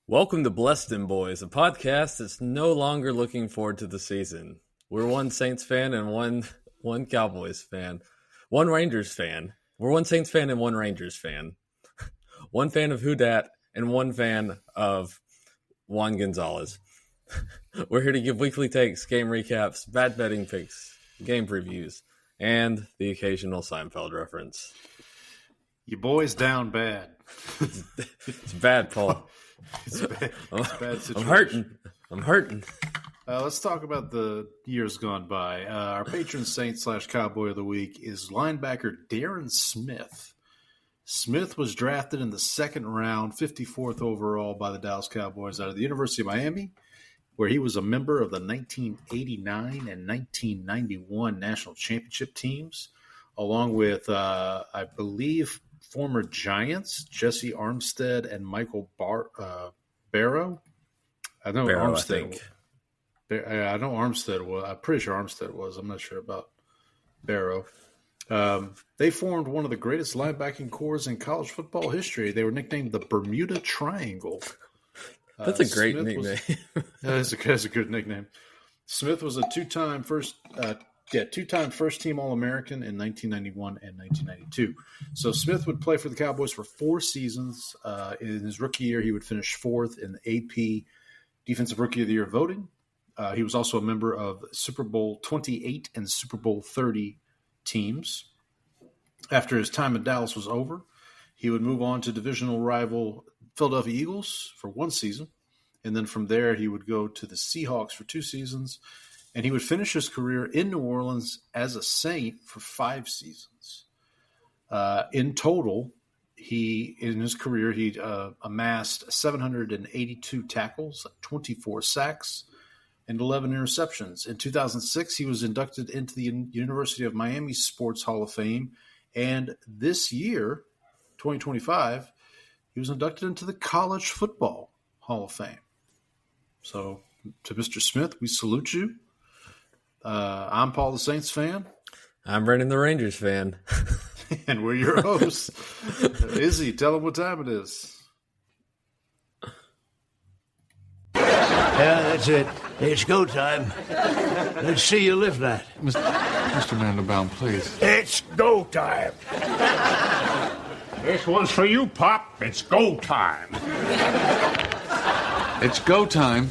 Welcome to Dem Boyz, a podcast that's no longer looking forward to the season. We're one Saints fan and one Cowboys fan. One Rangers fan. We're one Saints fan and one Rangers fan. One fan of Who Dat and one fan of Juan Gonzalez. We're here to give weekly takes, game recaps, bad betting picks, game previews, and the occasional Seinfeld reference. Your boy's down bad. It's bad, Paul. It's a bad I'm situation. hurting. Let's talk about the years gone by. Our patron saint / Cowboy of the Week is linebacker Darren Smith. Smith was drafted in the second round, 54th overall by the Dallas Cowboys out of the University of Miami, where he was a member of the 1989 and 1991 national championship teams, along with, I believe, former Giants, Jesse Armstead and Michael Barrow. I know Barrow, Armstead. I know Armstead was. I'm pretty sure Armstead was. I'm not sure about Barrow. They formed one of the greatest linebacking corps in college football history. They were nicknamed the Bermuda Triangle. That's a great nickname. That's a good nickname. Smith was a two-time first team All-American in 1991 and 1992. So Smith would play for the Cowboys for 4 seasons. In his rookie year, he would finish 4th in the AP Defensive Rookie of the Year voting. He was also a member of Super Bowl 28 and Super Bowl 30 teams. After his time in Dallas was over, he would move on to divisional rival Philadelphia Eagles for 1 season. And then from there, he would go to the Seahawks for 2 seasons. And he would finish his career in New Orleans as a Saint for 5 seasons. In total, in his career, he amassed 782 tackles, 24 sacks, and 11 interceptions. In 2006, he was inducted into the University of Miami Sports Hall of Fame. And this year, 2025, he was inducted into the College Football Hall of Fame. So to Mr. Smith, we salute you. I'm Paul, the Saints fan. I'm Brendan, the Rangers fan. And we're your hosts. Izzy, tell them what time it is. Yeah, that's it. It's go time. Let's see you lift that. Mr. Mandelbaum, please. It's go time. This one's for you, Pop. It's go time. It's go time.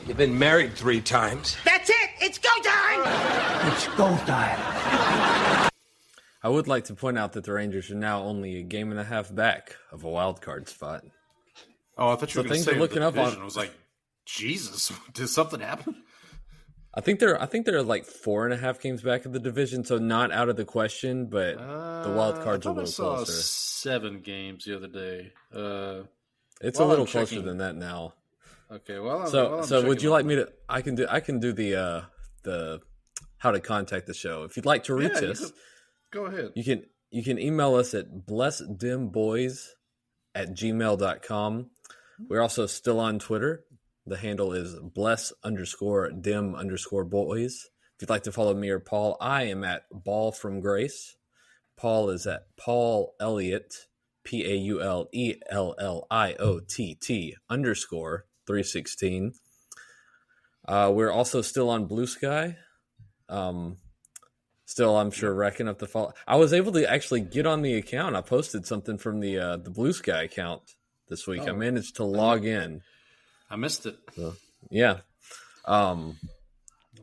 You've been married 3 times. That's it! It's go time! It's go time. I would like to point out that the Rangers are now only a game and a half back of a wild card spot. Oh, I thought you were going to say looking up on. I was like, Jesus, did something happen? I think they're like 4.5 games back of the division, so not out of the question, but the wild card's a little closer. I saw 7 games the other day. It's a little closer than that now. Okay, well, so would you like me to? I can do the how to contact the show. If you'd like to reach us, go ahead. You can email us at blessdemboys@gmail.com. We're also still on Twitter. The handle is bless_dem_boys. If you'd like to follow me or Paul, I am at Ball from Grace. Paul is at Paul Elliott, PAULELLIOTT_316. We're also still on Blue Sky. Still, I'm sure, racking up the follow. I was able to actually get on the account. I posted something from the Blue Sky account this week. I managed to log in. I missed it. So, yeah.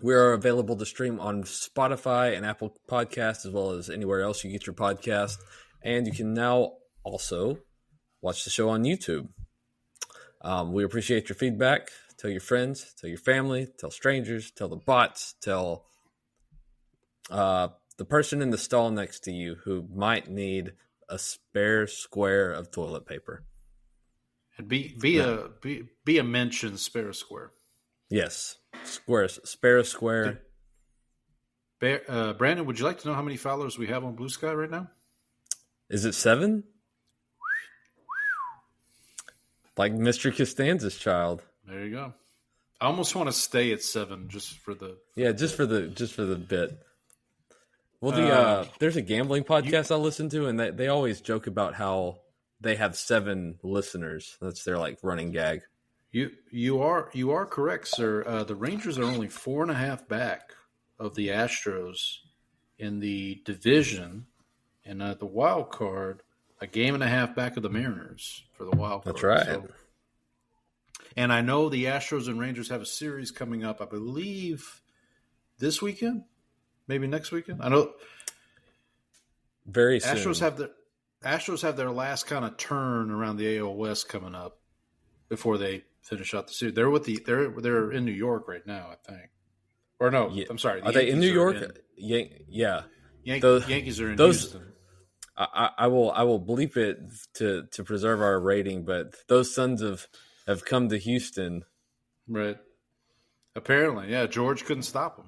We are available to stream on Spotify and Apple Podcasts, as well as anywhere else you get your podcast. And you can now also watch the show on YouTube. We appreciate your feedback. Tell your friends, tell your family, tell strangers, tell the bots, tell the person in the stall next to you who might need a spare square of toilet paper. And be a mention, spare a square. Yes, spare a square. Brandon, would you like to know how many followers we have on Blue Sky right now? Is it 7? Like Mr. Costanza's child. There you go. I almost want to stay at 7 just for the bit. Well, there's a gambling podcast I listen to, and they always joke about how they have 7 listeners. That's their like running gag. You are correct, sir. The Rangers are only 4.5 back of the Astros in the division, and the wild card, a 1.5 back of the Mariners for the wild card. That's right. And I know the Astros and Rangers have a series coming up, I believe, this weekend, maybe next weekend. I know very soon. Astros have their last kind of turn around the AL West coming up before they finish out the series. They're in New York right now, I think. Or no, yeah. I'm sorry. Are they in New York? Yeah. Yankees are in Houston. I will bleep it to preserve our rating, but those Suns have come to Houston. Right. Apparently, yeah. George couldn't stop them.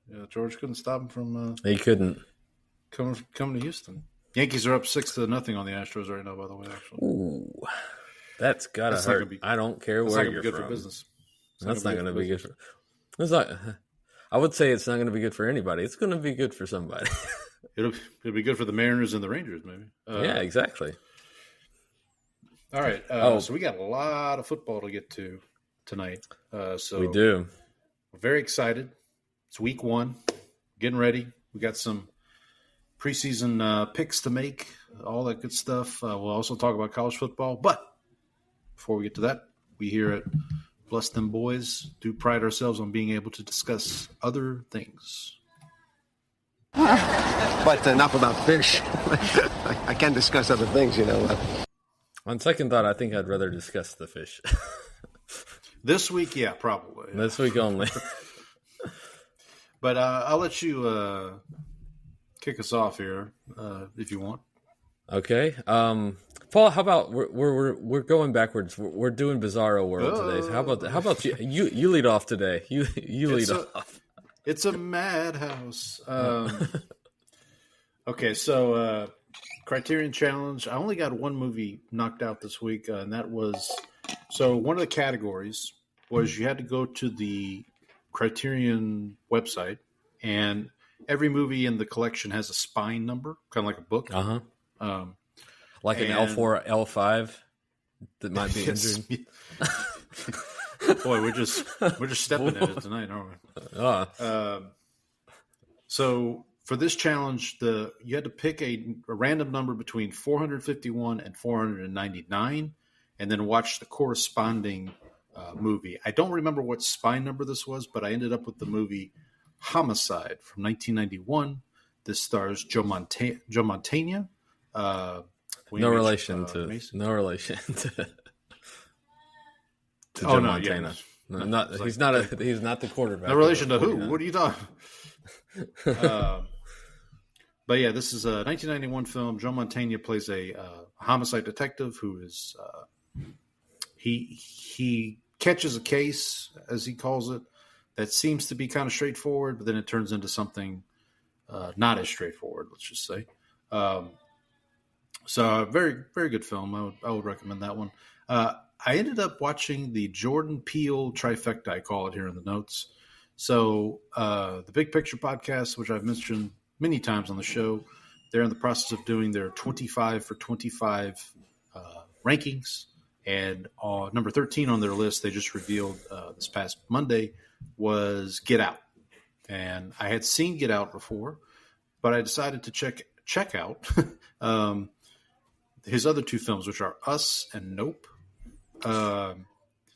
Yeah, George couldn't stop them from. He couldn't coming to Houston. Yankees are up 6-0 on the Astros right now. By the way, actually. Ooh, that's gotta hurt. I don't care where you're good from. For business. That's not going to be good for. It's not. I would say it's not going to be good for anybody. It's going to be good for somebody. It'll be good for the Mariners and the Rangers, maybe. Yeah, exactly. All right. So we got a lot of football to get to tonight. So we do. We're very excited. It's week 1. Getting ready. We got some preseason picks to make, all that good stuff. We'll also talk about college football. But before we get to that, we here at Bless Dem Boys do pride ourselves on being able to discuss other things. But enough about fish. I can discuss other things, you know. On second thought, I think I'd rather discuss the fish. This week, yeah, probably. Yeah. This week only. But I'll let you kick us off here if you want. Okay. Paul, how about we're going backwards. We're doing Bizarro World today. So how about you lead off today? You lead off. It's a madhouse. Okay, so Criterion Challenge. I only got one movie knocked out this week, and that was one of the categories was you had to go to the Criterion website, and every movie in the collection has a spine number, kind of like a book. Like an L4, L5 that might be injured. Boy, we're just stepping in it tonight, aren't we? So for this challenge, you had to pick a random number between 451 and 499, and then watch the corresponding movie. I don't remember what spine number this was, but I ended up with the movie Homicide from 1991. This stars Joe Mantegna. No relation to Joe Montana. Yeah. No, he's not the quarterback. No relation to who? What are you talking? But yeah, this is a 1991 film. Joe Mantegna plays a homicide detective who is he catches a case, as he calls it, that seems to be kind of straightforward, but then it turns into something not as straightforward. Let's just say. So very, very good film. I would recommend that one. I ended up watching the Jordan Peele trifecta, I call it here in the notes. So the Big Picture podcast, which I've mentioned many times on the show, they're in the process of doing their 25 for 25 rankings. And number 13 on their list, they just revealed this past Monday, was Get Out. And I had seen Get Out before, but I decided to check out his other 2 films, which are Us and Nope.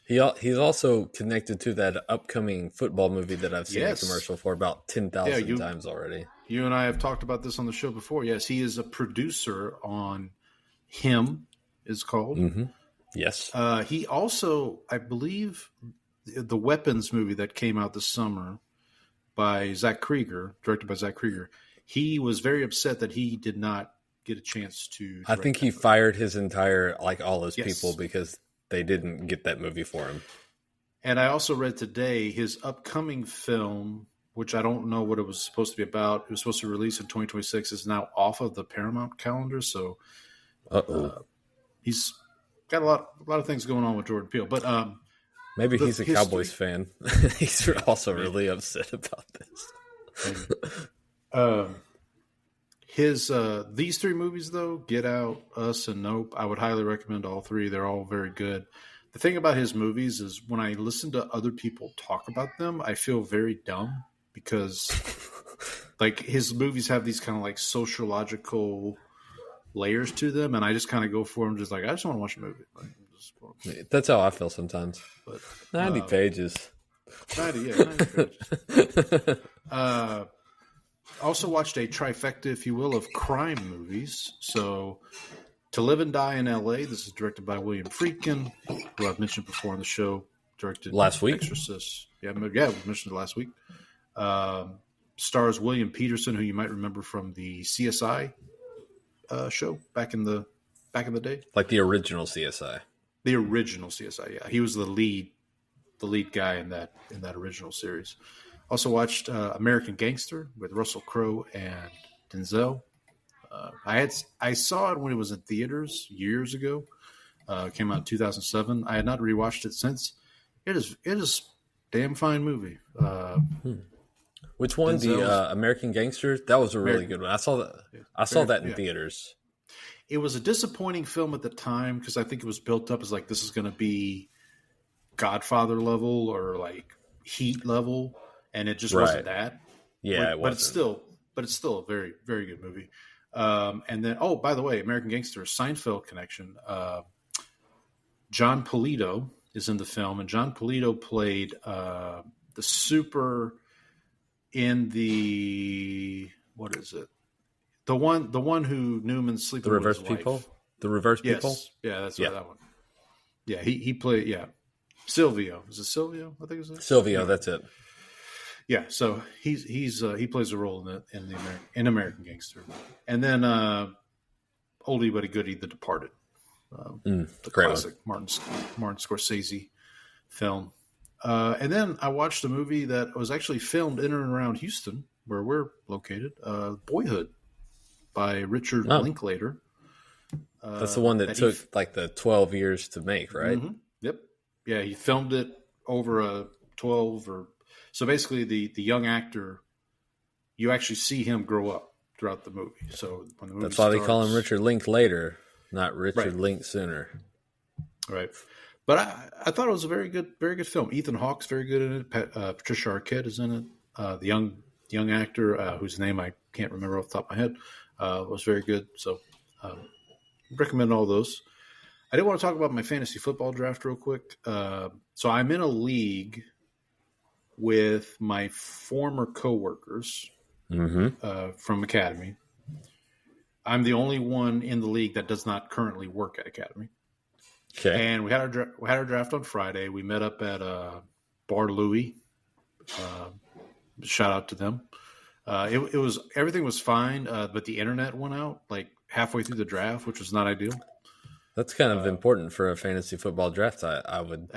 He's also connected to that upcoming football movie that I've seen a commercial for about 10,000 times already. You and I have talked about this on the show before. Yes, he is a producer on Him, is called. Mm-hmm. Yes. He also, I believe, the Weapons movie that came out this summer by Zach Krieger, directed by Zach Krieger, he was very upset that he did not get a chance to. I think he fired his entire, all his people because they didn't get that movie for him. And I also read today his upcoming film, which I don't know what it was supposed to be about. It was supposed to release in 2026, is now off of the Paramount calendar. So he's got a lot of things going on with Jordan Peele. But maybe he's a Cowboys fan. He's also really upset about this. His these three movies though, Get Out, Us, and Nope, I would highly recommend all three. They're all very good. The thing about his movies is when I listen to other people talk about them, I feel very dumb because like his movies have these kind of like sociological layers to them, and I just kind of go for them, just like I just want to watch a movie. Like, That's how I feel sometimes. but 90 pages. 90 pages. Also watched a trifecta, if you will, of crime movies. So, To Live and Die in L.A. This is directed by William Friedkin, who I've mentioned before on the show. Directed Last week? Exorcist. Yeah, we mentioned it last week. Stars William Peterson, who you might remember from the CSI show back in the day. Like the original CSI. The original CSI, yeah. He was the lead guy in that original series. Also watched American Gangster with Russell Crowe and Denzel. I saw it when it was in theaters years ago. It came out in 2007. I had not rewatched it since. It is a damn fine movie. Which one? The American Gangster? That was a really good one. I saw that in theaters. It was a disappointing film at the time because I think it was built up as like this is going to be Godfather level or like Heat level, and it just wasn't that. Yeah, it wasn't. But it's still a very, very good movie. And then, by the way, American Gangster, Seinfeld connection. John Polito is in the film, and John Polito played the super in the what is it? The one who Newman's sleeping with his wife. The reverse people. Yeah, that's that one. Yeah, he played. Yeah, Silvio. Is it Silvio? I think it's Silvio. Yeah. That's it. Yeah, so he plays a role in American Gangster, and then oldie but a goodie, The Departed, the classic Martin Scorsese film. And then I watched a movie that was actually filmed in and around Houston, where we're located. Boyhood by Richard Linklater. That's the one that took like the 12 years to make, right? Mm-hmm. Yep. Yeah, he filmed it over a 12 or so. Basically, the young actor, you actually see him grow up throughout the movie. So when the movie that's why they call him Richard Linklater, not Richard Link sooner. Right. But I thought it was a very good film. Ethan Hawke's very good in it. Patricia Arquette is in it. The young actor whose name I can't remember off the top of my head was very good. So recommend all those. I did want to talk about my fantasy football draft real quick. So I'm in a league with my former coworkers from Academy. I'm the only one in the league that does not currently work at Academy. Okay. And we had our draft on Friday. We met up at Bar Louie. Shout out to them. It was everything was fine, but the internet went out like halfway through the draft, which was not ideal. That's kind of important for a fantasy football draft. I would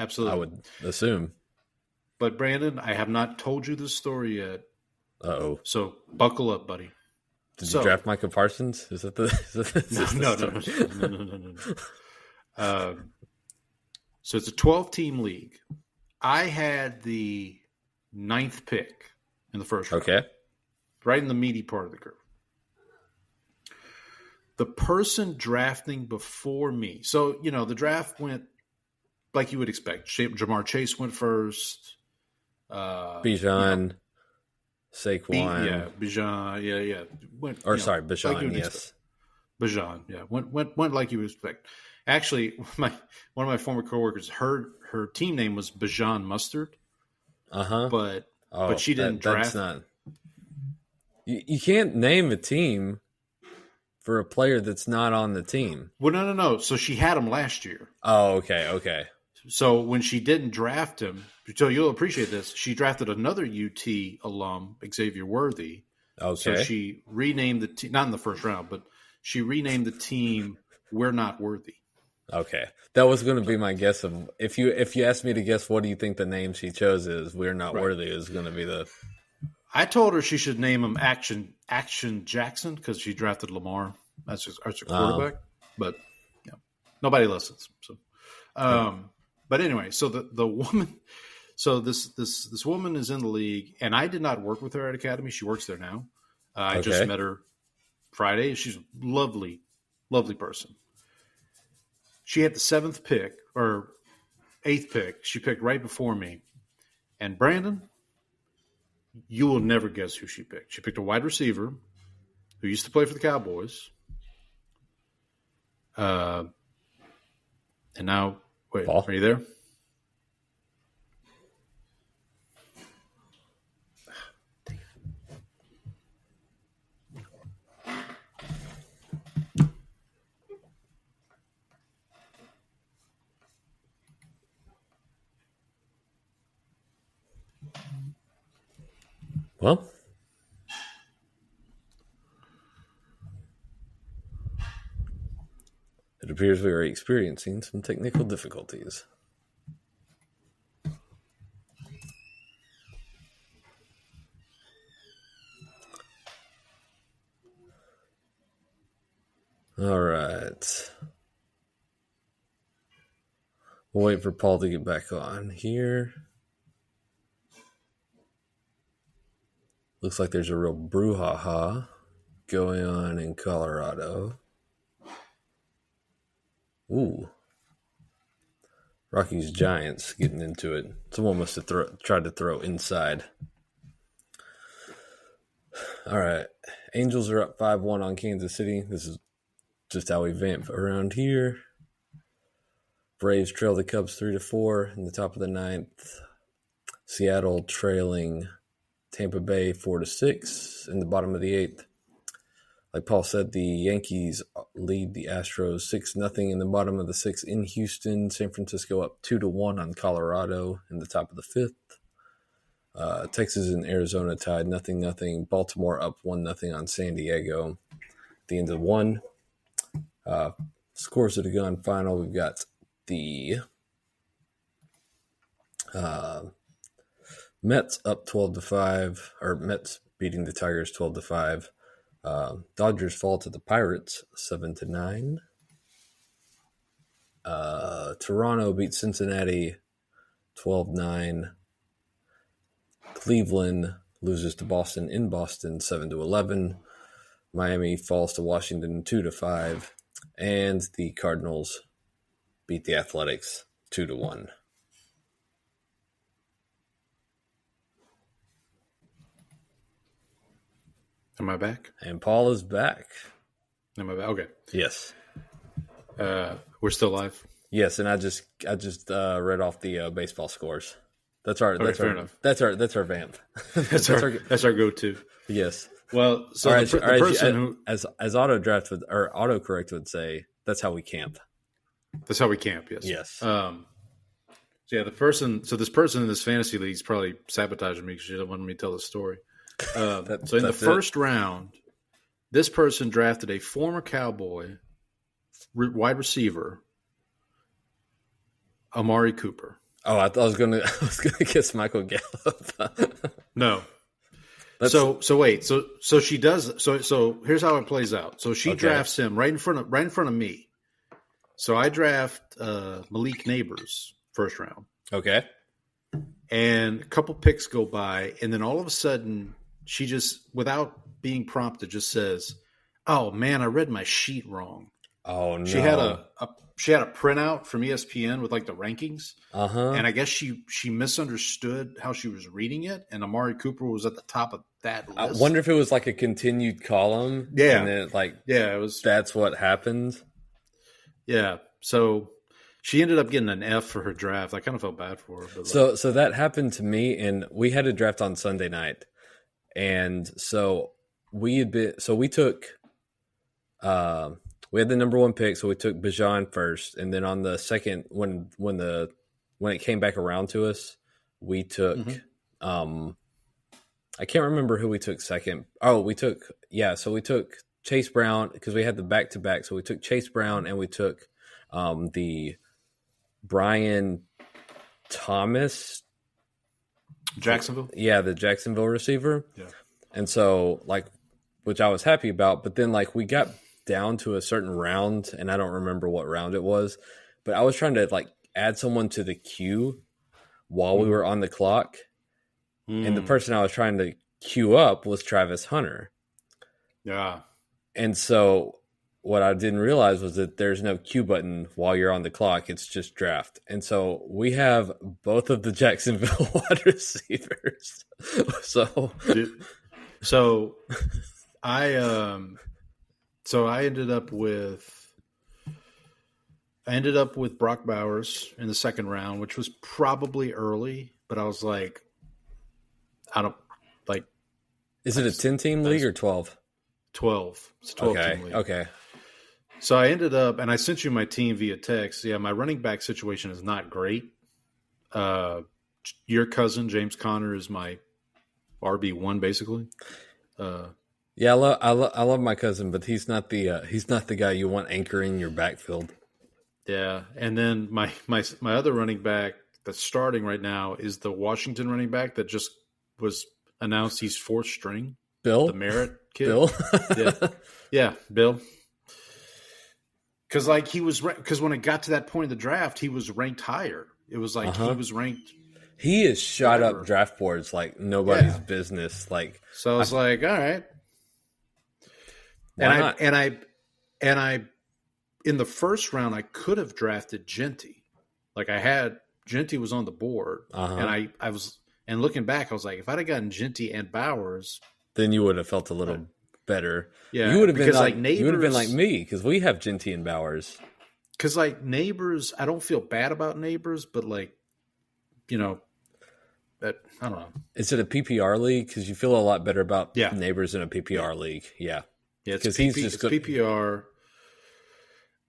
assume. But Brandon, I have not told you this story yet. Uh-oh. So buckle up, buddy. Did you draft Micah Parsons? Is that No. So it's a 12-team league. I had the 9th pick in the first round. Okay. Right in the meaty part of the curve. The person drafting before me. So, the draft went like you would expect. Jamar Chase went first. Bijan. Saquon. Bijan. Yeah. Bijan, like yes. Bijan, yeah. Went like you would expect. Actually, one of my former coworkers, her team name was Bijan Mustard. But she didn't draft. That's not. You can't name a team for a player that's not on the team. Well, no. So she had him last year. Oh, okay. So when she didn't draft him, so you'll appreciate this, she drafted another UT alum, Xavier Worthy. Okay. So she renamed the team, not in the first round, but she renamed the team We're Not Worthy. Okay. That was going to be my guess of if you asked me to guess what do you think the name she chose is, We're Not Worthy is going to be the. I told her she should name him Action Jackson because she drafted Lamar as her quarterback, but nobody listens. So, but anyway, so the woman, so this woman is in the league, and I did not work with her at Academy. She works there now. I just met her Friday. She's a lovely, lovely person. She had the 7th pick or 8th pick. She picked right before me. And Brandon, you will never guess who she picked. She picked a wide receiver who used to play for the Cowboys. And now, wait, Paul? Are you there? Well, it appears we are experiencing some technical difficulties. All right. We'll wait for Paul to get back on here. Looks like there's a real brouhaha going on in Colorado. Ooh. Rockies Giants getting into it. Someone must have tried to throw inside. All right. Angels are up 5-1 on Kansas City. This is just how we vamp around here. Braves trail the Cubs 3-4 in the top of the 9th. Seattle trailing Tampa Bay 4-6 in the bottom of the 8th. Like Paul said, the Yankees lead the Astros 6-0 in the bottom of the 6th in Houston. San Francisco up 2-1 on Colorado in the top of the 5th. Texas and Arizona tied 0-0. Baltimore up 1-0 on San Diego. At the end of 1. Scores that have gone final. We've got the Mets up 12-5, or Mets beating the Tigers 12-5. Dodgers fall to the Pirates 7-9. Toronto beats Cincinnati 12-9. Cleveland loses to Boston in Boston 7-11. Miami falls to Washington 2-5. And the Cardinals beat the Athletics 2-1. Am I back? And Paul is back. Am I back? Okay. Yes. We're still live. Yes, and I just read off the baseball scores. That's our fair enough. That's our vamp. That's our go-to. Yes. Well, so the person who as autocorrect would say, that's how we camp. That's how we camp. Yes. Yes. So yeah, this person in this fantasy league is probably sabotaging me because she doesn't want me to tell the story. So in the first round, this person drafted a former Cowboy wide receiver, Amari Cooper. Oh, I was gonna guess Michael Gallup. No. So wait. So she does. So here's how it plays out. So she drafts him right in front of me. So I draft Malik Neighbors first round. Okay. And a couple picks go by, and then all of a sudden, she just, without being prompted, just says, "Oh man, I read my sheet wrong." Oh no! She had a printout from ESPN with like the rankings, and I guess she misunderstood how she was reading it, and Amari Cooper was at the top of that list. I wonder if it was like a continued column. Yeah, and then it was. That's what happened. Yeah, so she ended up getting an F for her draft. I kind of felt bad for her. But so that happened to me, and we had a draft on Sunday night, and so we took. We had the number 1 pick, so we took Bijan first, and then on the second, when it came back around to us, we took. I can't remember who we took second. Oh, we took Chase Brown because we had the back-to-back. So we took Chase Brown and we took the Brian Thomas. Jacksonville? Yeah, the Jacksonville receiver. Yeah. And so, which I was happy about, but then, we got down to a certain round, and I don't remember what round it was, but I was trying to, add someone to the queue while we were on the clock, and the person I was trying to queue up was Travis Hunter. Yeah. And so what I didn't realize was that there's no Q button while you're on the clock. It's just draft. And so we have both of the Jacksonville wide receivers. So I ended up with Brock Bowers in the second round, which was probably early, but I was like, I don't like. Is it a 10-team league or 12? 12. It's a 12-team league. Okay. So I ended up, and I sent you my team via text. Yeah, my running back situation is not great. Your cousin James Conner is my RB1 basically. Yeah, I love my cousin, but he's not the guy you want anchoring your backfield. Yeah, and then my other running back that's starting right now is the Washington running back that just was announced he's fourth string. Bill, the Merritt kid. Bill, yeah, Bill. Because when it got to that point in the draft, he was ranked higher. It was like he was ranked. He is shot up draft boards like nobody's business. Like, so I was like, all right. Why And not? I in the first round I could have drafted Genty. Like Genty was on the board, and I was, and looking back, I was like, if I'd have gotten Genty and Bowers, then you would have felt a little better. Yeah, you would have been like Neighbors, you would have been like me because we have Genty and Bowers. Because like Neighbors, I don't feel bad about Neighbors, but like, that I don't know. Is it a PPR league? Because you feel a lot better about Neighbors in a PPR league. Yeah, because he's just good. PPR.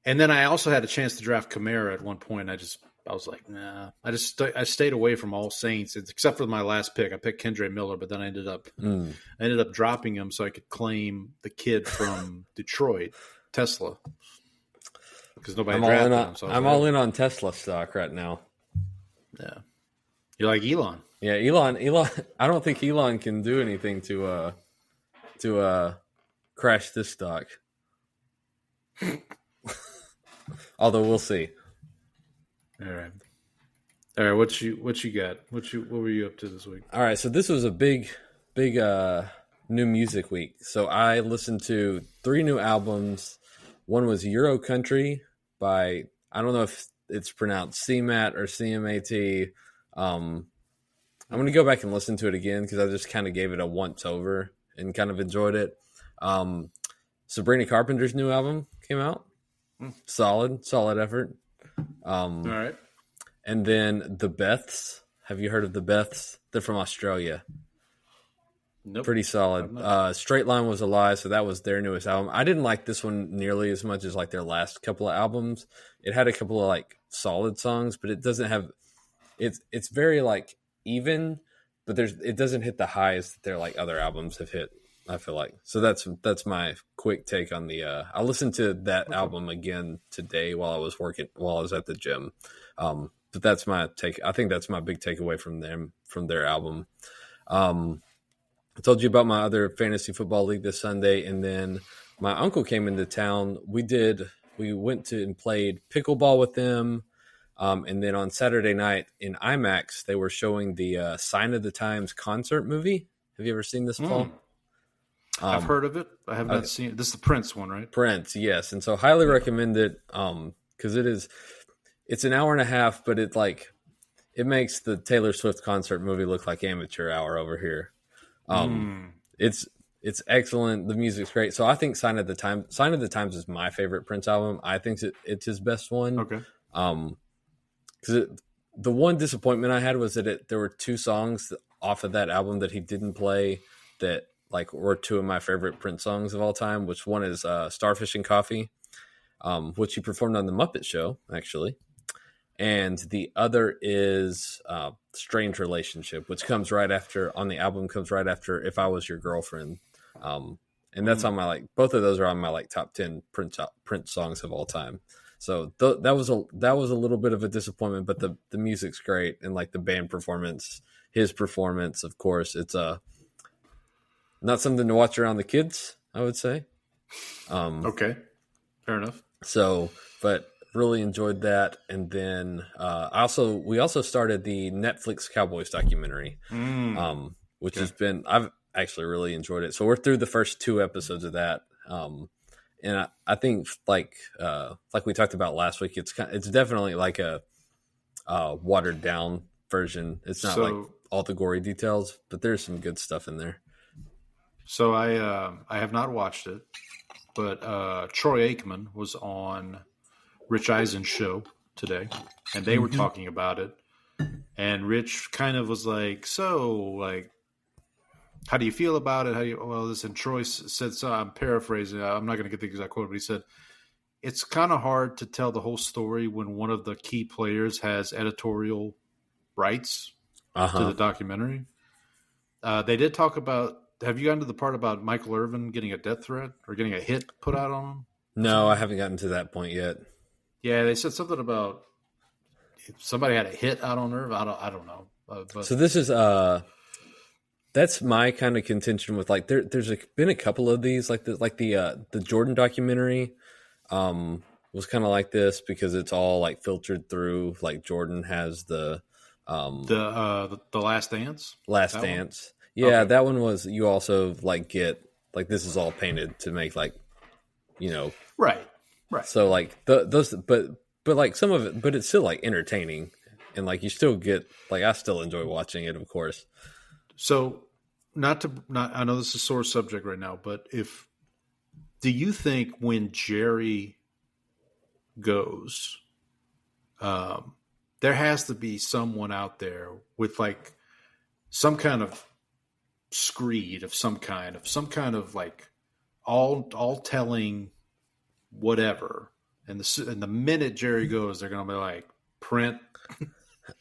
And then I also had a chance to draft Kamara at one point. I was like, nah. I stayed away from all Saints except for my last pick. I picked Kendre Miller, but then I ended up dropping him so I could claim the kid from Detroit, Tesla, because nobody drafted him. So I'm all in on Tesla stock right now. Yeah, you're like Elon. Yeah, Elon. I don't think Elon can do anything to crash this stock. Although we'll see. All right. What you got? What were you up to this week? All right. So this was a big new music week. So I listened to 3 new albums. One was Euro Country by, I don't know if it's pronounced CMAT or CMAT. I'm going to go back and listen to it again because I just kind of gave it a once over and kind of enjoyed it. Sabrina Carpenter's new album came out. Solid effort. All right. And then the Beths. Have you heard of the Beths? They're from Australia. Nope. Pretty solid. Straight Line Was a Lie, so that was their newest album. I didn't like this one nearly as much as like their last couple of albums. It had a couple of like solid songs, but it doesn't have it's very like even, but it doesn't hit the highs that their like other albums have hit, I feel like. So that's my quick take on the I listened to that album again today while I was at the gym. But that's my take. I think that's my big takeaway from their album. I told you about my other fantasy football league this Sunday, and then my uncle came into town. We went to and played pickleball with them. And then on Saturday night in IMAX, they were showing the Sign of the Times concert movie. Have you ever seen this, Paul? I've heard of it. I have not seen it. This is the Prince one, right? Prince, yes. And so highly recommend it because it's an hour and a half, but it makes the Taylor Swift concert movie look like amateur hour over here. It's excellent. The music's great. So I think Sign of the Times is my favorite Prince album. I think it's his best one. Okay. Because the one disappointment I had was that there were 2 songs off of that album that he didn't play that like were 2 of my favorite Prince songs of all time. Which one is "Starfish and Coffee," which he performed on the Muppet Show actually, and the other is "Strange Relationship," which comes right after on the album. Comes right after "If I Was Your Girlfriend," and that's on my both of those are on my top 10 Prince songs of all time. So that was a little bit of a disappointment, but the music's great and like the band performance, his performance, of course, it's not something to watch around the kids, I would say. Okay, fair enough. So, but really enjoyed that, and then we also started the Netflix Cowboys documentary, which has been I've actually really enjoyed it. So we're through the first 2 episodes of that. And I think like we talked about last week, it's definitely like a watered down version. It's not like all the gory details, but there's some good stuff in there. So I have not watched it, but Troy Aikman was on Rich Eisen's show today, and they were talking about it. And Rich kind of was like, so, like, how do you feel about it? Listen, Troy said, so I'm paraphrasing. I'm not going to get the exact quote, but he said, it's kind of hard to tell the whole story when one of the key players has editorial rights to the documentary. They did talk about, have you gotten to the part about Michael Irvin getting a death threat or getting a hit put out on him? No, I haven't gotten to that point yet. Yeah, they said something about if somebody had a hit out on Irvin. I don't know. But so this is that's my kind of contention with like there's been a couple of these like the Jordan documentary was kind of like this because it's all like filtered through like Jordan has the Last Dance. Last Dance. Yeah, okay. That one was you also like get like this is all painted to make like right. So like those but like some of it, but it's still like entertaining and like you still get like I still enjoy watching it, of course. So I know this is a sore subject right now, but do you think when Jerry goes, there has to be someone out there with like some kind of screed of some kind of like all telling whatever, and the minute Jerry goes, they're gonna be like print.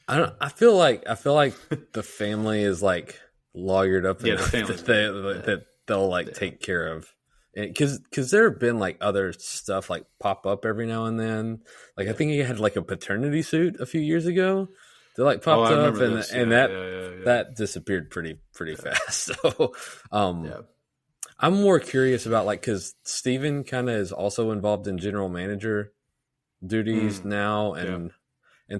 I feel like the family is like lawyered up. Yeah, the family that they'll like take care of, because there have been like other stuff like pop up every now and then. Like I think he had like a paternity suit a few years ago. They like popped up and that disappeared pretty fast. So I'm more curious about like because Steven kind of is also involved in general manager duties now, and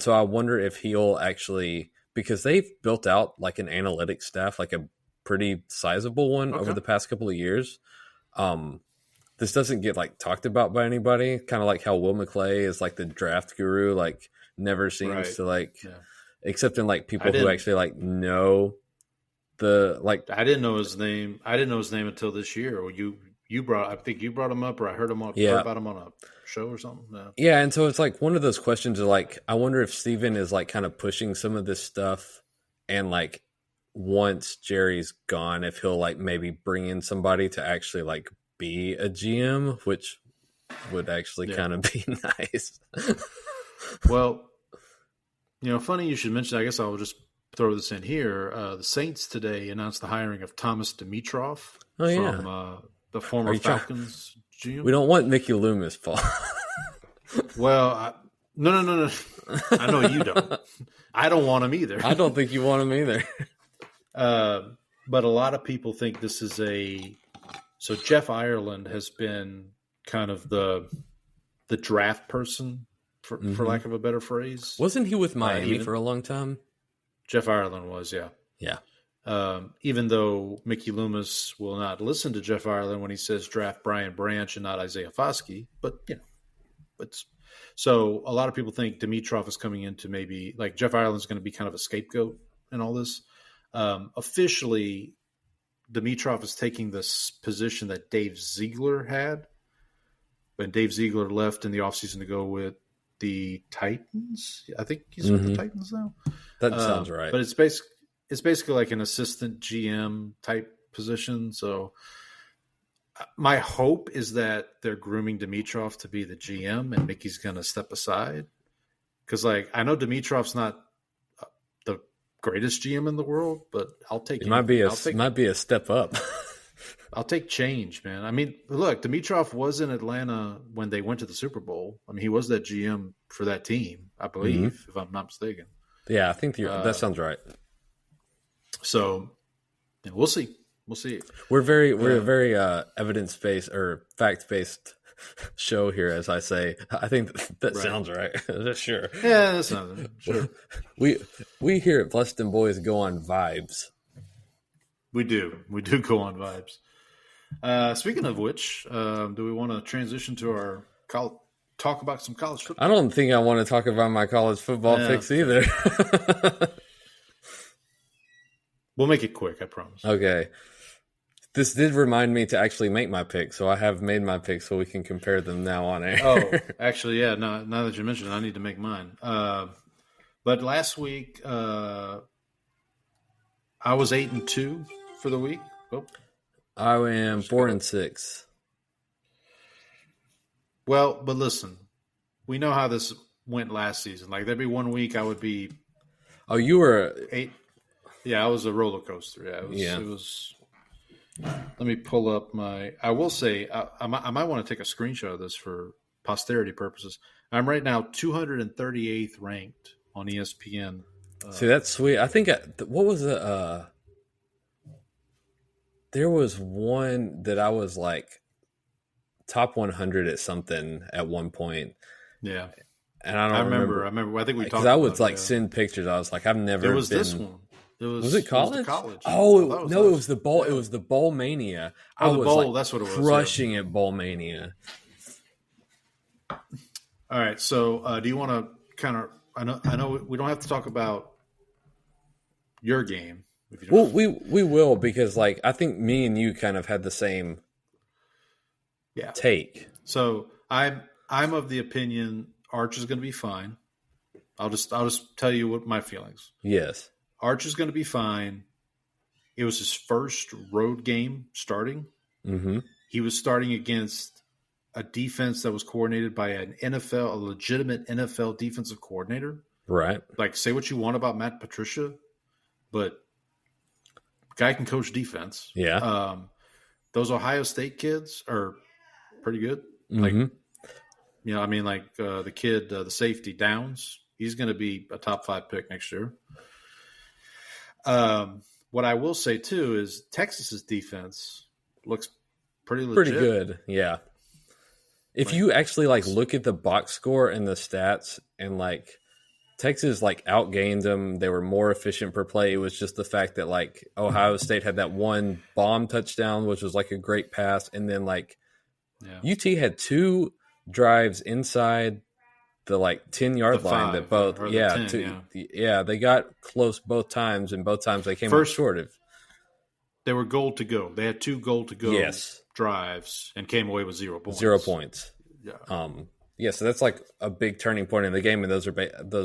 so I wonder if he'll actually, because they've built out like an analytics staff, like a pretty sizable one over the past couple of years. This doesn't get like talked about by anybody. Kind of like how Will McClay is like the draft guru, like never seems to like, except in like people who actually like know the like. I didn't know his name. I didn't know his name until this year. Or I think you brought him up, or I heard about him on a show or something. Yeah, and so it's like one of those questions of like, I wonder if Steven is like kind of pushing some of this stuff, and like once Jerry's gone, if he'll like maybe bring in somebody to actually like be a GM, which would actually kind of be nice. Well, funny you should mention. I guess I'll just throw this in here. The Saints today announced the hiring of Thomas Dimitroff from the former Falcons GM. We don't want Mickey Loomis, Paul. Well, no. I know you don't. I don't want him either. I don't think you want him either. But a lot of people think this is so Jeff Ireland has been kind of the draft person, for lack of a better phrase. Wasn't he with Miami for a long time? Jeff Ireland was, yeah. Yeah. Even though Mickey Loomis will not listen to Jeff Ireland when he says draft Brian Branch and not Isaiah Foskey, but so a lot of people think Dimitroff is coming in to maybe like Jeff Ireland's going to be kind of a scapegoat in all this. Officially, Dimitroff is taking this position that Dave Ziegler had when Dave Ziegler left in the offseason to go with the Titans. I think he's with the Titans now. That sounds right. But it's basically like an assistant GM type position. So my hope is that they're grooming Dimitroff to be the GM and Mickey's going to step aside. Because like I know Dimitroff's not the greatest GM in the world, but I'll take it. Might be a step up. I'll take change, man. I mean, look, Dimitroff was in Atlanta when they went to the Super Bowl. I mean, he was that GM for that team, I believe, if I'm not mistaken. Yeah, I think that sounds right. So we'll see. We'll see. We're a very evidence-based or fact-based show here, as I say. I think that sounds right. Sure. Yeah, that sounds right. Sure. We here at Dem Boyz go on vibes. We do go on vibes. Speaking of which, do we want to transition to our talk about some college football? I don't think I want to talk about my college football picks either. We'll make it quick, I promise. Okay. This did remind me to actually make my pick, so I have made my pick so we can compare them now on air. Oh, actually, yeah. Now that you mentioned it, I need to make mine. But last week, I was 8-2 for the week. Oh. I am 4-6. Well, but listen, we know how this went last season. Like there'd be 1 week I would be. Oh, you were 8. Yeah, I was a roller coaster. Yeah, it was. Let me pull up my. I will say I might want to take a screenshot of this for posterity purposes. I'm right now 238th ranked on ESPN. See, that's sweet. I think what was it? There was one that I was like top 100 at something at one point. Yeah, and I remember. I think we talked. Because I would send pictures. I was like, I've never. There was been... this one. Was it college? College. Oh no, it was the bowl. Yeah. It was the Bowl Mania. Oh, the bowl. Like that's what it was. Crushing at Bowl Mania. All right. So, do you want to kind of? I know we don't have to talk about your game. Well, we will because like I think me and you kind of had the same take. So I'm of the opinion Arch is going to be fine. I'll just tell you what my feelings. Yes. Arch is going to be fine. It was his first road game starting. Mm-hmm. He was starting against a defense that was coordinated by a legitimate NFL defensive coordinator. Right. Like, say what you want about Matt Patricia, but guy can coach defense. Yeah. Those Ohio State kids are pretty good. Mm-hmm. Like, the kid, the safety Downs, he's going to be a top 5 pick next year. What I will say too is Texas's defense looks pretty legit. Pretty good, yeah. If you actually look at the box score and the stats, and Texas outgained them, they were more efficient per play. It was just the fact that Ohio State had that one bomb touchdown, which was a great pass, and then UT had 2 drives inside the 10-yard line that both 10, they got close both times, and both times they came up short of. They were goal to go. They had 2 goal to go drives and came away with 0 points. 0 points. Yeah. So that's a big turning point in the game, and those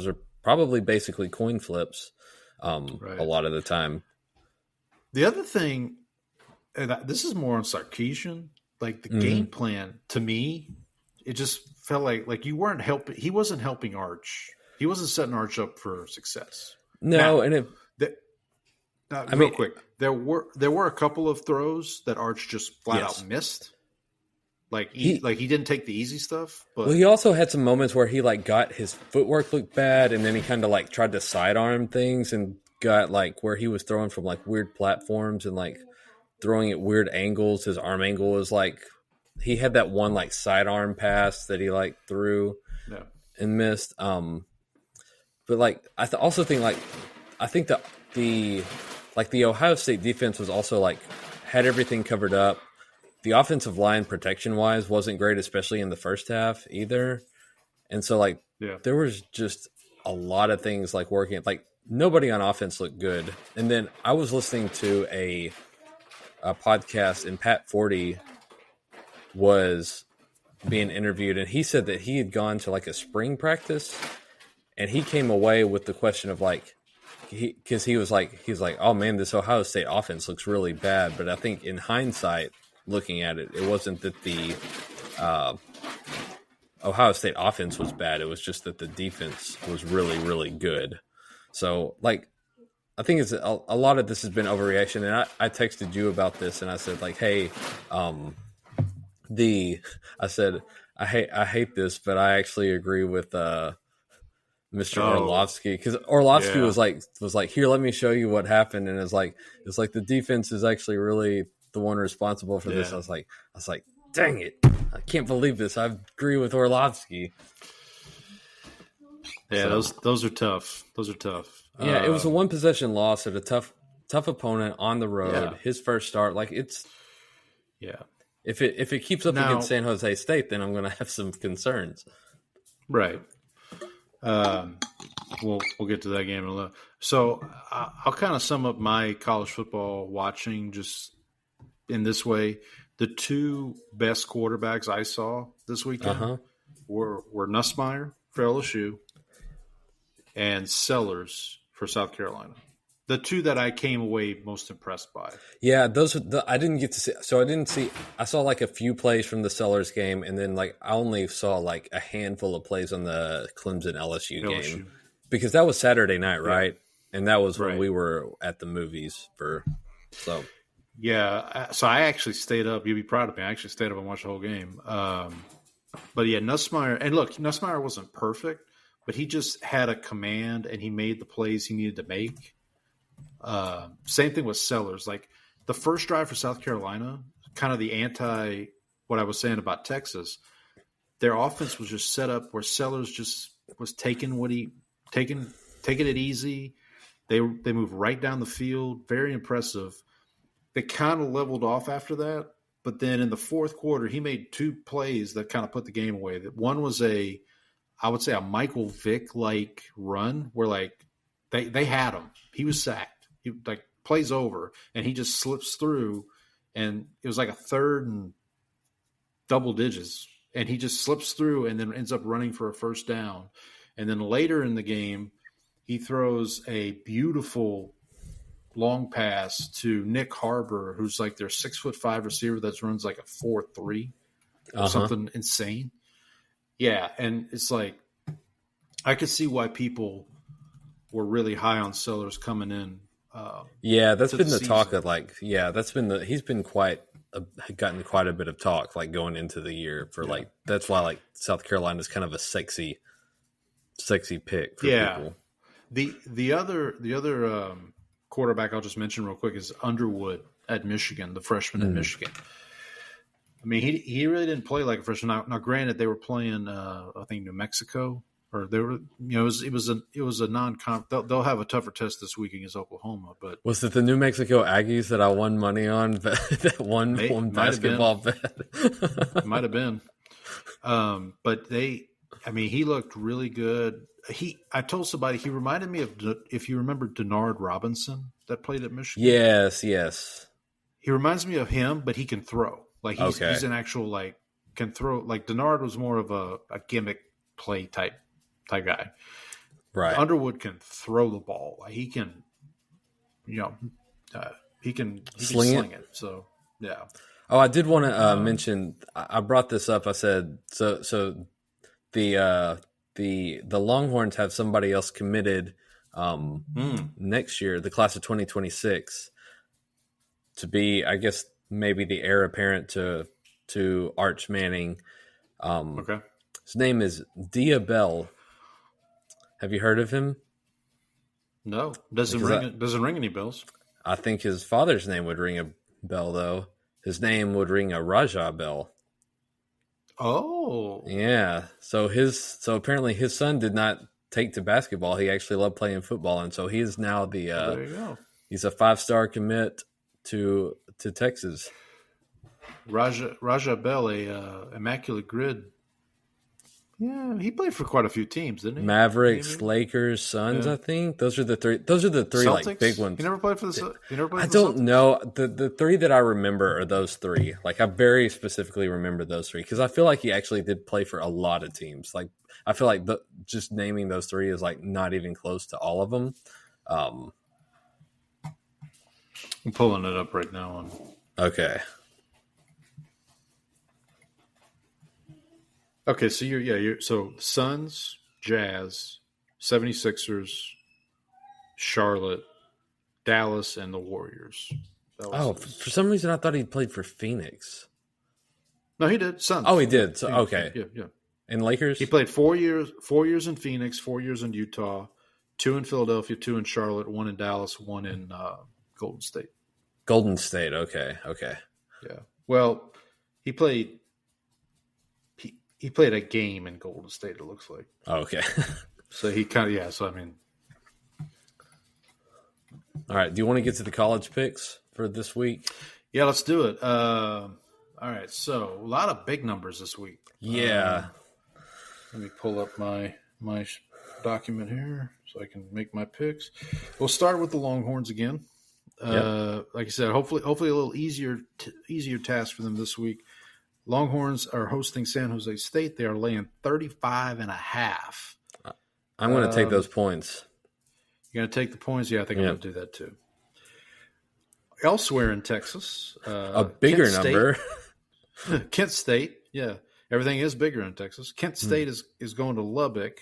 are probably basically coin flips a lot of the time. The other thing, and this is more on Sarkisian, the game plan to me, it just felt like you weren't helping. He wasn't helping Arch. He wasn't setting Arch up for success. No, real quick, there were a couple of throws that Arch just flat out missed. He didn't take the easy stuff. But he also had some moments where he got his footwork looked bad, and then he kind of tried to sidearm things and got where he was throwing from weird platforms and throwing at weird angles. His arm angle was he had that one sidearm pass that he threw and missed. But I also think I think the Ohio State defense was also had everything covered up. The offensive line protection wise wasn't great, especially in the first half either. And so there was just a lot of things working. Nobody on offense looked good. And then I was listening to a podcast, and Pat Forty was being interviewed, and he said that he had gone to a spring practice, and he came away with the question of because he was oh man, this Ohio State offense looks really bad. But I think in hindsight, looking at it, it wasn't that the Ohio State offense was bad. It was just that the defense was really, really good. So I think it's a lot of this has been overreaction. And I texted you about this, and I said hey, I said I hate this, but I actually agree with Mr. Orlovsky, because Orlovsky was like, here, let me show you what happened, and it's the defense is actually really the one responsible for this. I was like, dang it, I can't believe this. I agree with Orlovsky. Yeah, those are tough. Those are tough. Yeah, it was a 1-possession loss at a tough opponent on the road. Yeah. His first start, Yeah. If it keeps up Now- against San Jose State, then I'm going to have some concerns. Right. We'll get to that game in a little. So I'll kind of sum up my college football watching just in this way. The two best quarterbacks I saw this weekend were Nussmeier for LSU and Sellers for South Carolina. The two that I came away most impressed by. Yeah, I didn't get to see. So I didn't see. I saw like a few plays from the Sellers game, and then like I only saw like a handful of plays on the Clemson LSU game because that was Saturday night, right? Yeah. And that was when we were at the movies for. So yeah, so I actually stayed up. You'd be proud of me. I actually stayed up and watched the whole game. But yeah, Nussmeier, and look, Nussmeier wasn't perfect, but he just had a command and he made the plays he needed to make. Same thing with Sellers. Like the first drive for South Carolina, kind of the anti what I was saying about Texas. Their offense was just set up where Sellers just was taking it easy. They moved right down the field, very impressive. They kind of leveled off after that, but then in the fourth quarter, he made two plays that kind of put the game away. That one was I would say a Michael Vick like run where like they had him. He was sacked. He like plays over and he just slips through, and it was like a third and double digits, and he just slips through and then ends up running for a first down. And then later in the game, he throws a beautiful long pass to Nick Harbor, who's like their 6'5" receiver that runs like a 4.3, something insane. Yeah, and it's like I could see why people were really high on Sellers coming in. That's been the talk of like, he's been gotten quite a bit of talk like going into the year for like, that's why like South Carolina is kind of a sexy pick for people. The other quarterback I'll just mention real quick is Underwood at Michigan, the freshman at Michigan. I mean, he really didn't play like a freshman. Now granted, they were playing, I think New Mexico. Or they were, it was a non-comp. They'll have a tougher test this week against Oklahoma. But was it the New Mexico Aggies that I won money on? That one basketball bet. It might have been. But he looked really good. I told somebody he reminded me of, if you remember Denard Robinson that played at Michigan. Yes. He reminds me of him, but he can throw. Like he's an actual like can throw. Like Denard was more of a gimmick play type guy. Right. Underwood can throw the ball. Like he can, he can sling it. So yeah. Oh, I did want to mention. I brought this up. I said so. The Longhorns have somebody else committed next year, the class of 2026, to be, I guess, maybe the heir apparent to Arch Manning. Okay. His name is Dia Bell. Have you heard of him? No, doesn't ring any bells. I think his father's name would ring a bell, though. His name would ring a Raja bell. Oh, yeah. So apparently his son did not take to basketball. He actually loved playing football, and so he is now there you go. He's a 5-star commit to Texas. Raja Bell, immaculate grid. Yeah, he played for quite a few teams, didn't he? Mavericks, Lakers, Suns. Yeah. I think those are the three. Those are the three Celtics? Like big ones. He never played for the. I don't know. The three that I remember are those three. Like I very specifically remember those three because I feel like he actually did play for a lot of teams. Like I feel like just naming those three is like not even close to all of them. I'm pulling it up right now. Okay. Okay, so you're so Suns, Jazz, 76ers, Charlotte, Dallas, and the Warriors. For some reason I thought he played for Phoenix. No, he did. Suns. Oh, he did. So Phoenix. Okay. Yeah. And Lakers? He played 4 years in Phoenix, 4 years in Utah, 2 in Philadelphia, 2 in Charlotte, 1 in Dallas, 1 in Golden State. Golden State. Okay. Yeah. Well, he played a game in Golden State, it looks like. Oh, okay. So he kind of, so I mean. All right. Do you want to get to the college picks for this week? Yeah, let's do it. All right, so a lot of big numbers this week. Yeah. Let me pull up my document here so I can make my picks. We'll start with the Longhorns again. Like I said, hopefully a little easier task for them this week. Longhorns are hosting San Jose State. They are laying 35.5. I'm going to take those points. You're going to take the points? Yeah, I think I'm going to do that too. Elsewhere in Texas, a bigger number. Kent State, yeah. Everything is bigger in Texas. Kent State is going to Lubbock,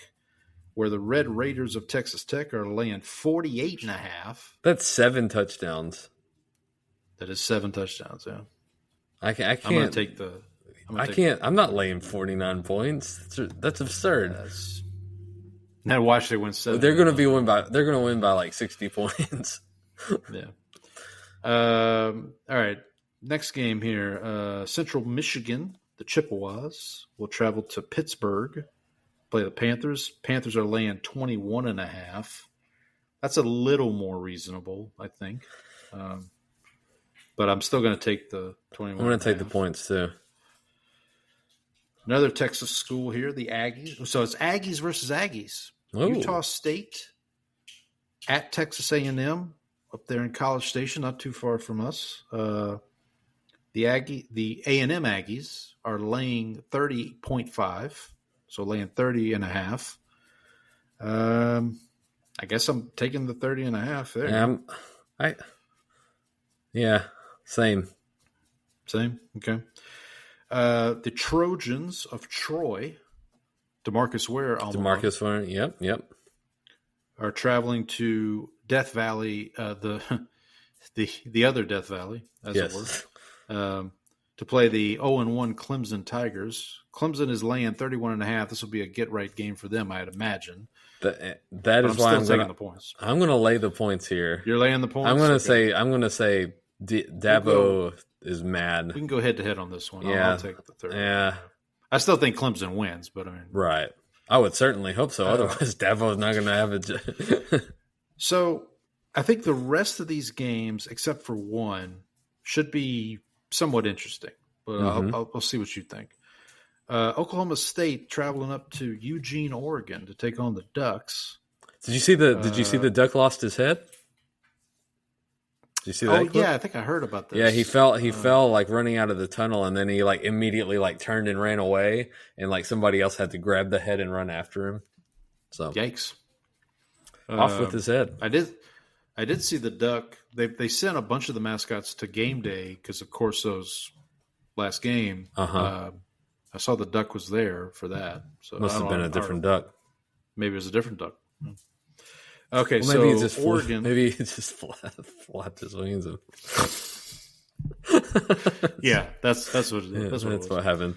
where the Red Raiders of Texas Tech are laying 48.5. That's 7 touchdowns. That is 7 touchdowns, yeah. I can't. I'm going to take the... I'm not laying 49 points. That's absurd. Now watch they win 7. They're going to win by like 60 points. Yeah. All right. Next game here. Central Michigan, the Chippewas, will travel to Pittsburgh, play the Panthers. Panthers are laying 21.5. That's a little more reasonable, I think. But I'm still going to take the 21. I'm going to take the points too. Another Texas school here, the Aggies. So it's Aggies versus Aggies. Ooh. Utah State at Texas A&M up there in College Station, not too far from us. The A&M Aggies are laying 30.5, so laying 30.5. I guess I'm taking the 30.5 there. Yeah, same. Okay. The Trojans of Troy, DeMarcus Ware, yep. are traveling to Death Valley, the other Death Valley, as it were, to play the 0-1 Clemson Tigers. Clemson is laying 31.5. This will be a get-right game for them, I'd imagine. That is why I'm taking the points. I'm going to lay the points here. You're laying the points? I'm going to say Dabo is mad. We can go head-to-head on this one. Yeah. I'll take the third. Yeah. I still think Clemson wins, but I mean... Right. I would certainly hope so. Otherwise, Dabo's not going to have it. So, I think the rest of these games, except for one, should be somewhat interesting. But I'll see what you think. Oklahoma State traveling up to Eugene, Oregon to take on the Ducks. Did you see the Duck lost his head? Did you see that? Oh, yeah, I think I heard about this. Yeah, he fell like running out of the tunnel, and then he like immediately like turned and ran away, and like somebody else had to grab the head and run after him. So yikes! Off with his head. I did see the Duck. They sent a bunch of the mascots to game day because, of course, those last game. I saw the Duck was there for that. So must have been a different Duck. Maybe it was a different Duck. Okay, well, maybe so it's just Oregon. Maybe he just flapped his wings. Yeah, that's what it is. That's what happened.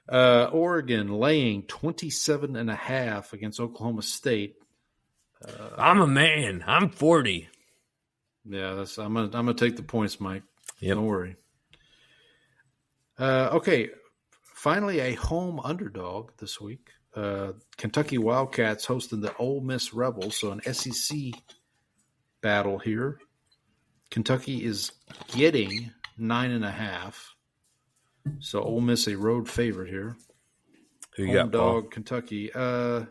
Oregon laying 27.5 against Oklahoma State. I'm a man. I'm 40. Yeah, I'm gonna take the points, Mike. Yep. Don't worry. Okay, finally a home underdog this week. Kentucky Wildcats hosting the Ole Miss Rebels, so an SEC battle here. Kentucky is getting 9.5, so Ole Miss a road favorite here. Who you home got, Paul? dog, Kentucky. I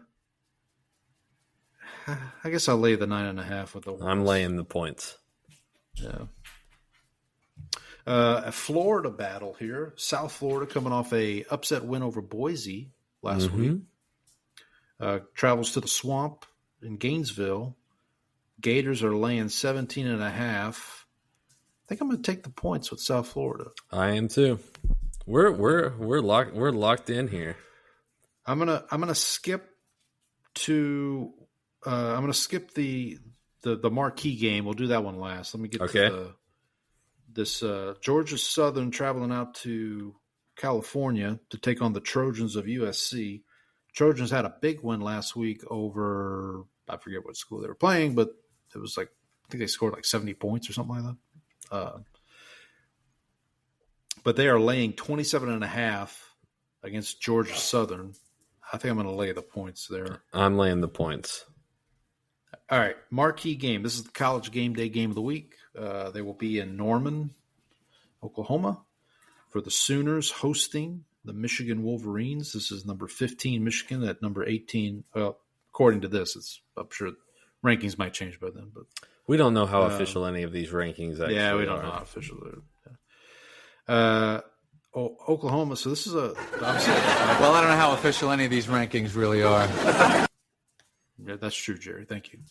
guess I'll lay the 9.5 with the Wolves. I'm laying the points. Yeah. A Florida battle here. South Florida coming off a upset win over Boise last week. Travels to the Swamp in Gainesville. Gators are laying 17.5. I think I'm going to take the points with South Florida. I am too. We're locked in here. I'm gonna skip to the marquee game. We'll do that one last. Let me get to this Georgia Southern traveling out to California to take on the Trojans of USC. Trojans had a big win last week over, I forget what school they were playing, but it was like, I think they scored like 70 points or something like that. But they are laying 27.5 against Georgia Southern. I think I'm going to lay the points there. I'm laying the points. All right, marquee game. This is the college game day game of the week. They will be in Norman, Oklahoma, for for the Sooners hosting the Michigan Wolverines. This is number 15 Michigan at number 18. Well, according to this, I'm sure rankings might change by then, but we don't know how official any of these rankings actually are. Yeah, we don't know how official they're. Oklahoma. So this is obviously. Well, I don't know how official any of these rankings really are. Yeah, that's true, Jerry. Thank you.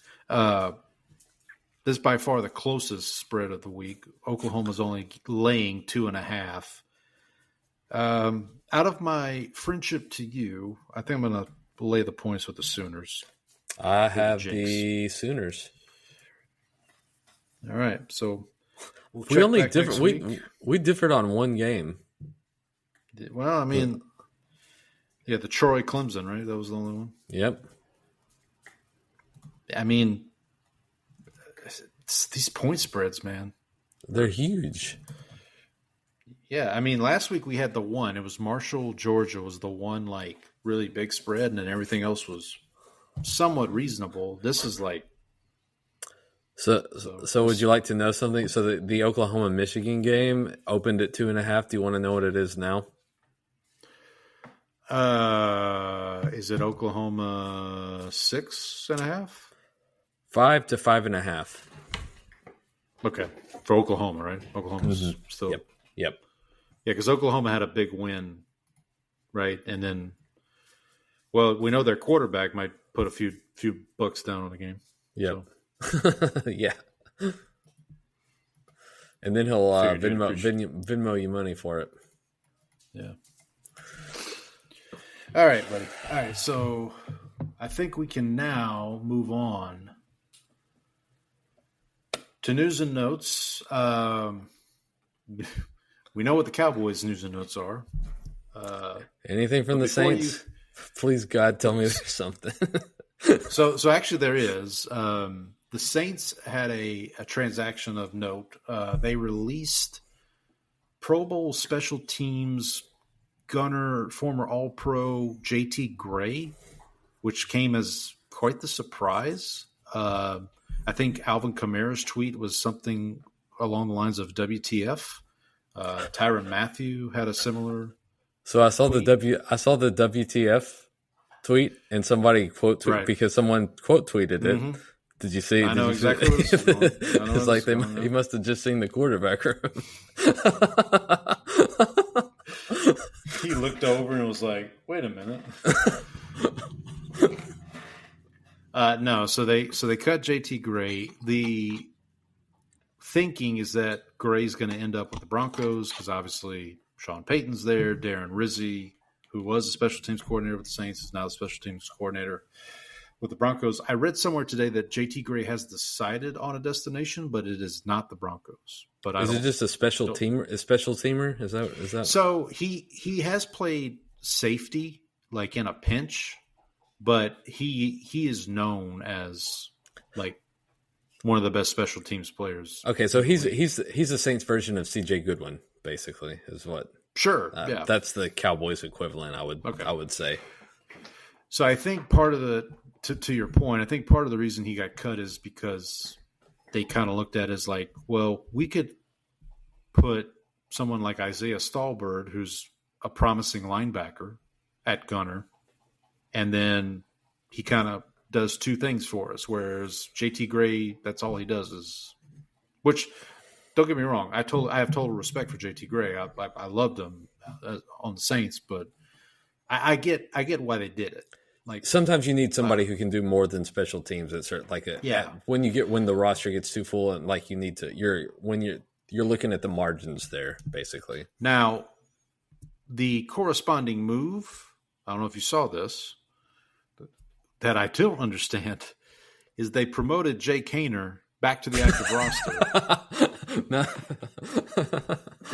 This is by far the closest spread of the week. Oklahoma's only laying 2.5. Out of my friendship to you, I think I'm going to lay the points with the Sooners. I have the Sooners. All right, so we only differ. We differed on one game. Well, I mean, the Troy Clemson, right? That was the only one. Yep. I mean, these point spreads, man, they're huge. Yeah, I mean, last week we had the one. It was Marshall, Georgia was the one like really big spread, and then everything else was somewhat reasonable. This is like. So would you like to know something? So the Oklahoma Michigan game opened at 2.5. Do you want to know what it is now? Is it Oklahoma 6.5? 5 to 5.5. Okay, for Oklahoma, right? Oklahoma's still. Yep. Yeah, because Oklahoma had a big win, right? And then, well, we know their quarterback might put a few bucks down on the game. Yeah. So. Yeah. And then he'll Venmo you money for it. Yeah. All right, buddy. All right, so I think we can now move on to news and notes. We know what the Cowboys news and notes are. Anything from the Saints? Please, God, tell me there's something. So actually there is. The Saints had a transaction of note. They released Pro Bowl special teams gunner, former All-Pro JT Gray, which came as quite the surprise. I think Alvin Kamara's tweet was something along the lines of WTF. Tyrann Mathieu had a similar. So I saw the WTF tweet and somebody quote tweet because someone quote tweeted it. Mm-hmm. Did you see? I know exactly what it's going. It's like he must have just seen the quarterback room. He looked over and was like, "Wait a minute." No, so they cut JT Gray. The thinking is that Gray's going to end up with the Broncos because obviously Sean Payton's there. Darren Rizzi, who was a special teams coordinator with the Saints, is now the special teams coordinator with the Broncos. I read somewhere today that JT Gray has decided on a destination, but it is not the Broncos. But is it just a special teamer? A special teamer? Is that? So he has played safety like in a pinch, but he is known as like one of the best special teams players. Okay, so he's the Saints version of C.J. Goodwin, basically, is what. Sure, yeah, that's the Cowboys equivalent. I would say. So I think part of the to your point, I think part of the reason he got cut is because they kind of looked at it as like, well, we could put someone like Isaiah Stallbird, who's a promising linebacker, at gunner, and then he kind of does two things for us, whereas JT Gray, that's all he does is, which don't get me wrong, I have total respect for JT Gray. I loved him on the Saints, but I get why they did it. Like sometimes you need somebody who can do more than special teams at certain when the roster gets too full and like you need to you're looking at the margins there basically. Now the corresponding move, I don't know if you saw this, that I don't understand is they promoted Jay Kaner back to the active roster.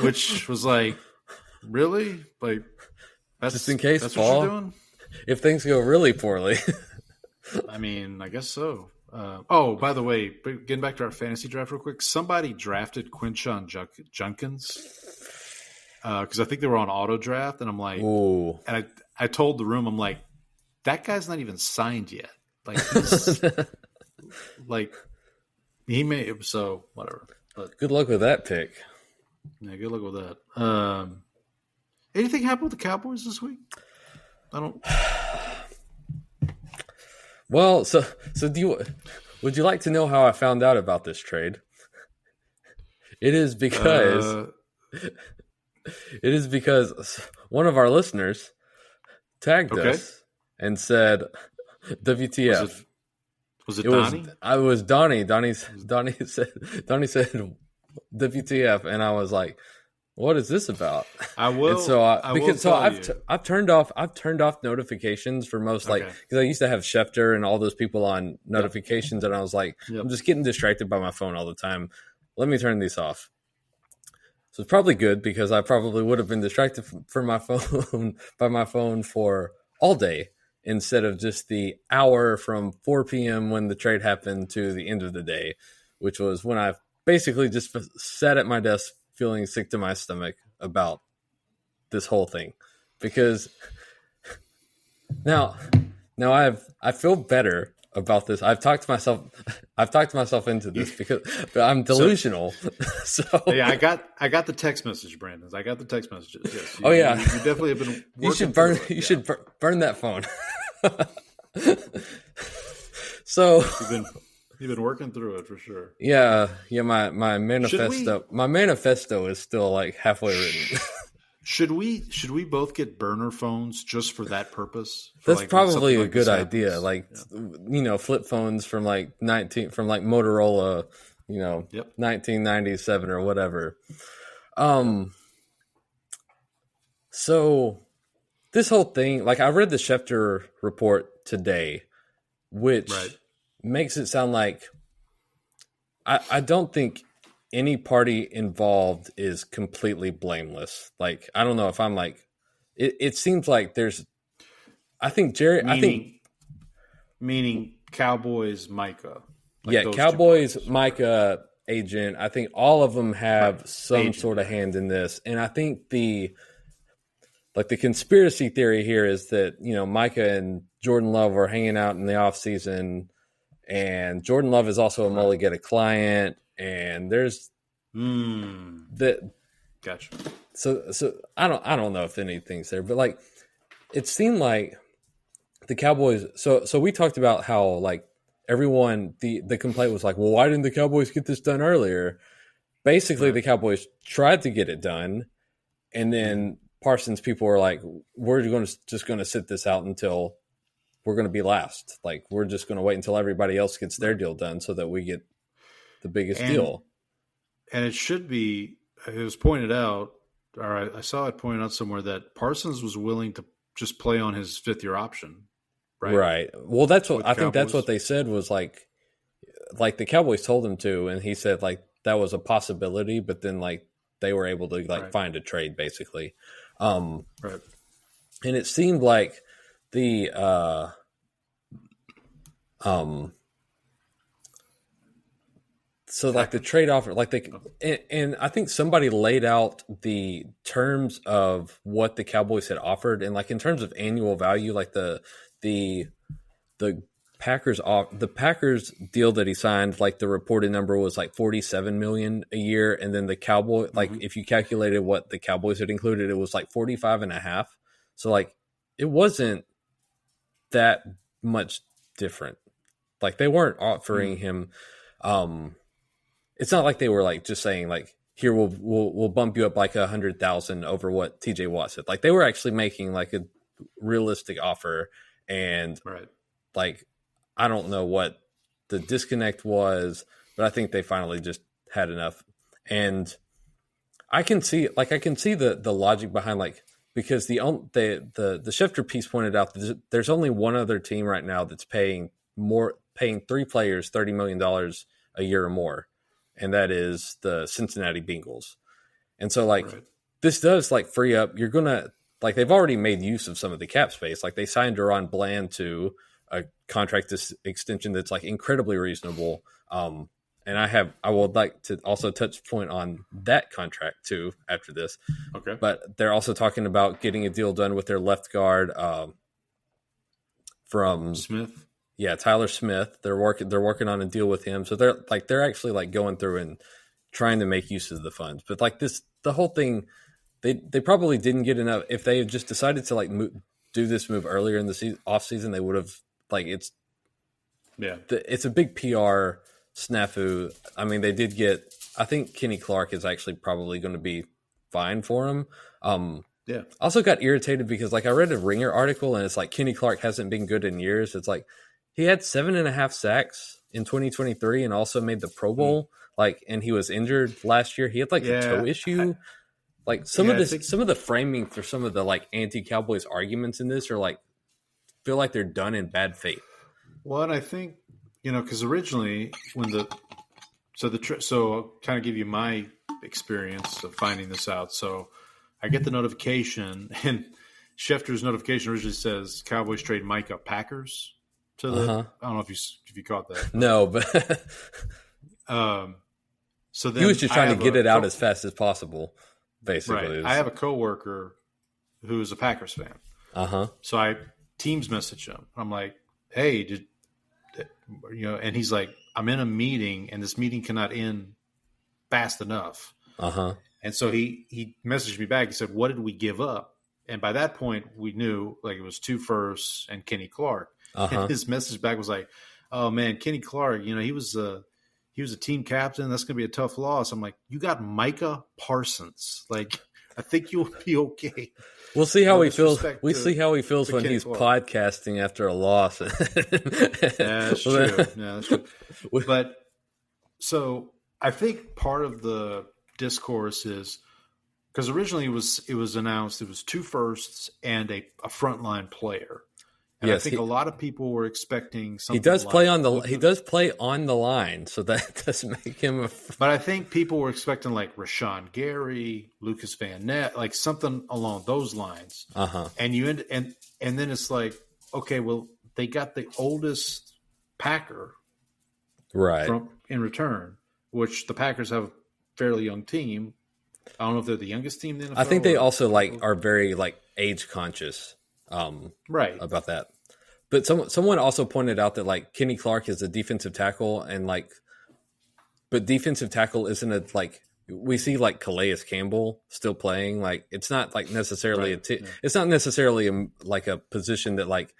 Which was like, really? Like that's just in case that's Paul, what you're doing? If things go really poorly. I mean, I guess so. By the way, getting back to our fantasy draft real quick, somebody drafted Quinshon Judkins because I think they were on auto draft, and I'm like, ooh. And I told the room, I'm like, that guy's not even signed yet. Like, he's, like he may, so whatever. But good luck with that pick. yeah, good luck with that. Anything happen with the Cowboys this week? I don't. Well, so would you like to know how I found out about this trade? It is because one of our listeners tagged us and said, "WTF." Was it Donnie? It was Donnie. Donnie said, "WTF," and I was like, "What is this about?" I've turned off notifications for most, like, because I used to have Schefter and all those people on notifications, and I was like, I'm just getting distracted by my phone all the time. Let me turn these off. So it's probably good, because I probably would have been distracted from my phone by my phone for all day, instead of just the hour from 4 p.m. when the trade happened to the end of the day, which was when I basically just sat at my desk feeling sick to my stomach about this whole thing. Because now I feel better about this. I've talked myself into this because I'm delusional. So yeah, I got the text message, Brandon. I got the text messages. Yes. You definitely have been. You should burn that phone. So you've been working through it for sure. Yeah. My manifesto is still like halfway written. Should we both get burner phones just for that purpose? That's probably a good idea. Like, flip phones from like Motorola, 1997 or whatever. So this whole thing, like, I read the Schefter report today, which makes it sound like I don't think any party involved is completely blameless. Like, I don't know if I'm like, it seems like there's, meaning Cowboys, Micah. Cowboys, Micah, agent. I think all of them have some sort of hand in this. And I think the conspiracy theory here is that, Micah and Jordan Love are hanging out in the off season, and Jordan Love is also a Mulligetta client. And there's that. Gotcha. So I don't know if anything's there, but like, it seemed like the Cowboys. So we talked about how, like, everyone, the complaint was like, well, why didn't the Cowboys get this done earlier? Basically, the Cowboys tried to get it done, and then Parsons people were like, we're just going to sit this out until we're going to be last. Like, we're just going to wait until everybody else gets their deal done so that we get the biggest deal. And it was pointed out, I saw it pointed out somewhere, that Parsons was willing to just play on his fifth-year option. Right. Well, that's what I think. That's what they said was like the Cowboys told him to, and he said like that was a possibility, but then like they were able to find a trade basically. And it seemed like the so like the trade offer, like and I think somebody laid out the terms of what the Cowboys had offered, and like in terms of annual value, like the Packers deal that he signed, like the reported number was like $47 million a year, and then the Cowboy, like if you calculated what the Cowboys had included, it was like 45.5. So like it wasn't that much different. Like they weren't offering him. It's not like they were like just saying like, here we'll bump you up like 100,000 over what TJ Watt said. Like they were actually making like a realistic offer. And like, I don't know what the disconnect was, but I think they finally just had enough. And I can see the logic behind, like, because the Schefter piece pointed out that there's only one other team right now that's paying three players $30 million a year or more. And that is the Cincinnati Bengals. And so like, this does like free up, you're going to, like, they've already made use of some of the cap space. Like they signed Deron Bland to a contract extension that's like incredibly reasonable. And I would like to also touch point on that contract too after this. Okay. But they're also talking about getting a deal done with their left guard from Smith. Yeah, Tyler Smith. They're working on a deal with him. So they're actually like going through and trying to make use of the funds. But like the whole thing, they probably didn't get enough. If they had just decided to like do this move earlier in the off season, they would have like it's a big PR snafu. I mean, they did get. I think Kenny Clark is actually probably going to be fine for him. Also got irritated because like I read a Ringer article and it's like Kenny Clark hasn't been good in years. It's like he had 7.5 sacks in 2023 and also made the Pro Bowl. Like, and he was injured last year. He had like a toe issue. Some of the framing for some of the like anti-Cowboys arguments in this are like feel like they're done in bad faith. Well, and I think because originally when so I'll kind of give you my experience of finding this out. So I get the notification, and Schefter's notification originally says Cowboys trade Micah Packers to the. I don't know if you caught that. No, but so then he was just trying to get it out as fast as possible. Basically, right. I have a coworker who is a Packers fan. So I Teams message him. I'm like, "Hey, and he's like, I'm in a meeting, and this meeting cannot end fast enough." And so he messaged me back. He said, "What did we give up?" And by that point, we knew like it was 2 firsts and Kenny Clark. And his message back was like, "Oh man, Kenny Clark, he was a team captain. That's going to be a tough loss." I'm like, "You got Micah Parsons. Like, I think you'll be okay." We'll see how he feels. We see how he feels when he's podcasting after a loss. That's true. Yeah, that's true. But so I think part of the discourse is because originally it was announced it was 2 firsts and a frontline player. And I think a lot of people were expecting something. He does play on the line, so that does make him. But I think people were expecting like Rashawn Gary, Lucas Van Ness, like something along those lines. And you and then it's like, okay, well, they got the oldest Packer, right, in return, which the Packers have a fairly young team. I don't know if they're the youngest team in the NFL. I think they also are very age conscious. Right about that. But someone also pointed out that like Kenny Clark is a defensive tackle and but defensive tackle isn't we see like Calais Campbell still playing. Like it's not like necessarily it's not necessarily a position that like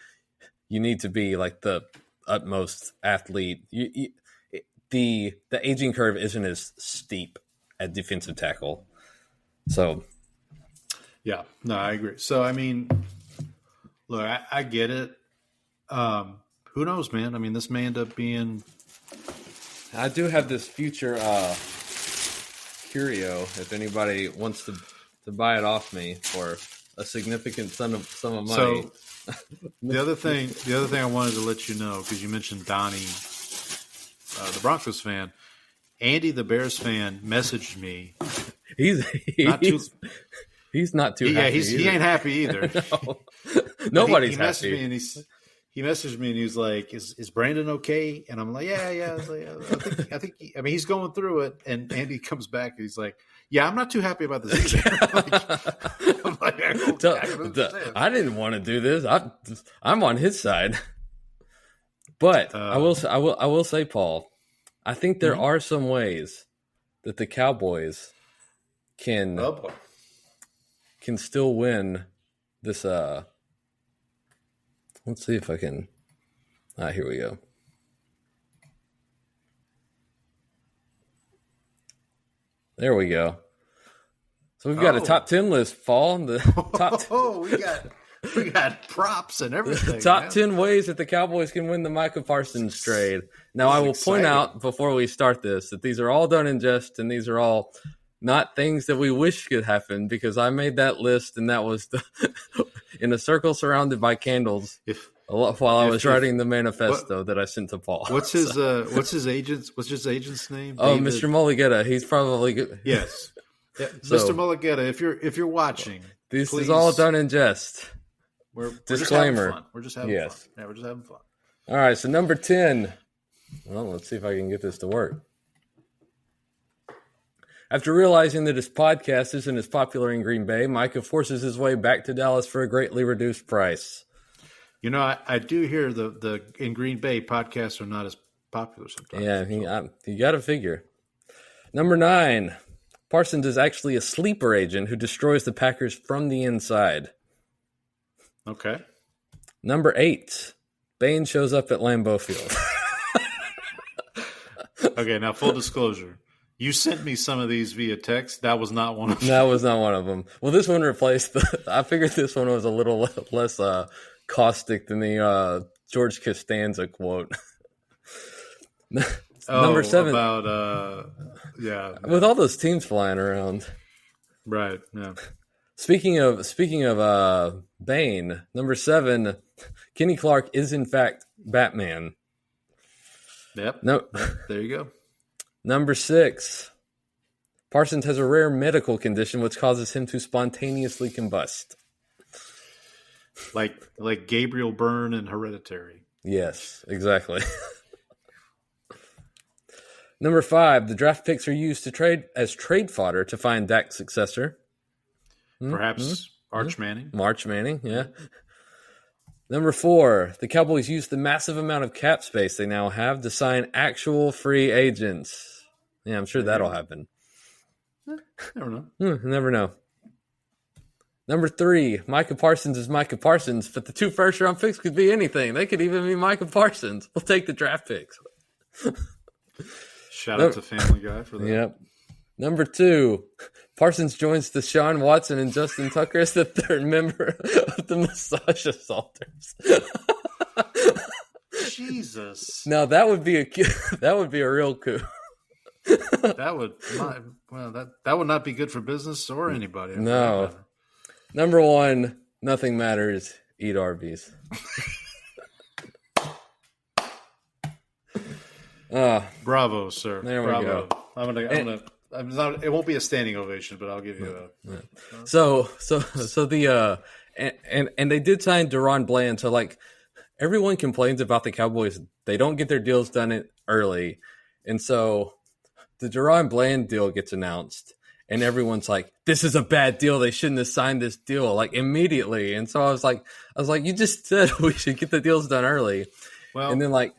you need to be like the utmost athlete. The aging curve isn't as steep at defensive tackle. So yeah, no, I agree. So I mean, look, I get it. Who knows, man? I mean, this may end up being. I do have this future curio. If anybody wants to buy it off me for a significant sum of money. So the other thing I wanted to let you know, because you mentioned Donnie, the Broncos fan, Andy, the Bears fan, messaged me. He's not too happy. He ain't happy either. No. Nobody's he happy. Me and he messaged me and he was like, "Is Brandon okay?" And I'm like, "Yeah." I was like, I think. He's going through it. And Andy comes back and he's like, "Yeah, I'm not too happy about this either." I'm like, I didn't want to do this. I'm on his side. But I will say, Paul, I think there are some ways that the Cowboys can still win this. Let's see if I can. Here we go. There we go. So we've got a top 10 list, Paul. The top. We got props and everything. Top 10 ways that the Cowboys can win the Micah Parsons trade. Now, I will point out before we start this that these are all done in jest, and these are all not things that we wish could happen, because I made that list, and that was in a circle surrounded by candles while I was writing the manifesto that I sent to Paul. What's his agent's name? Oh, David? Mr. Mulligetta. He's probably good. Yes. Yeah, so, Mr. Mulligetta, if you're watching, this please, is all done in jest. We're Disclaimer. We're just having fun. Yeah, we're just having fun. All right, so number 10. Well, let's see if I can get this to work. After realizing that his podcast isn't as popular in Green Bay, Micah forces his way back to Dallas for a greatly reduced price. You know, I do hear the in Green Bay podcasts are not as popular sometimes. Yeah, you got to figure. Number 9. Parsons is actually a sleeper agent who destroys the Packers from the inside. Okay. Number 8, Bane shows up at Lambeau Field. Okay, now full disclosure. You sent me some of these via text. That was not one of them. That was not one of them. Well, this one replaced I figured this one was a little less caustic than the George Costanza quote. Number 7. About, yeah. With all those teams flying around. Right, yeah. Speaking of Bane, number 7, Kenny Clark is in fact Batman. Yep. No, there you go. Number 6, Parsons has a rare medical condition which causes him to spontaneously combust. Like Gabriel Byrne in Hereditary. Yes, exactly. Number 5, the draft picks are used to trade fodder to find Dak's successor. Perhaps Arch Manning. March Manning, yeah. Number 4, the Cowboys use the massive amount of cap space they now have to sign actual free agents. Yeah, I'm sure that'll happen. Never know. Never know. Number 3, Micah Parsons is Micah Parsons, but the 2 first-round picks could be anything. They could even be Micah Parsons. We'll take the draft picks. Shout out to Family Guy for that. Yep. Number 2, Parsons joins Deshaun Watson and Justin Tucker as the 3rd member of the Massage Assaulters. Jesus. Now that would be a real coup. That would not be good for business or anybody. No. Number 1, nothing matters. Eat Arby's. Bravo, sir. There we Bravo. go. I'm gonna. It won't be a standing ovation, but I'll give you a. So the and they did sign Deron Bland. So like everyone complains about the Cowboys, they don't get their deals done early, and so the Deron Bland deal gets announced, and everyone's like, "This is a bad deal. They shouldn't have signed this deal like immediately." And so I was like, "You just said we should get the deals done early," and then like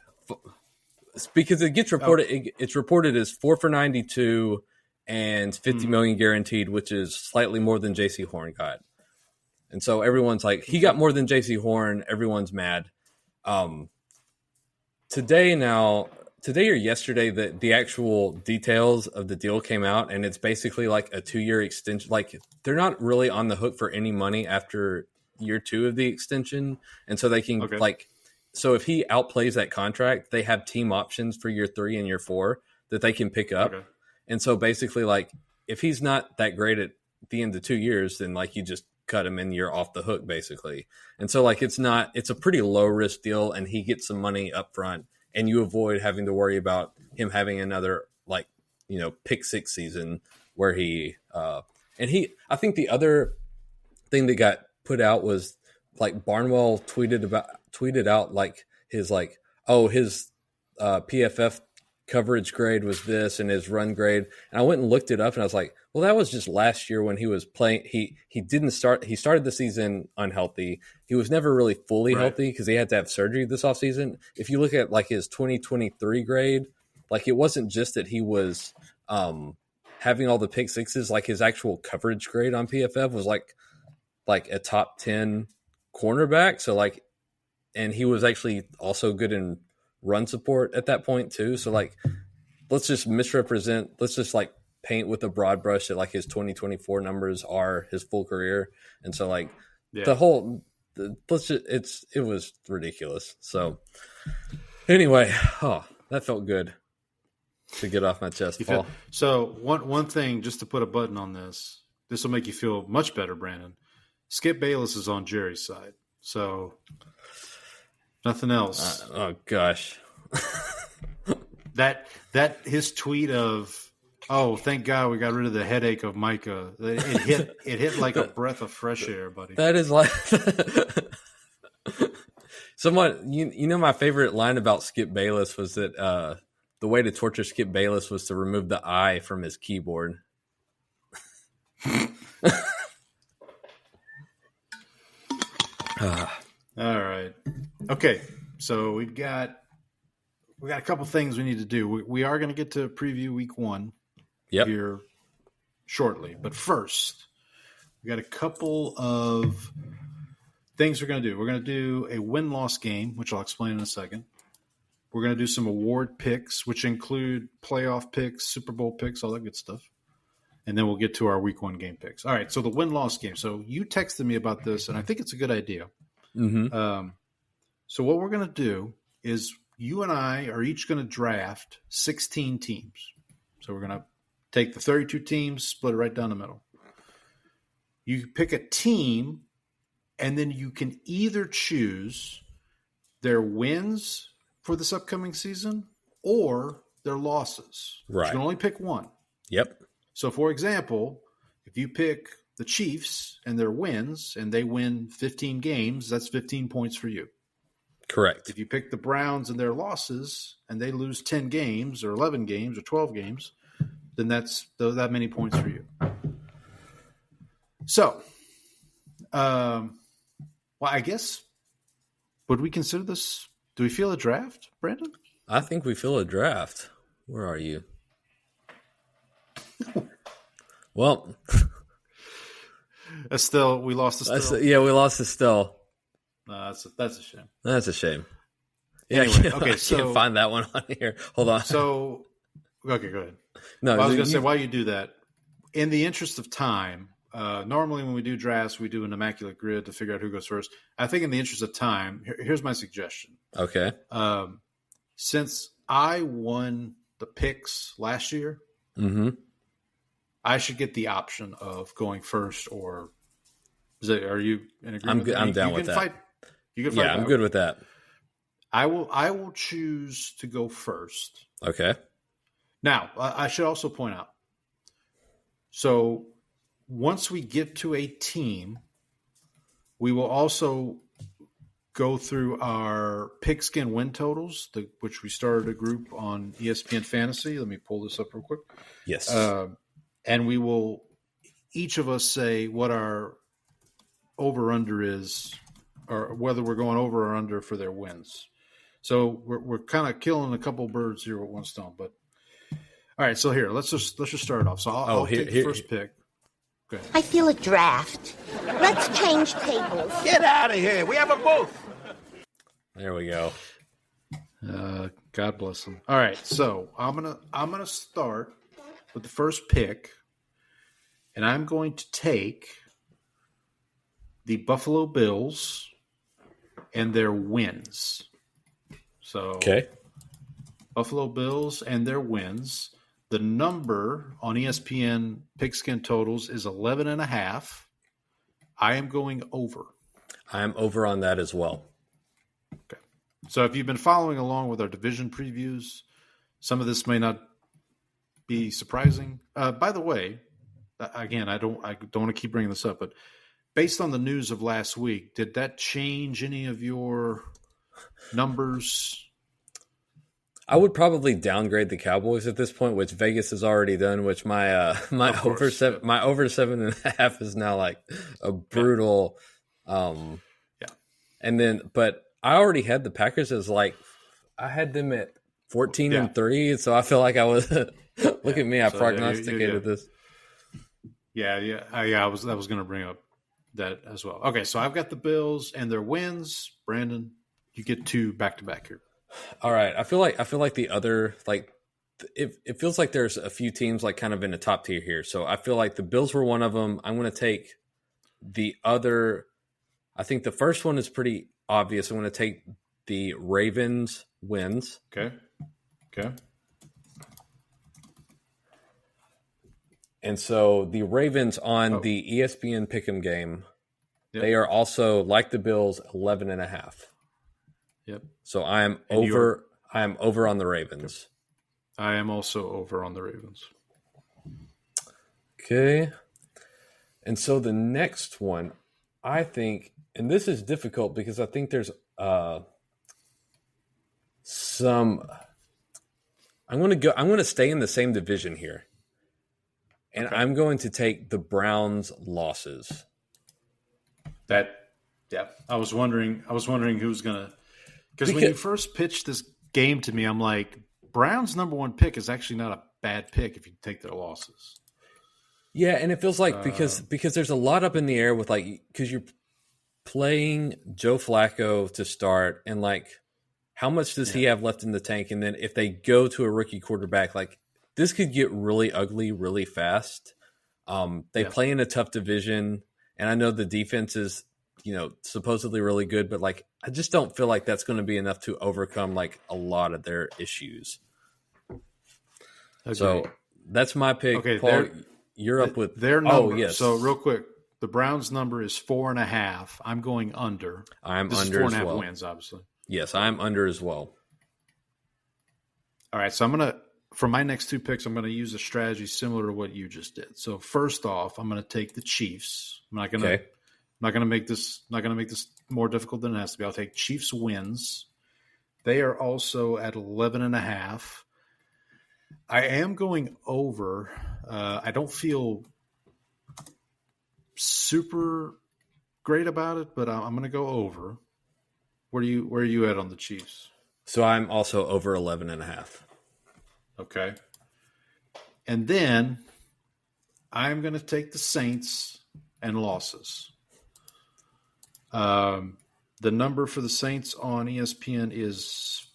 because it gets reported, it's reported as 4 for $92 and $50 million guaranteed, which is slightly more than J.C. Horn got. And so everyone's like, he got more than J.C. Horn. Everyone's mad. Today or yesterday, the actual details of the deal came out, and it's basically like a 2-year extension. Like they're not really on the hook for any money after year 2 of the extension, and so they can so if he outplays that contract, they have team options for year 3 and year 4 that they can pick up. Okay. And so basically, like if he's not that great at the end of 2 years, then like you just cut him and you're off the hook basically. And so like it's a pretty low risk deal, and he gets some money up front, and you avoid having to worry about him having another pick 6 season where I think the other thing that got put out was like Barnwell tweeted out like his PFF coverage grade was this and his run grade, and I went and looked it up, and I was like, well, that was just last year when he was playing. He started the season unhealthy. He was never really fully healthy because he had to have surgery this offseason. If you look at like his 2023 grade, like it wasn't just that he was having all the pick sixes, like his actual coverage grade on PFF was like a top 10 cornerback. So like, and he was actually also good in run support at that point too. So like, let's just like paint with a broad brush that like his 2024 numbers are his full career. And so like it was ridiculous. So anyway, that felt good to get off my chest, Paul. So one thing, just to put a button on this will make you feel much better, Brandon. Skip Bayless is on Jerry's side. So nothing else. Oh gosh. that his tweet of, oh, thank God we got rid of the headache of Micah. It hit like a breath of fresh air, buddy. That is like someone, you know, my favorite line about Skip Bayless was that the way to torture Skip Bayless was to remove the I from his keyboard. All right. Okay. So we got a couple things we need to do. We are going to get to preview week 1 here shortly. But first, we got a couple of things we're going to do. We're going to do a win-loss game, which I'll explain in a second. We're going to do some award picks, which include playoff picks, Super Bowl picks, all that good stuff. And then we'll get to our week 1 game picks. All right, so the win-loss game. So you texted me about this, and I think it's a good idea. Mm-hmm. So what we're going to do is you and I are each going to draft 16 teams. So we're going to take the 32 teams, split it right down the middle. You pick a team, and then you can either choose their wins for this upcoming season or their losses. Right. You can only pick one. Yep. So, for example, if you pick the Chiefs and their wins and they win 15 games, that's 15 points for you. Correct. If you pick the Browns and their losses and they lose 10 games or 11 games or 12 games, then that's that many points for you. So, well, I guess, would we consider this? Do we feel a draft, Brandon? I think we feel a draft. Where are you? Well, Estelle, we lost Estelle. yeah, we lost Estelle. That's a shame. That's a shame. Yeah, Anyway, I can't find that one on here. Hold on. So, okay, go ahead. No, I was going to say, while you do that, in the interest of time, normally when we do drafts, we do an immaculate grid to figure out who goes first. I think in the interest of time, here's my suggestion. Okay. Since I won the picks last year, Mm-hmm. I should get the option of going first, or are you in agreement? I'm good. I'm down with that. You can fight. Yeah, I'm good with that. I will choose to go first. Okay. Now, I should also point out. So, once we get to a team, we will also go through our pigskin win totals, which we started a group on ESPN Fantasy. Let me pull this up real quick. Yes. And we will, each of us say what our over-under is, or whether we're going over or under for their wins. So we're kind of killing a couple birds here with one stone. But all right, so here, let's just start it off. So I'll take the first pick. Go ahead. I feel a draft. Let's change tables. Get out of here. We have a booth. There we go. God bless them. All right, so I'm gonna start with the first pick, and I'm going to take the Buffalo Bills and their wins. So, Okay. Buffalo Bills and their wins. The number on ESPN Pigskin Totals is 11.5. I am going over. I am over on that as well. Okay. So if you've been following along with our division previews, some of this may not be surprising. By the way, again, I don't want to keep bringing this up, but based on the news of last week, did that change any of your numbers? I would probably downgrade the Cowboys at this point, which Vegas has already done. Which my over 7.5 is now like a brutal. Yeah. And then, but I already had the Packers as like I had them at 14-3, so I feel like I was. Look at me! I prognosticated this. Yeah. I was going to bring up that as well. Okay, so I've got the Bills and their wins. Brandon, you get 2 back-to-back here. All right, I feel like the other it feels like there's a few teams like kind of in the top tier here. So I feel like the Bills were one of them. I'm going to take the other. I think the first one is pretty obvious. I'm going to take the Ravens wins. Okay. And so the Ravens on the ESPN Pick'em game, they are also like the Bills 11.5. Yep. So I am over. I am over on the Ravens. Okay. I am also over on the Ravens. Okay. And so the next one, I think, and this is difficult because I think there's some. I'm going to stay in the same division here. And okay. I'm going to take the Browns' losses. I was wondering who's going to, because when you first pitched this game to me, I'm like, Browns' number 1 pick is actually not a bad pick if you take their losses. Yeah, and it feels like because there's a lot up in the air with because you're playing Joe Flacco to start, and how much does he have left in the tank? And then if they go to a rookie quarterback, this could get really ugly really fast. They play in a tough division, and I know the defense is supposedly really good, but I just don't feel like that's going to be enough to overcome a lot of their issues. Okay. So that's my pick. Okay, Paul, you're up with their number. Oh, yes. So real quick, the Browns' number is 4.5. I'm going under. I'm under as 4.5 well. wins, obviously. Yes, I'm under as well. All right, so for my next two picks, I'm gonna use a strategy similar to what you just did. So first off, I'm gonna take the Chiefs. I'm not gonna make this more difficult than it has to be. I'll take Chiefs wins. They are also at 11.5. I am going over. I don't feel super great about it, but I'm going to go over. Where are you at on the Chiefs? So I'm also over 11.5. Okay. And then I'm going to take the Saints and losses. The number for the Saints on ESPN is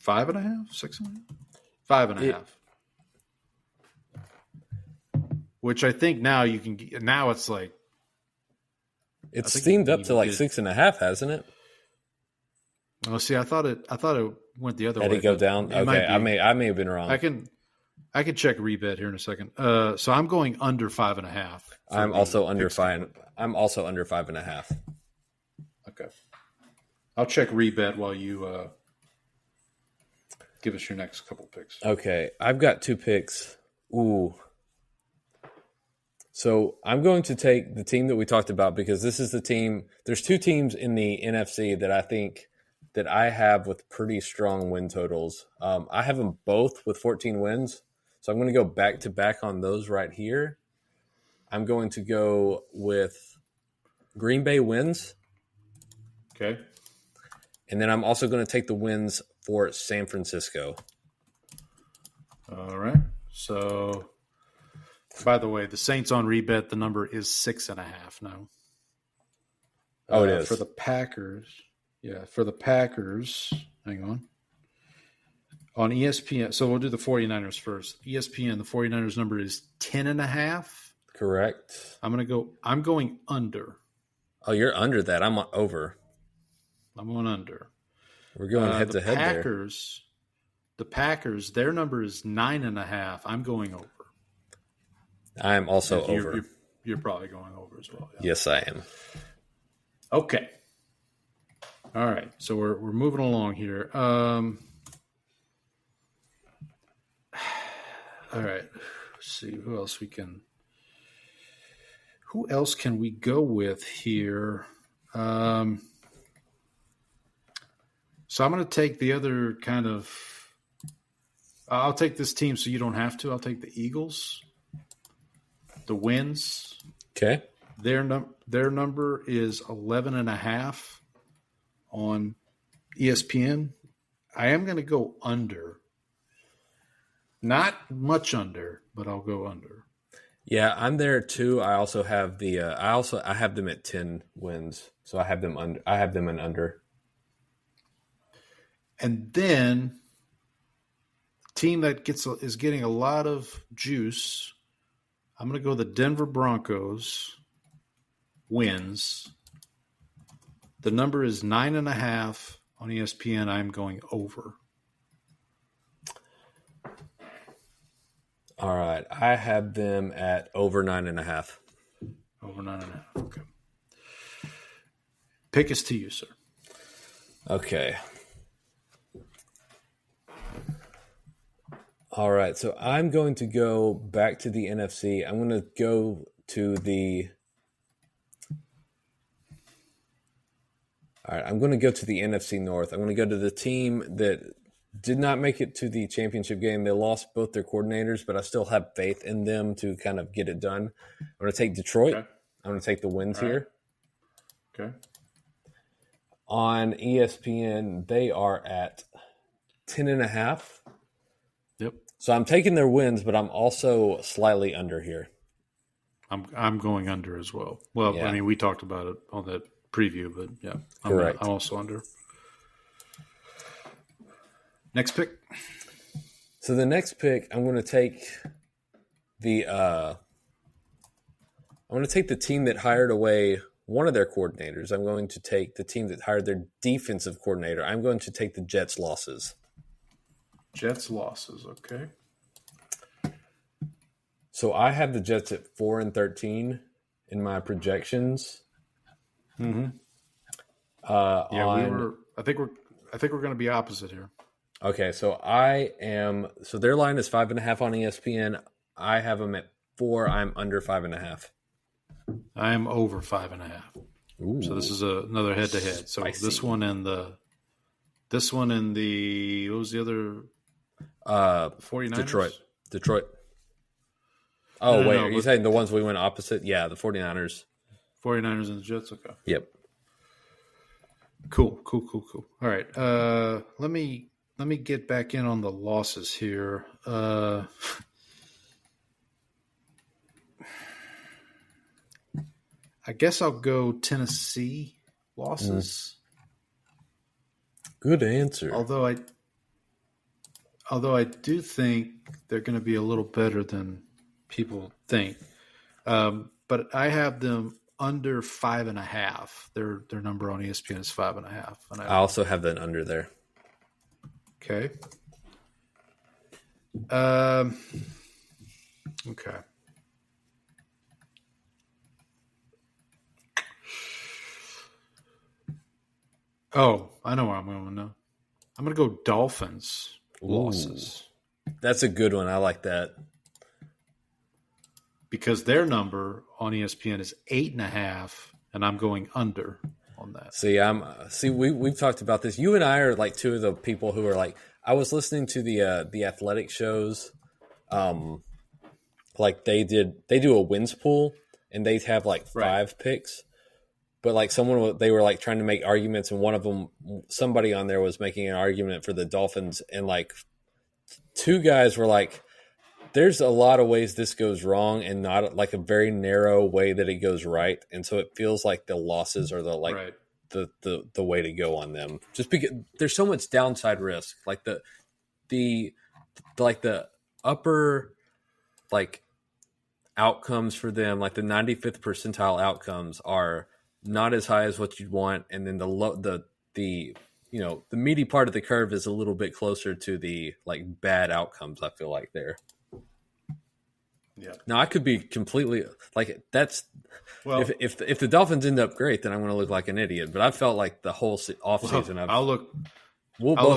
5.5, 6.5, 5.5. Which I think now you can get. Now it's it's steamed up to 6.5, hasn't it? Oh, see, I thought it went the other way. Did it go down? Okay, I may have been wrong. I can check rebet here in a second. So I'm going under 5.5. I'm also under 5. I'm also under 5.5. Okay, I'll check rebet while you give us your next couple picks. Okay, I've got two picks. Ooh. So I'm going to take the team that we talked about because this is the team. There's two teams in the NFC that I think that I have with pretty strong win totals. I have them both with 14 wins. So I'm going to go back to back on those right here. I'm going to go with Green Bay wins. Okay. And then I'm also going to take the wins for San Francisco. All right. So, by the way, the Saints on rebet, the number is 6.5 now. Oh, it is. For the Packers. Yeah, for the Packers. Hang on. On ESPN, so we'll do the 49ers first. ESPN, the 49ers number is 10.5. Correct. I'm going under. Oh, you're under that. I'm over. I'm going under. We're going head to head there. The Packers, their number is 9.5. I'm going over. I'm also over. You're probably going over as well. Yeah. Yes, I am. Okay. All right. So we're moving along here. All right. Let's see who else can we go with here? So I'm going to take the other kind of I'll take this team so you don't have to. I'll take the Eagles. The wins. Okay. Their number is 11.5 on ESPN. I am going to go under. Not much under, but I'll go under. Yeah, I'm there too. I also have I have them at 10 wins. So I have them under. I have them in under. And then team that is getting a lot of juice. I'm going to go the Denver Broncos wins. The number is 9.5 on ESPN. I'm going over. All right. I have them at over 9.5. Over 9.5. Okay. Pick is to you, sir. Okay. All right. So I'm going to go back to the NFC. I'm going to go to the. All right. I'm going to go to the NFC North. I'm going to go to the team that did not make it to the championship game. They lost both their coordinators, but I still have faith in them to kind of get it done. I'm going to take Detroit. Okay. I'm going to take the wins here. Okay. On ESPN, they are at 10.5. Yep. So I'm taking their wins, but I'm also slightly under here. I'm going under as well. Well, Yeah. I mean, we talked about it on that preview, but yeah, Correct. I'm also under. Next pick. So the next pick, I'm going to take the team that hired away one of their coordinators. I'm going to take the team that hired their defensive coordinator. I'm going to take the Jets' losses. Jets losses, okay. So I have the Jets at 4-13 in my projections. Mm-hmm. I think we're going to be opposite here. Okay, so so their line is 5.5 on ESPN. I have them at 4. I'm under 5.5. I am over 5.5. Ooh. So this is another head-to-head. So Spicy. this one and the what was the other? 49ers? Detroit. Oh, No, wait, no, are you but- saying the ones we went opposite? Yeah, the 49ers. 49ers and the Jets. Okay. Yep. Cool. All right. Let me get back in on the losses here. I guess I'll go Tennessee losses. Good answer. Although I do think they're going to be a little better than people think. But I have them under 5.5. Their number on ESPN is 5.5. And I also have that under there. Okay. Okay. Oh, I know where I'm going now. I'm going to go Dolphins losses. That's a good one. I like that. Because their number on ESPN is 8.5, and I'm going under on that. We've talked about this. You and I are like two of the people who are like, I was listening to the athletic shows. Like they do a wins pool and they have like 5 picks, but like they were like trying to make arguments, and one of them, somebody on there was making an argument for the Dolphins, and like 2 guys were like, there's a lot of ways this goes wrong and not like a very narrow way that it goes right. And so it feels like the losses are the way to go on them, just because there's so much downside risk. Like the upper like outcomes for them, like the 95th percentile outcomes are not as high as what you'd want. And then the meaty part of the curve is a little bit closer to the like bad outcomes. I feel like there. Yeah. Now I could be completely like that's. Well, if the Dolphins end up great, then I'm going to look like an idiot. But I felt like the whole offseason. I'll look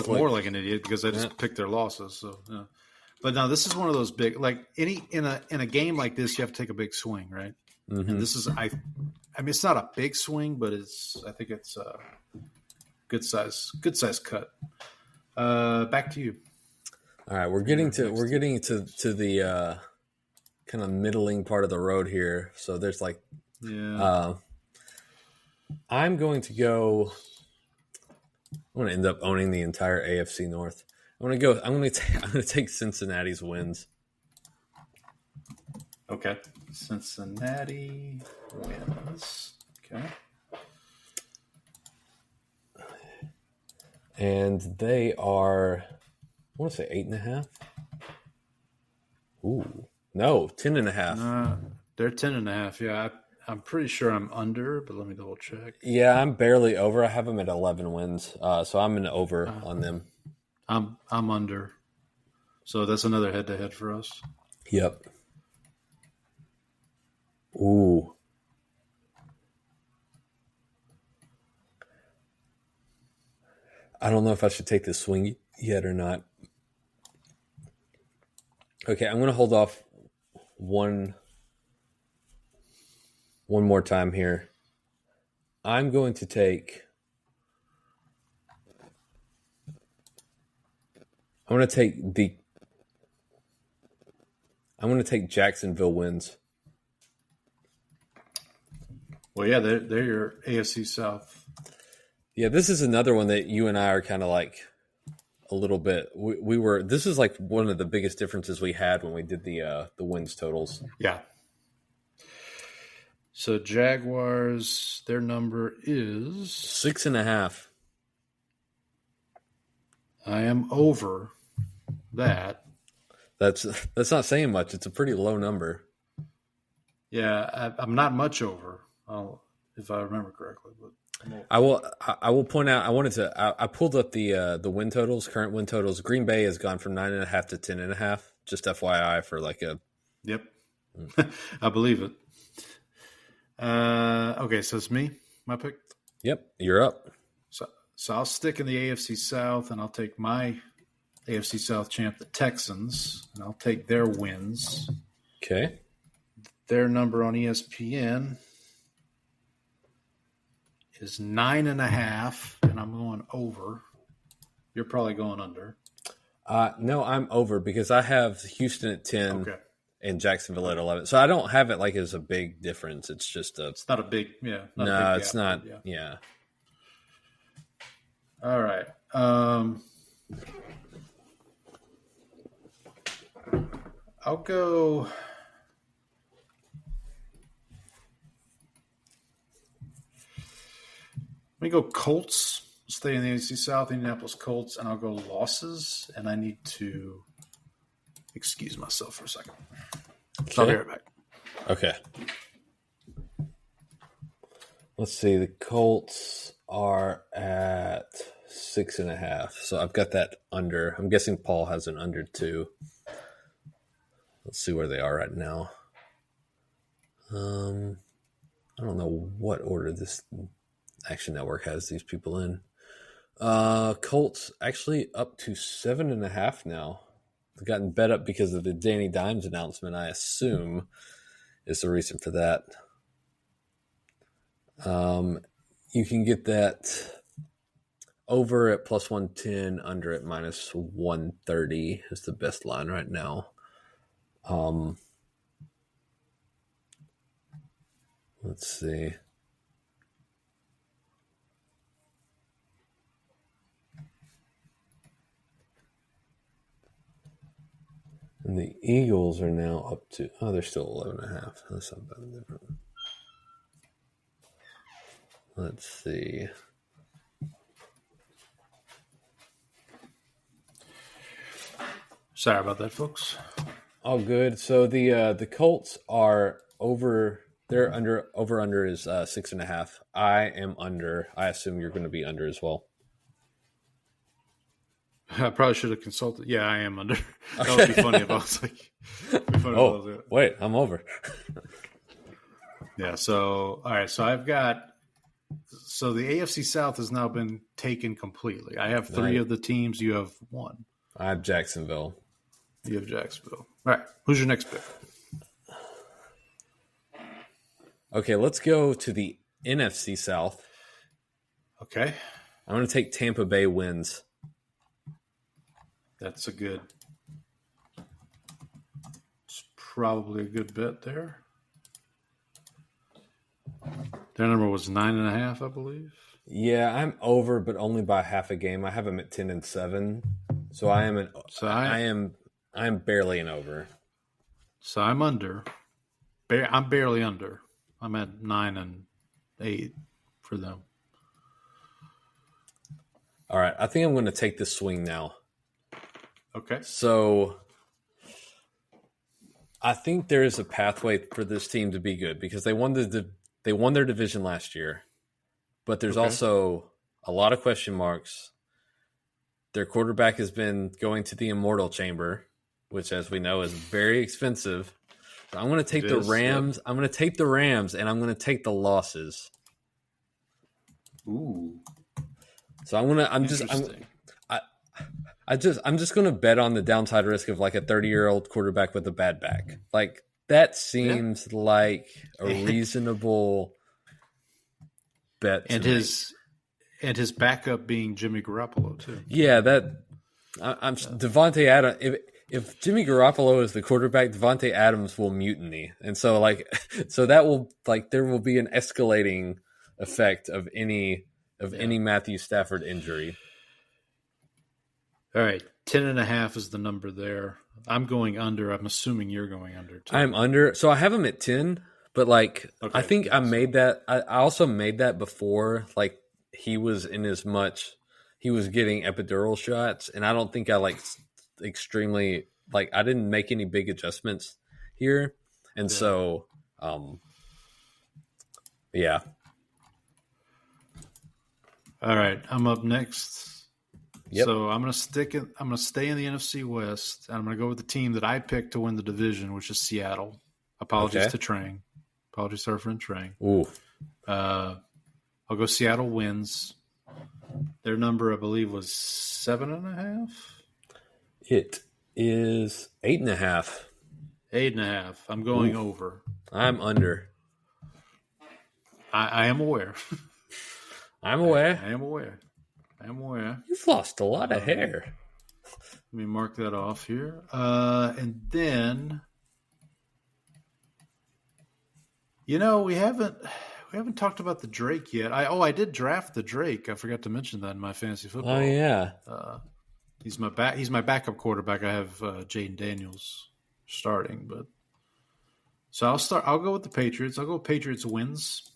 more like an idiot because I just picked their losses. So, yeah. But now this is one of those big, like in a game like this, you have to take a big swing, right? Mm-hmm. And this is I mean it's not a big swing, but I think it's a good size cut. Back to you. All right, we're getting to the kind of middling part of the road here. So there's like, I'm going to go. I'm going to end up owning the entire AFC North. I'm going to take Cincinnati's wins. Okay, Cincinnati wins. Okay, and they are. I want to say 8.5. Ooh. No, 10.5. They're 10.5. Yeah, I'm pretty sure I'm under, but let me double check. Yeah, I'm barely over. I have them at 11 wins, so I'm an over on them. I'm under, so that's another head-to-head for us. Yep. Ooh. I don't know if I should take this swing yet or not. Okay, I'm going to hold off one more time here. I'm going to take Jacksonville wins. Well, yeah, they're your AFC South. Yeah, this is another one that you and I are kind of like a little bit. This is like one of the biggest differences we had when we did the wins totals. Yeah. So Jaguars, their number is 6.5. I am over that. That's not saying much. It's a pretty low number. Yeah, I'm not much over, if I remember correctly. But I will point out. I pulled up the win totals, current win totals. Green Bay has gone from 9.5 to 10.5. Just FYI for like a. Yep, I believe it. Okay, so it's me, my pick. Yep, you're up. So I'll stick in the AFC South, and I'll take my AFC South champ, the Texans, and I'll take their wins. Okay. Their number on ESPN is 9.5, and I'm going over. You're probably going under. No, I'm over because I have Houston at 10 Okay. and Jacksonville at 11. So I don't have it like as a big difference. It's just It's not a big, yeah. No, a big it's gap, not. but Yeah. All right. I'll go. Let me go Colts. Stay in the AFC South, Indianapolis Colts, and I'll go losses. And I need to excuse myself for a second. So I'll be right back. Okay. Let's see. The Colts are at 6.5. So I've got that under. I'm guessing Paul has an under too. Let's see where they are right now. I don't know what order this Action Network has these people in. Colts actually up to 7.5 now. They've gotten bet up because of the Danny Dimes announcement, I assume, is the reason for that. You can get that over at plus 110, under at minus 130 is the best line right now. Let's see. And the Eagles are now up to, they're still 11.5. That's not that different. Let's see. Sorry about that, folks. All good. So the Colts are over. They're under. Over under is 6.5. I am under. I assume you're going to be under as well. I probably should have consulted. Yeah, I am under. That would be funny if I was like. Wait, I'm over. Yeah. So all right. So I've got. So the AFC South has now been taken completely. I have three of the teams. You have one. I have Jacksonville. You have Jacksonville. All right. Who's your next pick? Okay, let's go to the NFC South. Okay. I'm going to take Tampa Bay wins. That's a good. It's probably a good bet there. Their number was 9.5, I believe. Yeah, I'm over, but only by half a game. I have them at 10-7, so I am I'm barely an over. So I'm under. I'm barely under. I'm at 9-8 for them. All right, I think I'm going to take this swing now. Okay. So I think there is a pathway for this team to be good because they won their division last year, but there's also a lot of question marks. Their quarterback has been going to the immortal chamber, which, as we know, is very expensive. So I'm going to take the Rams. Yeah. I'm going to take the Rams, and I'm going to take the losses. Ooh. So I'm just going to bet on the downside risk of like a 30-year-old quarterback with a bad back. Like that seems like a reasonable bet. And his backup being Jimmy Garoppolo too. Yeah, Devontae Adams. If Jimmy Garoppolo is the quarterback, Devontae Adams will mutiny, and so that will there will be an escalating effect of any Matthew Stafford injury. All right, 10.5 is the number there. I'm going under. I'm assuming you're going under too. I'm under. So I have him at 10, But like, Okay. I think I made that. I also made that before. Like he was in as much. He was getting epidural shots, and I don't think I like extremely like. I didn't make any big adjustments here, and so, yeah. All right, I'm up next. Yep. So I'm gonna stay in the NFC West, and I'm gonna go with the team that I picked to win the division, which is Seattle. Apologies to Trang. Apologies to our friend Trang. Ooh. I'll go Seattle wins. Their number, I believe, was 7.5. It is 8.5. 8.5. I'm going over. I'm under. I am aware. I'm aware. I am aware. I am aware. You've lost a lot of hair. Let me mark that off here. And then, we haven't talked about the Drake yet. I did draft the Drake. I forgot to mention that in my fantasy football. Oh yeah. He's my backup quarterback. I have Jaden Daniels starting, but so I'll go with the Patriots. I'll go with Patriots wins.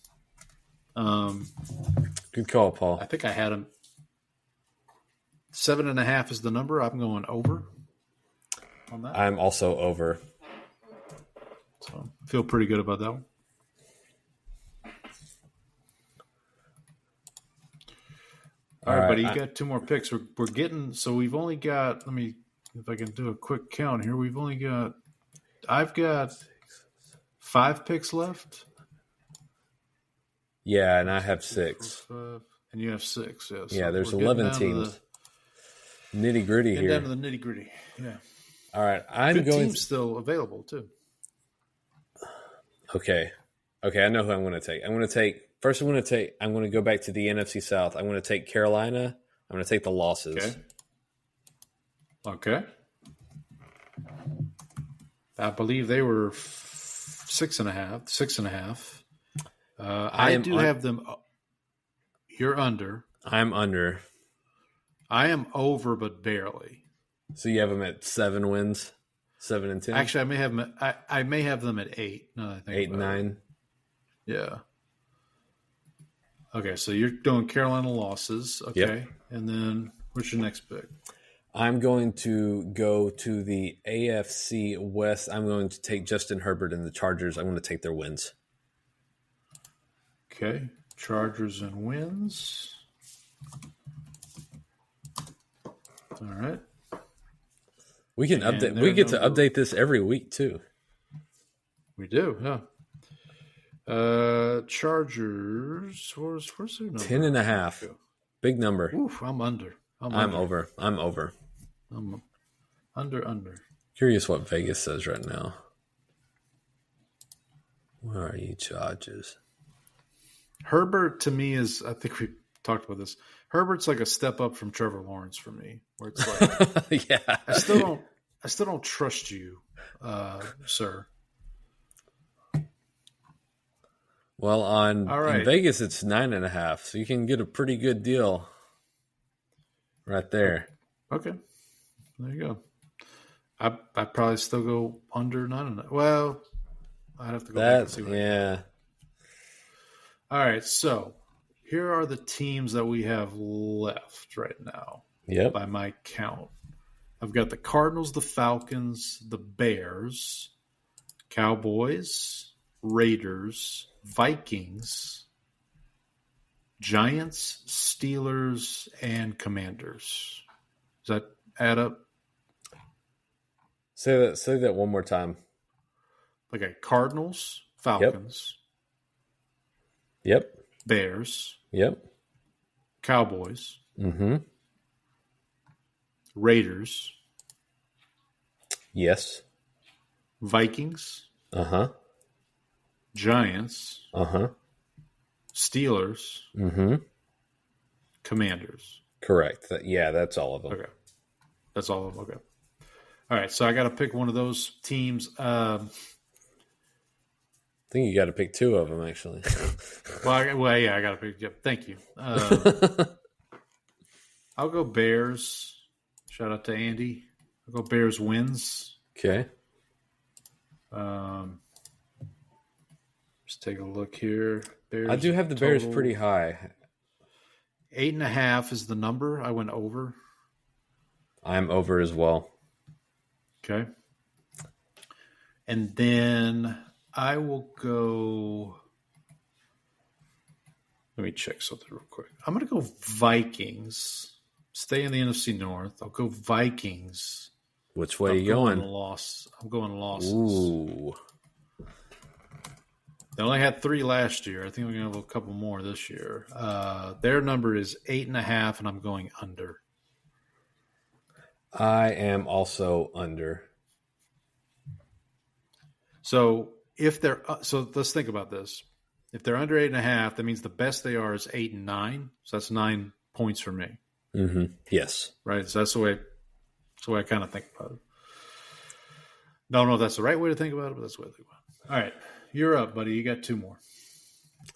Good call, Paul. I think I had him. 7.5 is the number. I'm going over on that. I'm also over. So I feel pretty good about that one. All right, buddy, you got 2 more picks. We're getting so we've only got. Let me, if I can do a quick count here. I've got 5 picks left. Yeah, and I have 6. 4, 5, and you have 6. Yeah. So yeah, there's we're 11 teams. Nitty gritty here. Down to the nitty gritty. Yeah. All right, I'm Good going. teams still available too. Okay, I know who I'm going to take. I'm going to go back to the NFC South. I'm going to take Carolina. I'm going to take the losses. Okay. I believe they were 6.5. 6.5. I do have them. You're under. I'm under. I am over, but barely. So you have them at 7 wins, 7 and 10. Actually, I may have them at 8. No, I think 8 and 9. Yeah. Okay, so you're doing Carolina losses. Okay, Yep. And then what's your next pick? I'm going to go to the AFC West. I'm going to take Justin Herbert and the Chargers. I'm going to take their wins. Okay, Chargers and wins. All right. We can update. We get to update this every week too. We do, yeah. Chargers. Where's their number? 10.5. Big number. Oof, I'm under. I'm over. I'm over. I'm under. Curious what Vegas says right now. Where are you, Chargers? Herbert to me is. I think we talked about this. Herbert's like a step up from Trevor Lawrence for me, where it's like, yeah, I still don't trust you, sir. Well, in Vegas it's 9.5, so you can get a pretty good deal right there. Okay, there you go. I'd probably still go under 9.5. Well, I'd have to go back and see. Yeah. All right, so here are the teams that we have left right now. Yep. By my count, I've got the Cardinals, the Falcons, the Bears, Cowboys, Raiders, Vikings, Giants, Steelers, and Commanders. Does that add up? Say that one more time. Okay, Cardinals, Falcons. Yep. Bears. Yep. Cowboys. Mm-hmm. Raiders. Yes. Vikings. Uh-huh. Giants. Uh-huh. Steelers. Mm-hmm. Commanders. Correct. That's all of them. Okay. That's all of them. Okay. All right, so I got to pick one of those teams. I think you got to pick 2 of them, actually. I got to pick. Yep, thank you. I'll go Bears. Shout out to Andy. I'll go Bears wins. Okay. Let's take a look here. Bears I do have the Bears total. pretty high. 8.5 is the number. I went over. I'm over as well. Okay. And then I will go. Let me check something real quick. I'm going to go Vikings. Stay in the NFC North. I'll go Vikings. Which way are you going? I'm going losses. Ooh. They only had 3 last year. I think we're going to have a couple more this year. Their number is 8.5, and I'm going under. I am also under. So if they're so let's think about this. If they're under 8.5, that means the best they are is 8 and 9. So that's 9 points for me. Mm-hmm. Yes. Right. So that's the way I kind of think about it. Don't know if that's the right way to think about it, but that's the way I think about it. All right. You're up, buddy. You got 2 more.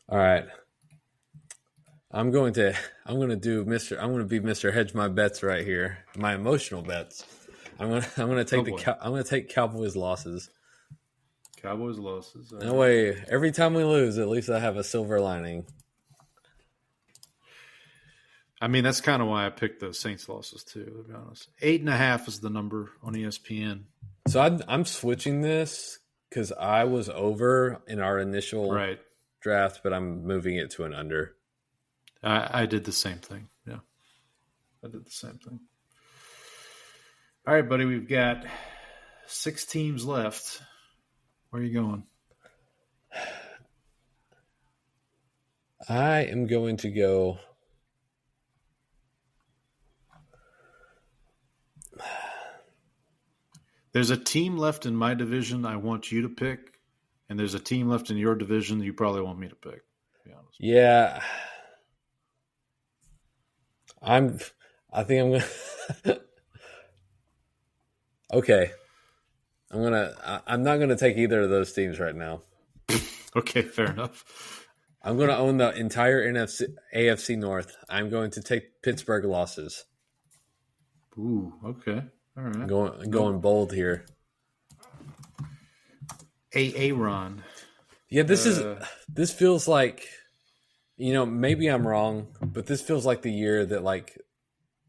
All right. I'm going to be Mr. Hedge my bets right here. My emotional bets. I'm going to take Cowboys losses. Cowboys losses. That way, every time we lose, at least I have a silver lining. I mean, that's kind of why I picked the Saints losses too, to be honest. 8.5 is the number on ESPN. So I'm switching this because I was over in our initial draft, but I'm moving it to an under. I did the same thing. Yeah. I did the same thing. All right, buddy. We've got 6 teams left. Where are you going? I am going to go. There's a team left in my division I want you to pick, and there's a team left in your division you probably want me to pick, to be honest. Yeah. I think I'm gonna Okay. I'm not gonna take either of those teams right now. Okay, fair enough. I'm gonna own the entire AFC North. I'm going to take Pittsburgh losses. Ooh, okay. All right. Going bold here. Aaron. Yeah, this feels like, maybe I'm wrong, but this feels like the year that, like,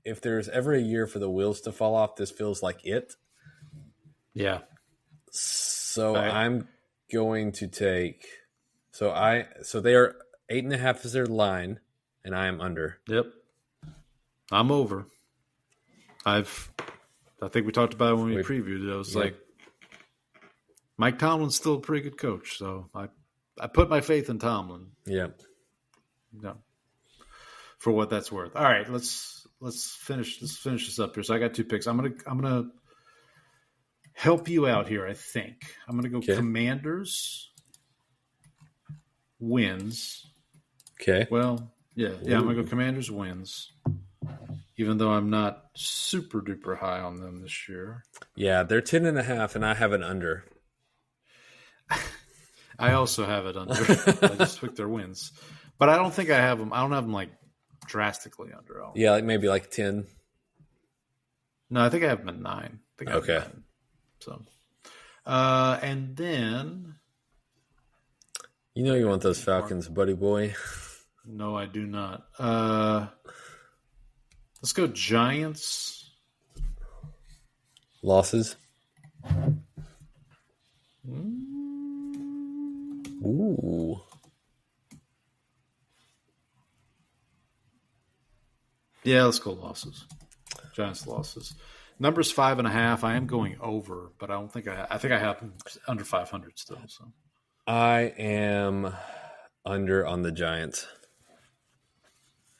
if there's ever a year for the wheels to fall off, this feels like it. Yeah. So I'm going to take. So they are 8.5 is their line, and I am under. Yep. I'm over. I think we talked about it when we previewed it. I was like, Mike Tomlin's still a pretty good coach, so I put my faith in Tomlin. Yeah. No. For what that's worth. All right, let's finish this up here. So I got 2 picks. I'm gonna help you out here. I think I'm gonna go Commanders wins. Okay. Well, yeah. I'm gonna go Commanders wins. Even though I'm not super duper high on them this year. Yeah, they're 10.5, and I have an under. I also have it under. I just took their wins, but I don't think I have them. I don't have them like drastically under. Yeah, like maybe like 10. No, I think I have them at 9. I think I have 9. So, and then you want those Falcons, buddy boy. No, I do not. Let's go Giants. Losses. Ooh. Yeah, let's go losses. Giants losses. Number's 5.5. I am going over, but I don't think I think I have under 500 still. So I am under on the Giants.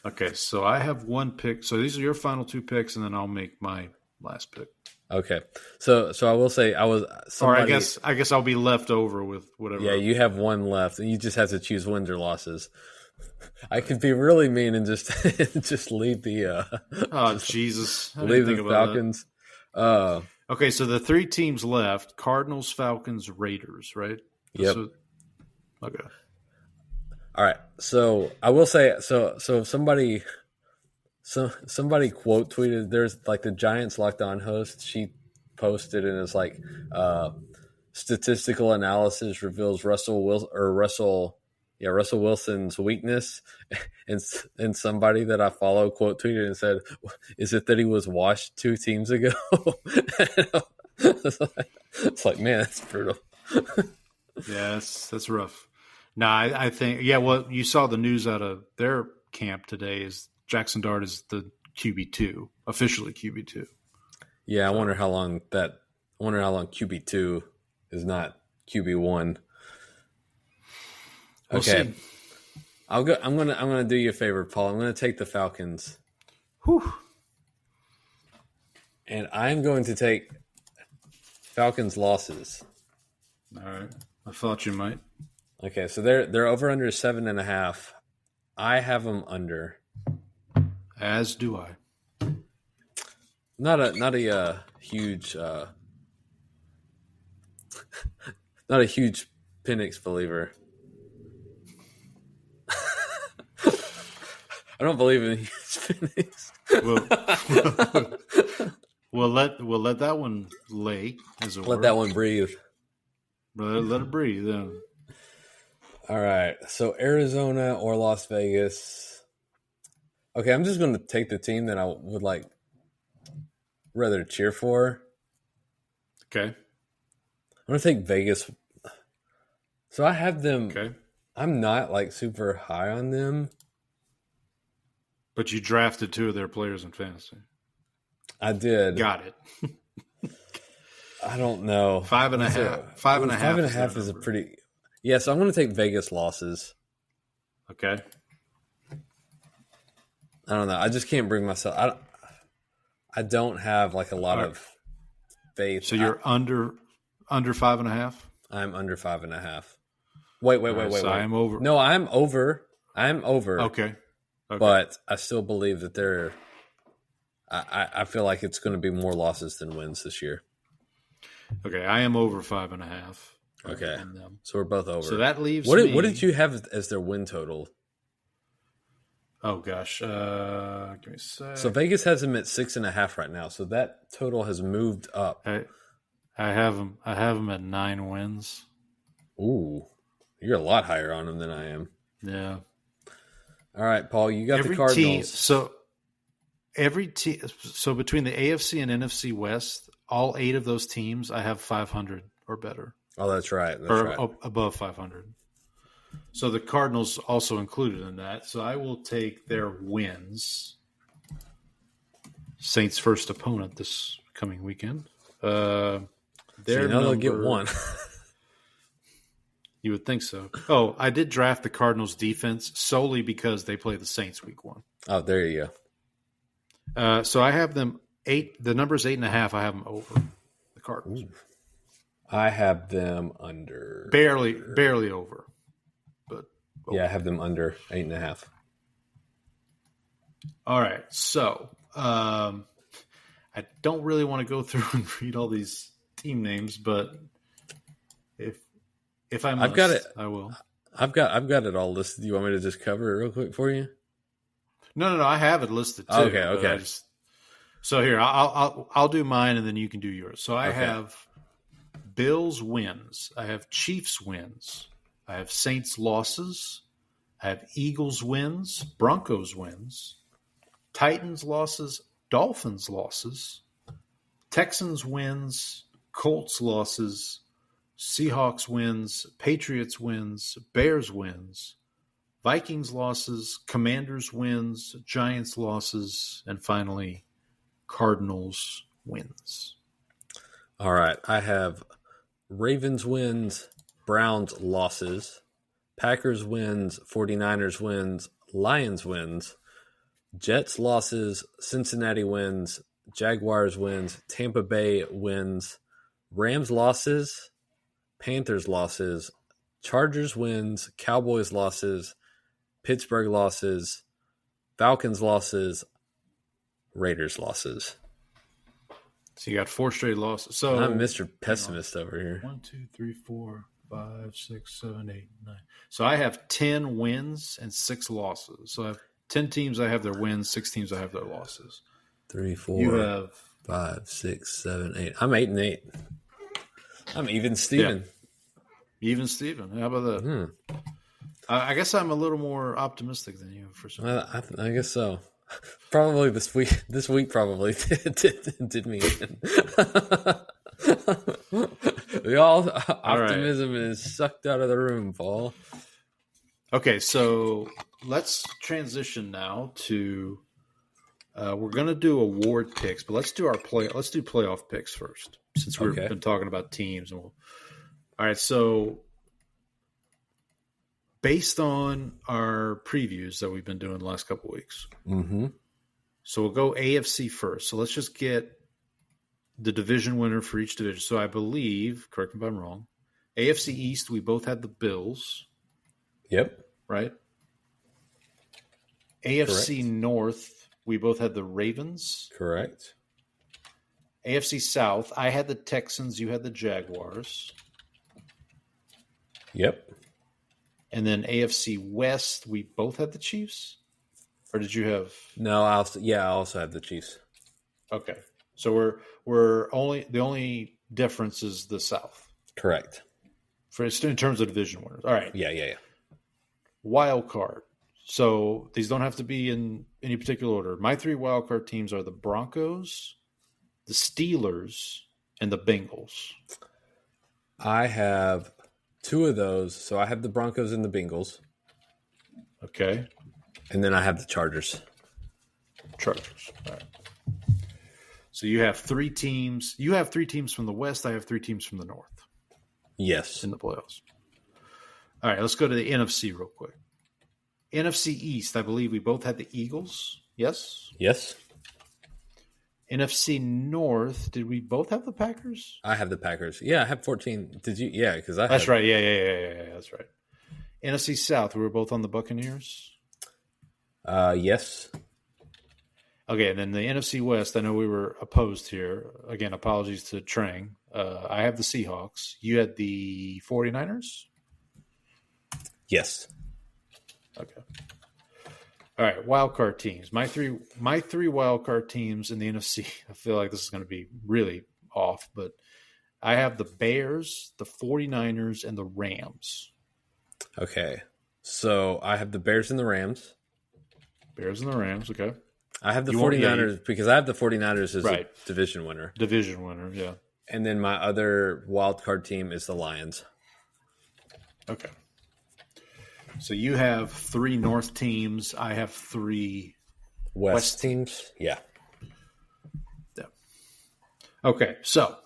Okay, so I have 1 pick. So these are your final 2 picks, and then I'll make my last pick. Okay, so I will say or I guess I'll be left over with whatever. Yeah, you have 1 left, and you just have to choose wins or losses. I could be really mean and just just leave the. Jesus! Leave the Falcons. Okay, so the 3 teams left: Cardinals, Falcons, Raiders. Right? Yep. Okay. All right. So I will say so somebody quote tweeted, there's like the Giants Locked On host, she posted, and it's like statistical analysis reveals Russell Wilson's weakness, and somebody that I follow quote tweeted and said, "Is it that he was washed 2 teams ago?" It's like, man, that's brutal. Yeah, that's rough. No, I think, well, you saw the news out of their camp today is Jackson Dart is the QB2, officially QB2. Yeah, I wonder how long QB2 is not QB1. Okay. We'll see. I'm gonna do you a favor, Paul. I'm gonna take the Falcons. Whew. And I'm going to take Falcons losses. All right. I thought you might. Okay, so they're over under 7.5. I have them under. As do I. Not a huge not a huge Penix believer. I don't believe in huge Penix. We'll let that one lay, as it were. Let that one breathe. Let it breathe. Yeah. All right. So Arizona or Las Vegas. Okay, I'm just going to take the team that I would rather cheer for. Okay. I'm going to take Vegas. So I have them. Okay. I'm not super high on them. But you drafted 2 of their players in fantasy. I did. Got it. I don't know. 5.5. 5.5. 5.5 is a pretty. Yeah, so I'm going to take Vegas losses. Okay. I don't know. I just can't bring myself. I don't have a lot of faith. So you're under 5.5? I'm under 5.5. Wait. So I am over. No, I'm over. I'm over. Okay. But I still believe that they're. I feel like it's going to be more losses than wins this year. Okay, I am over 5.5. Okay, so we're both over. So that leaves what me. What did you have as their win total? Oh gosh, give me a sec. So Vegas has them at 6.5 right now. So that total has moved up. I have them at 9 wins. Ooh, you're a lot higher on them than I am. Yeah. All right, Paul, you got the Cardinals. So between the AFC and NFC West, all 8 of those teams, I have 500 or better. Oh, that's right. Above 500. So the Cardinals also included in that. So I will take their wins. Saints' first opponent this coming weekend. They'll get one. You would think so. Oh, I did draft the Cardinals defense solely because they play the Saints week 1. Oh, there you go. So I have them 8. The number's 8.5. I have them over the Cardinals. Ooh. I have them under. Barely over. But over. Yeah, I have them under 8.5. All right. So I don't really want to go through and read all these team names, but if I must, I've got it. I will. I've got it all listed. Do you want me to just cover it real quick for you? No. I have it listed too. Okay. So here, I'll do mine, and then you can do yours. So I have Bills wins. I have Chiefs wins. I have Saints losses. I have Eagles wins. Broncos wins. Titans losses. Dolphins losses. Texans wins. Colts losses. Seahawks wins. Patriots wins. Bears wins. Vikings losses. Commanders wins. Giants losses. And finally, Cardinals wins. All right. I have Ravens wins, Browns losses, Packers wins, 49ers wins, Lions wins, Jets losses, Cincinnati wins, Jaguars wins, Tampa Bay wins, Rams losses, Panthers losses, Chargers wins, Cowboys losses, Pittsburgh losses, Falcons losses, Raiders losses. So you got 4 straight losses. So I'm Mr. Pessimist over here. 1, 2, 3, 4, 5, 6, 7, 8, 9. So I have 10 wins and 6 losses. So I have 10 teams. I have their wins. 6 teams. I have their losses. 3, 4, you have 5, 6, 7, 8. I'm 8-8. I'm even Steven. Yeah. Even Steven. How about that? I guess I'm a little more optimistic than you for some reason. I guess so. Probably this week. This week probably did me in. Optimism is sucked out of the room, Paul. Okay, so let's transition now to. We're gonna do award picks, but let's do playoff picks first, since we've been talking about teams. All right, so based on our previews that we've been doing the last couple weeks, so we'll go AFC first. So let's just get the division winner for each division. So I believe, correct me if I'm wrong, AFC East, we both had the Bills. Yep. Right? AFC Correct. North, we both had the Ravens. Correct. AFC South, I had the Texans, you had the Jaguars. Yep. And then AFC West, we both had the Chiefs? Or did you have... No, I also had the Chiefs. Okay. So we're only... The only difference is the South. Correct. In terms of division winners. All right. Yeah. Wild card. So these don't have to be in any particular order. My 3 wild card teams are the Broncos, the Steelers, and the Bengals. I have 2 of those. So I have the Broncos and the Bengals. Okay. And then I have the Chargers. All right. So you have 3 teams. You have 3 teams from the West. I have 3 teams from the North. Yes. In the playoffs. All right, let's go to the NFC real quick. NFC East, I believe we both had the Eagles. Yes? Yes. NFC North, did we both have the Packers? I have the Packers. Yeah, I have 14. Did you? Yeah, because I That's right. Yeah. That's right. NFC South, we were both on the Buccaneers. Yes. Okay, and then the NFC West, I know we were opposed here. Again, apologies to Trang. I have the Seahawks. You had the 49ers? Yes. Okay. All right, wild card teams. My three wild card teams in the NFC. I feel like this is going to be really off, but I have the Bears, the 49ers, and the Rams. Okay. So I have the Bears and the Rams. Bears and the Rams, okay. I have the 49ers because I have the 49ers as a division winner. Division winner, yeah. And then my other wild card team is the Lions. Okay. So you have 3 North teams. I have 3 West teams. Yeah. Okay, so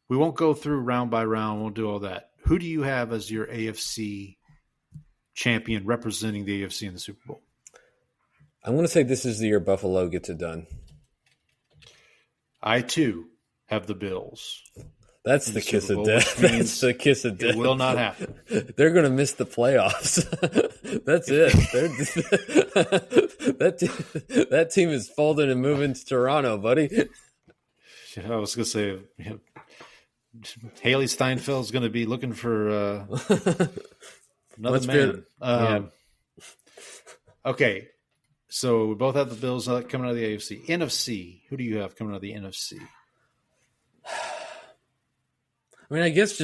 we won't go through round by round. We'll do all that. Who do you have as your AFC champion representing the AFC in the Super Bowl? I'm going to say this is the year Buffalo gets it done. I, too, have the Bills. That's the kiss of death. That's the kiss of death. It will not happen. They're going to miss the playoffs. That's it. That team is folding and moving to Toronto, buddy. I was going to say, Haley Steinfeld's going to be looking for another man. Okay, so we both have the Bills coming out of the AFC. NFC, who do you have coming out of the NFC? I mean, I guess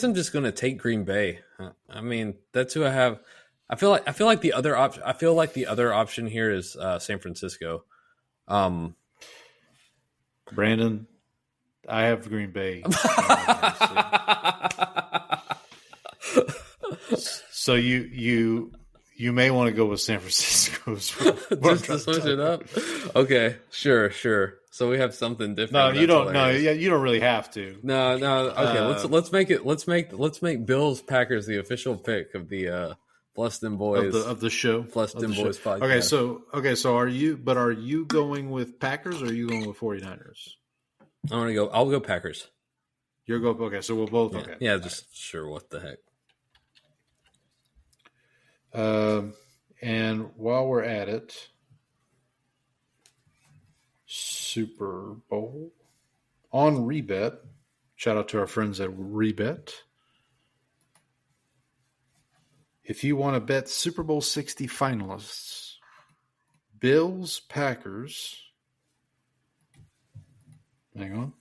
I'm just going to take Green Bay. I mean, that's who I have. I feel like the other option. I feel like the other option here is San Francisco. Brandon, I have Green Bay. So you may want to go with San Francisco. Just to switch it up. Okay, sure. So we have something different. No, you don't. Hilarious. No, you don't really have to. No. Okay, let's make Bills Packers the official pick of the Bless Dem Boyz of the show. Bless Dem Boyz podcast. Okay, so are you going with Packers or are you going with 49ers? I'll go Packers. Okay, so we'll both. Yeah, okay. Yeah, just sure. What the heck? And while we're at it, Super Bowl on Rebet. Shout out to our friends at Rebet. If you want to bet Super Bowl 60 finalists, Bills, Packers. Hang on.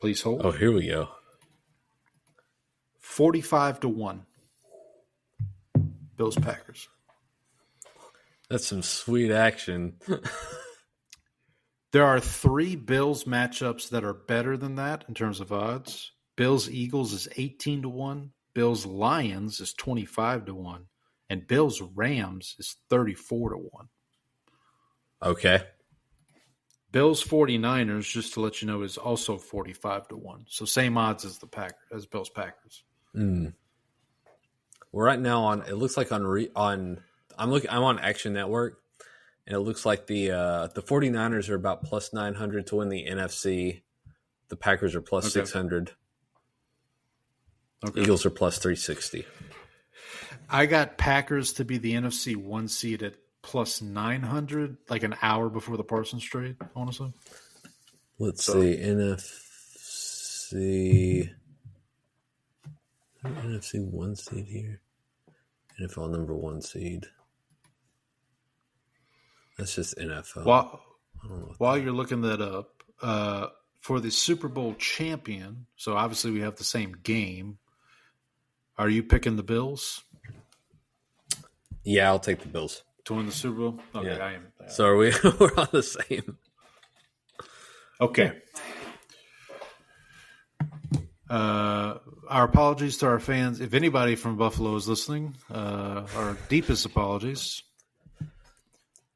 Please hold. Oh, here we go. 45-1. Bills Packers. That's some sweet action. There are 3 Bills matchups that are better than that in terms of odds. Bills Eagles is 18-1. Bills Lions is 25-1. And Bills Rams is 34-1. Okay. Bills 49ers, just to let you know, is also 45-1. So same odds as as Bills Packers. We're right now on. It looks like I'm on Action Network, and it looks like the 49ers are about plus 900 to win the NFC. The Packers are plus 600. Okay. Eagles are plus 360. I got Packers to be the NFC 1 seed at plus 900, like an hour before the Parsons trade, honestly. Let's see. NFC 1 seed here. NFL number 1 seed. That's just NFL. While you're looking that up, for the Super Bowl champion, so obviously we have the same game. Are you picking the Bills? Yeah, I'll take the Bills. To win the Super Bowl? Okay, yeah. I am. So are we? We're on the same. Okay. Our apologies to our fans. If anybody from Buffalo is listening, our deepest apologies.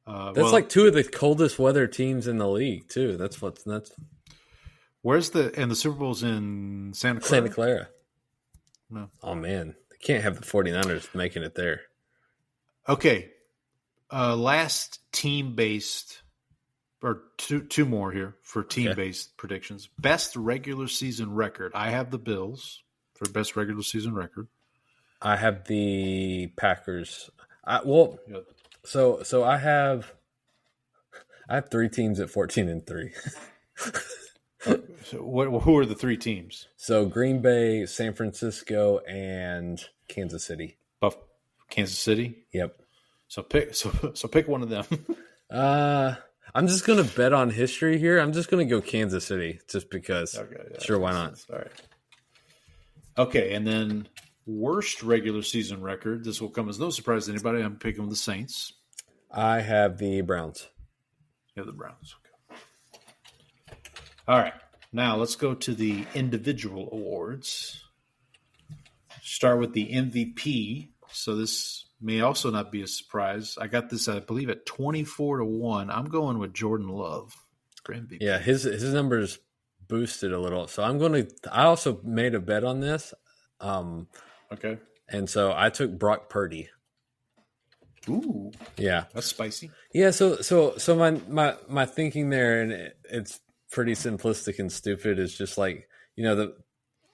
That's like 2 of the coldest weather teams in the league, too. That's what's nuts. Where's the Super Bowl's in Santa Clara? Santa Clara. No. Oh, man. They can't have the 49ers making it there. Okay. Last team-based, or two more here for team-based predictions. Best regular season record. I have the Bills for best regular season record. I have the Packers. So I have 3 teams at 14-3. So who are the 3 teams? So Green Bay, San Francisco, and Kansas City. Kansas City? Yep. So pick one of them. I'm just gonna bet on history here. I'm just gonna go Kansas City just because. Okay, yeah, sure, why not? All right. Okay, and then worst regular season record. This will come as no surprise to anybody. I'm picking the Saints. I have the Browns. You have the Browns. Okay. All right. Now let's go to the individual awards. Start with the MVP. So this may also not be a surprise. I got this, I believe, at 24-1. I'm going with Jordan Love for MVP. Yeah, his numbers boosted a little. So I also made a bet on this. Okay. And so I took Brock Purdy. Ooh. Yeah. That's spicy. Yeah, so my thinking there, and it's pretty simplistic and stupid, is just like, the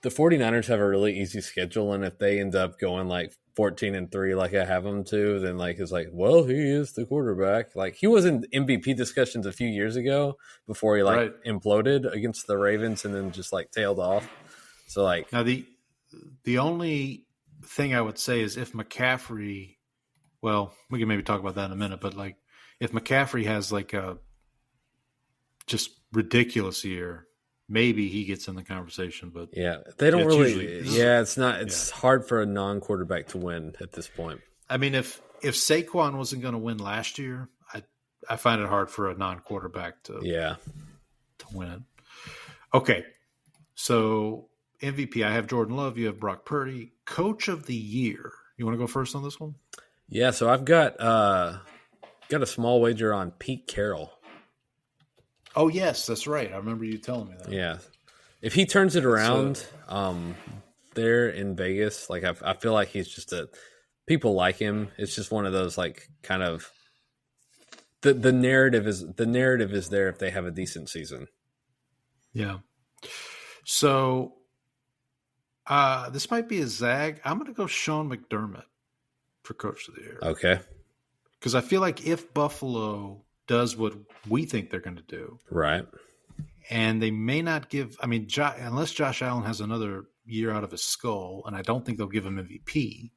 49ers have a really easy schedule, and if they end up going like 14-3 like I have them to, then it's like, well, he is the quarterback. Like, he was in MVP discussions a few years ago before he imploded against the Ravens and then just tailed off. So now the only thing I would say is if McCaffrey, well, we can maybe talk about that in a minute, but if McCaffrey has a just ridiculous year, maybe he gets in the conversation, but yeah, they don't really. It's not. It's hard for a non-quarterback to win at this point. I mean, if Saquon wasn't going to win last year, I find it hard for a non-quarterback to win it. Okay, so MVP, I have Jordan Love. You have Brock Purdy. Coach of the Year. You want to go first on this one? Yeah. So I've got a small wager on Pete Carroll. Oh, yes, that's right. I remember you telling me that. Yeah. If he turns it around there in Vegas, I feel like he's just people like him. It's just one of those kind of the narrative is there if they have a decent season. Yeah. So this might be a zag. I'm going to go Sean McDermott for Coach of the Year. Okay. Because I feel like if Buffalo does what we think they're going to do. Right. And they may not give – unless Josh Allen has another year out of his skull, and I don't think they'll give him MVP,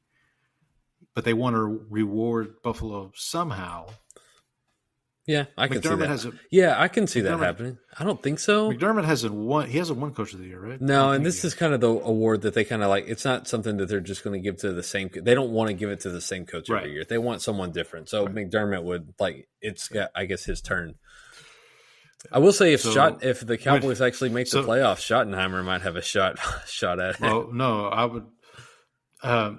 but they want to reward Buffalo somehow. Yeah, I can see McDermott that. hasn't. Yeah, I can see that McDermott- happening. I don't think so. McDermott hasn't won. He hasn't won Coach of the Year, right? I No, don't and think this he is kind of the award that they kind of like. It's not something that they're just going to give to the same. They don't want to give it to the same coach every year. They want someone different. So McDermott would like. It's got, I guess, his turn. I will say if the Cowboys actually make the playoffs, Schottenheimer might have a shot at it. Well, no, I would. I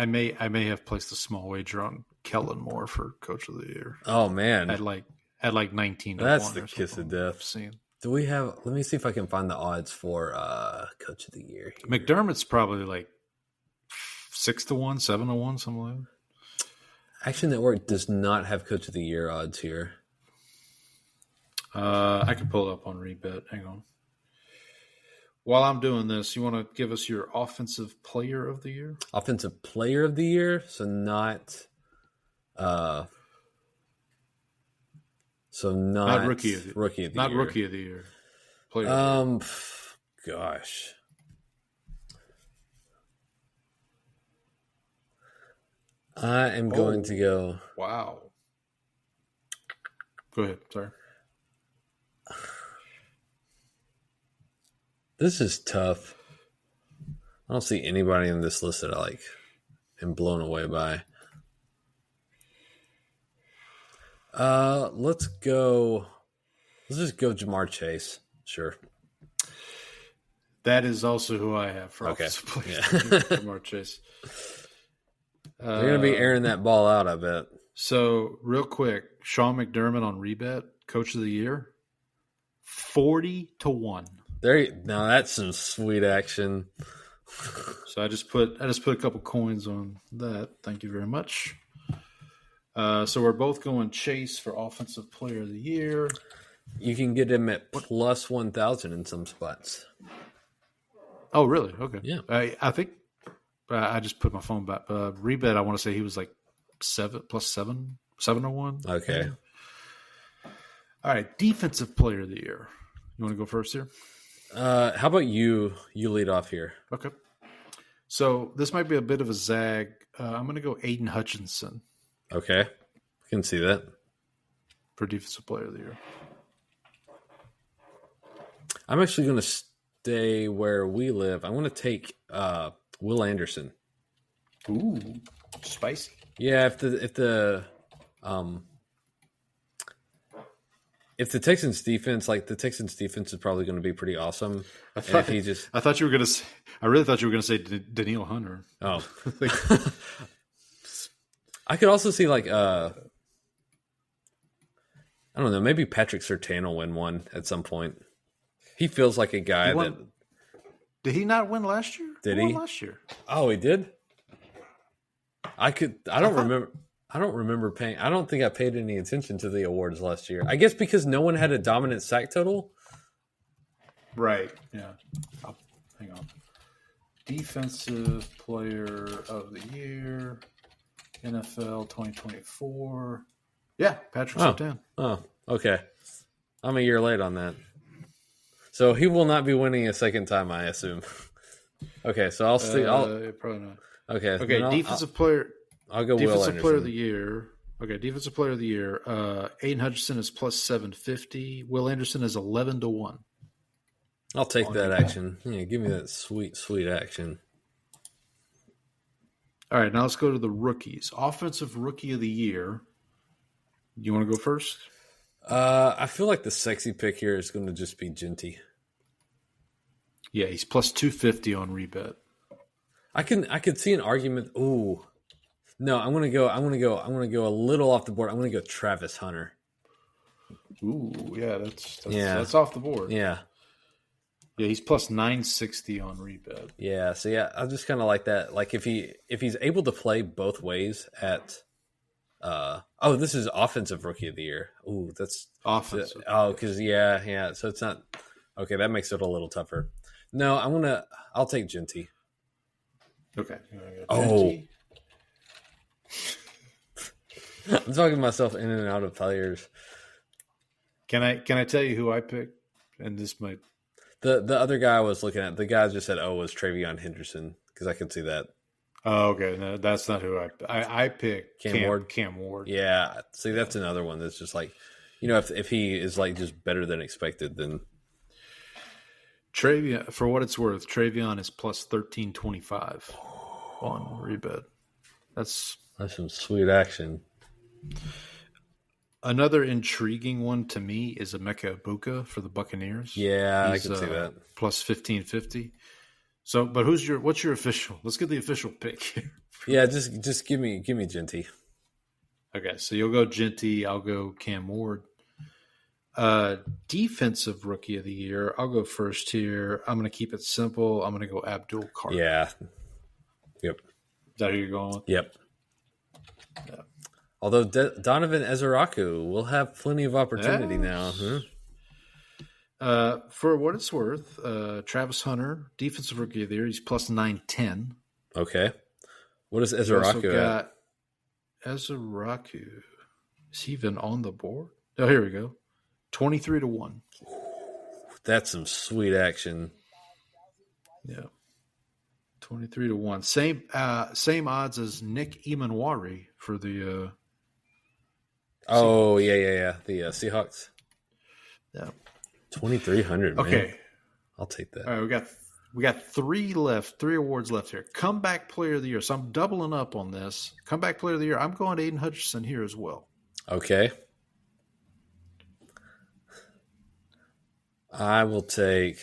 may have placed a small wager on Kellen Moore for Coach of the Year. Oh man, at like 19. That's the kiss of death. I've seen. Do we have? Let me see if I can find the odds for Coach of the Year. Here. McDermott's probably like 6-1, 7-1, something like that. Action Network does not have Coach of the Year odds here. I can pull it up on Rebet. Hang on. While I'm doing this, you want to give us your Offensive Player of the Year? Offensive Player of the Year, so not Rookie of the Year. Not Rookie of the Year. Player of the Year. Gosh. I am going to go. Wow. Go ahead. Sorry. This is tough. I don't see anybody in this list that I like am blown away by. Let's just go Jamar Chase. Sure. That is also who I have for Offensive Player. Yeah. Jamar Chase. They're going to be airing that ball out, I bet. So, real quick, Sean McDermott on Rebet, Coach of the Year, 40-1. Now that's some sweet action. So I just put a couple coins on that. Thank you very much. So we're both going Chase for Offensive Player of the Year. You can get him at plus 1,000 in some spots. Oh, really? Okay. Yeah. I think I just put my phone back. Rebet, I want to say he was like 7-1. Okay. All right. Defensive Player of the Year. You want to go first here? How about you? You lead off here. Okay. So this might be a bit of a zag. I'm going to go Aiden Hutchinson. Okay. I can see that. For Defensive Player of the Year. I'm actually going to stay where we live. I'm going to take Will Anderson. Ooh, spicy. Yeah, if the Texans defense, the Texans defense is probably going to be pretty awesome. I thought you were going to say. I really thought you were going to say Daniil Hunter. Oh, I could also see I don't know, maybe Patrick Surtain will win one at some point. He feels like a guy that. Did he not win last year? Did he? Won Last year? Oh, he did. I don't remember. I don't remember paying. I don't think I paid any attention to the awards last year. I guess because no one had a dominant sack total. Right. Yeah. Hang on. Defensive Player of the Year, NFL 2024. Yeah, Patrick Surtain. Oh, okay. I'm a year late on that. So he will not be winning a second time, I assume. Okay, so I'll stay. Probably not. Okay. Okay. Defensive Player. I'll go Will Anderson. Defensive Player of the Year. Okay, Defensive Player of the Year. Aiden Hutchinson is plus 750. Will Anderson is 11-1. I'll take that action. Yeah, give me that sweet, sweet action. All right, now let's go to the rookies. Offensive Rookie of the Year. You want to go first? I feel like the sexy pick here is going to just be Genty. Yeah, he's plus 250 on Rebet. I could see an argument. Ooh. No, I'm gonna go a little off the board. I'm gonna go Travis Hunter. Ooh, yeah, that's off the board. Yeah. Yeah, he's plus 960 on Rebet. Yeah, so yeah, I just kind of like that. Like if he's able to play both ways at this is Offensive Rookie of the Year. Ooh, that's offensive. Because yeah. So it's not okay. That makes it a little tougher. No, I'll take Genty. Okay. Oh. I'm talking myself in and out of players. Can I tell you who I picked? And this might the other guy I was looking at. The guy just said, was Travion Henderson because I could see that. Oh, okay. No, that's not who I picked. Cam Ward. Cam Ward. Yeah. See, that's another one that's just like if he is like just better than expected, then Travion, for what it's worth, Travion is plus 1325 on Rebet. That's some sweet action. Another intriguing one to me is a Micah Parsons for the Buccaneers. Yeah, I can see that. Plus 1550. So, but what's your official? Let's get the official pick here. Yeah, just give me Genty. Okay, so you'll go Genty, I'll go Cam Ward. Defensive Rookie of the Year, I'll go first here. I'm going to keep it simple. I'm going to go Abdul Carter. Yeah. Yep. Is that who you're going with? Yep. Yeah. Although Donovan Ezeraku will have plenty of opportunity now. For what it's worth, Travis Hunter, Defensive Rookie of the Year, he's plus 910. Okay. What is We also Ezeraku at? got Ezeraku. Is he even on the board? Oh, here we go. 23-1. That's some sweet action. Yeah. 23-1. Same odds as Nick Emanwari for the Oh, yeah. The Seahawks. Yeah. 2,300, man. Okay. I'll take that. All right, we got three awards left here. Comeback Player of the Year. So I'm doubling up on this. Comeback Player of the Year. I'm going Aiden Hutchinson here as well. Okay. I will take.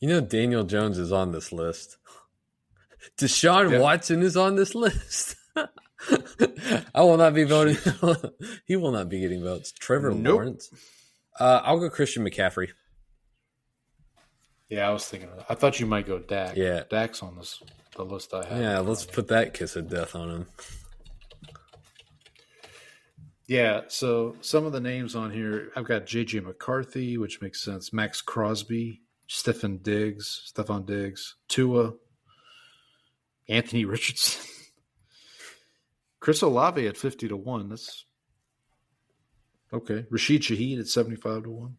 Daniel Jones is on this list. Deshaun Watson is on this list. I will not be voting. He will not be getting votes. Trevor Lawrence. I'll go Christian McCaffrey. Yeah, I was thinking of that. I thought you might go Dak. Yeah. Dak's on the list I have. Yeah, let's put that kiss of death on him. Yeah, so some of the names on here, I've got J.J. McCarthy, which makes sense. Max Crosby, Stephon Diggs, Tua, Anthony Richardson, Chris Olave at 50-1. That's okay. Rashid Shaheed at 75-1.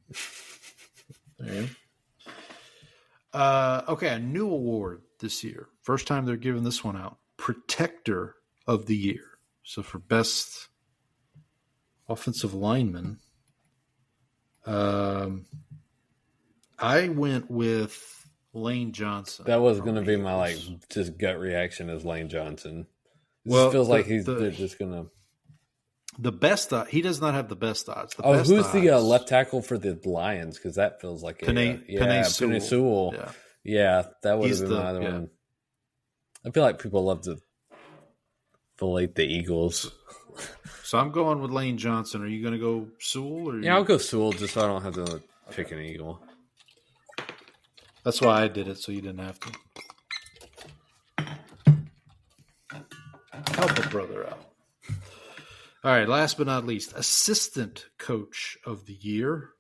There you go. Okay, a new award this year. First time they're giving this one out. Protector of the Year. So for best offensive lineman, I went with Lane Johnson. That was going to be my just gut reaction as Lane Johnson. Well, It feels like they're just going to. The best he does not have the best odds. Who's the left tackle for the Lions? Because that feels like Penei Sewell. Yeah, that would have been my other one. I feel like people love to fillet the Eagles. So I'm going with Lane Johnson. Are you going to go Sewell? I'll go Sewell just so I don't have to pick an Eagle. That's why I did it, so you didn't have to. Help a brother out. All right, last but not least, Assistant Coach of the Year.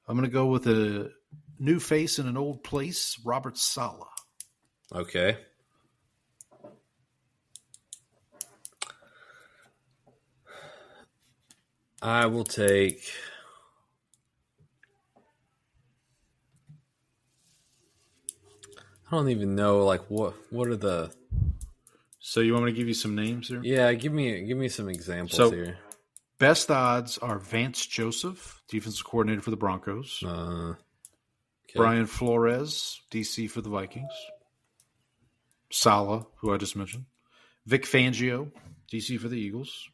I'm going to go with a new face in an old place, Robert Saleh. Okay. I will take. I don't even know what are the. So you want me to give you some names here? Yeah, give me some examples here. Best odds are Vance Joseph, defensive coordinator for the Broncos. Okay. Brian Flores, DC for the Vikings. Saleh, who I just mentioned. Vic Fangio, DC for the Eagles.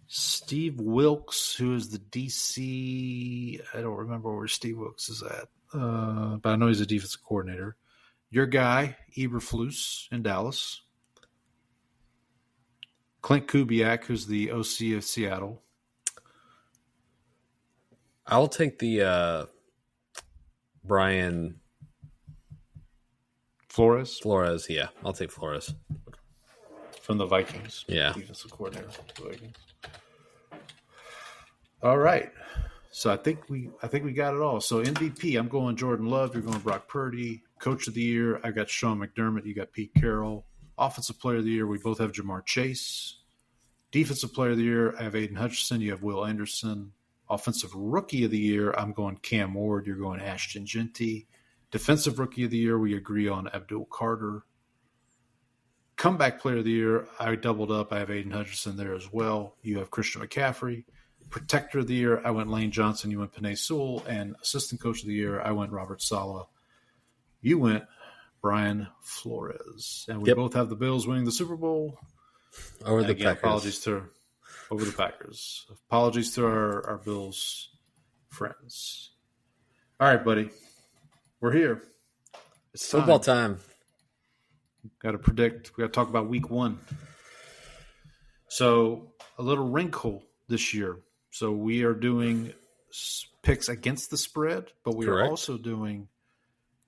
Steve Wilkes, who is the DC. I don't remember where Steve Wilkes is at, but I know he's a defensive coordinator. Your guy, Eberflus in Dallas. Clint Kubiak, who's the OC of Seattle. I'll take the Brian Flores. Flores, yeah. I'll take Flores. From the Vikings. Yeah. Defensive coordinator for the Vikings. All right. So I think we got it all. So MVP, I'm going Jordan Love. You're going Brock Purdy. Coach of the Year, I got Sean McDermott. You got Pete Carroll. Offensive Player of the Year, we both have Jamar Chase. Defensive Player of the Year, I have Aiden Hutchinson. You have Will Anderson. Offensive Rookie of the Year, I'm going Cam Ward. You're going Ashton Genty. Defensive Rookie of the Year, we agree on Abdul Carter. Comeback player of the year, I doubled up. I have Aiden Hutchinson there as well. You have Christian McCaffrey. Protector of the year, I went Lane Johnson. You went Penei Sewell. And assistant coach of the year, I went Robert Saleh. You went Brian Flores. And we both have the Bills winning the Super Bowl. Over the Packers. Apologies over the Packers. Apologies to our Bills friends. All right, buddy. We're here. It's football time. Got to predict. We got to talk about week 1. So a little wrinkle this year. So we are doing picks against the spread, but we are also doing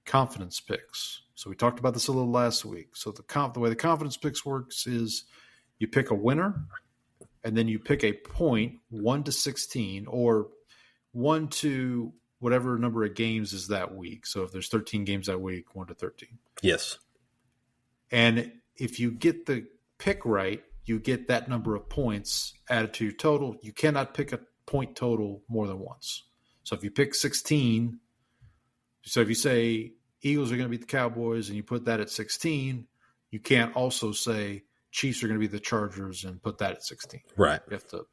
confidence picks. So we talked about this a little last week. So the way the confidence picks works is you pick a winner, and then you pick a point, 1 to 16, or 1 to whatever number of games is that week. So if there's 13 games that week, 1 to 13. Yes. And if you get the pick right, you get that number of points added to your total. You cannot pick a point total more than once. So if you pick 16, so if you say Eagles are going to beat the Cowboys and you put that at 16, you can't also say Chiefs are going to beat the Chargers and put that at 16. Right. You have to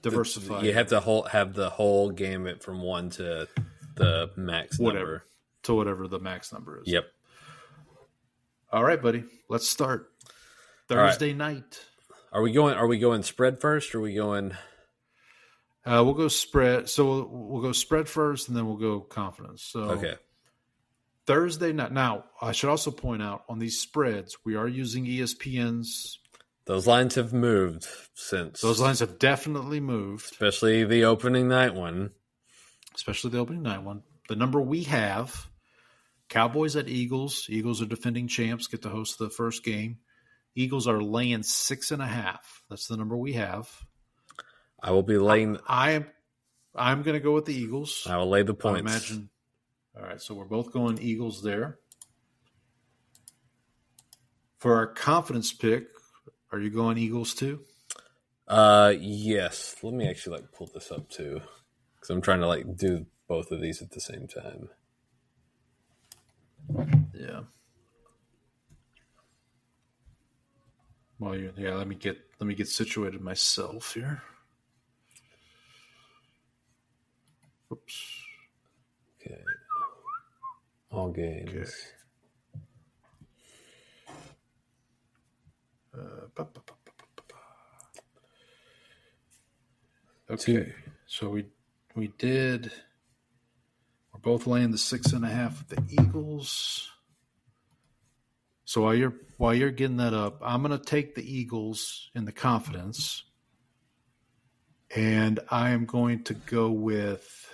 diversify. You have to have the whole gamut from 1 to the max number. To whatever the max number is. Yep. All right, buddy. Let's start. Thursday night. Are we going spread first, or are we going? We'll go spread. So we'll go spread first, and then we'll go confidence. So okay. Thursday night. Now, I should also point out on these spreads, we are using ESPN's. Those lines have moved since. Those lines have definitely moved, especially the opening night one. The number we have: Cowboys at Eagles. Eagles are defending champs. Get to host the first game. Eagles are laying 6.5. That's the number we have. I will be laying. I'm going to go with the Eagles. I will lay the points. I imagine. All right, so we're both going Eagles there. For our confidence pick, are you going Eagles too? Yes. Let me actually pull this up too, because I'm trying to do both of these at the same time. Yeah. Well, let me get situated myself here. Oops. Okay. All games. Okay. So we did. We're both laying the 6.5 with the Eagles. So while you're getting that up, I'm going to take the Eagles in the confidence, and I am going to go with.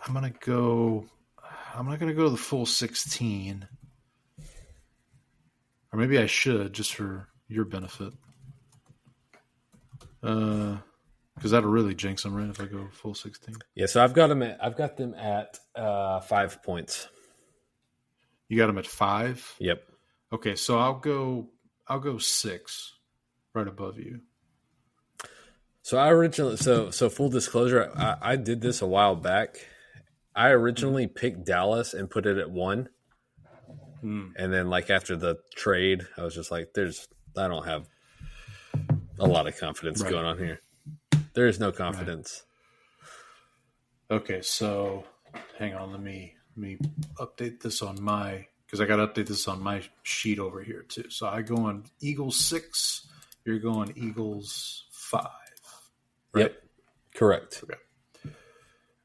I'm not going to go the full 16, or maybe I should just for your benefit, because that'll really jinx them, right? If I go full 16. Yeah, so I've got them at 5 points. You got them at 5? Yep. Okay, so I'll go 6, right above you. So I originally, so full disclosure, I did this a while back. I originally picked Dallas and put it at 1. And then after the trade, I was just like, I don't have a lot of confidence going on here. There is no confidence. Right. Okay, so hang on. Let me update this on because I got to update this on my sheet over here too. So I go on Eagles 6. You're going Eagles 5. Right? Yep. Correct. Okay.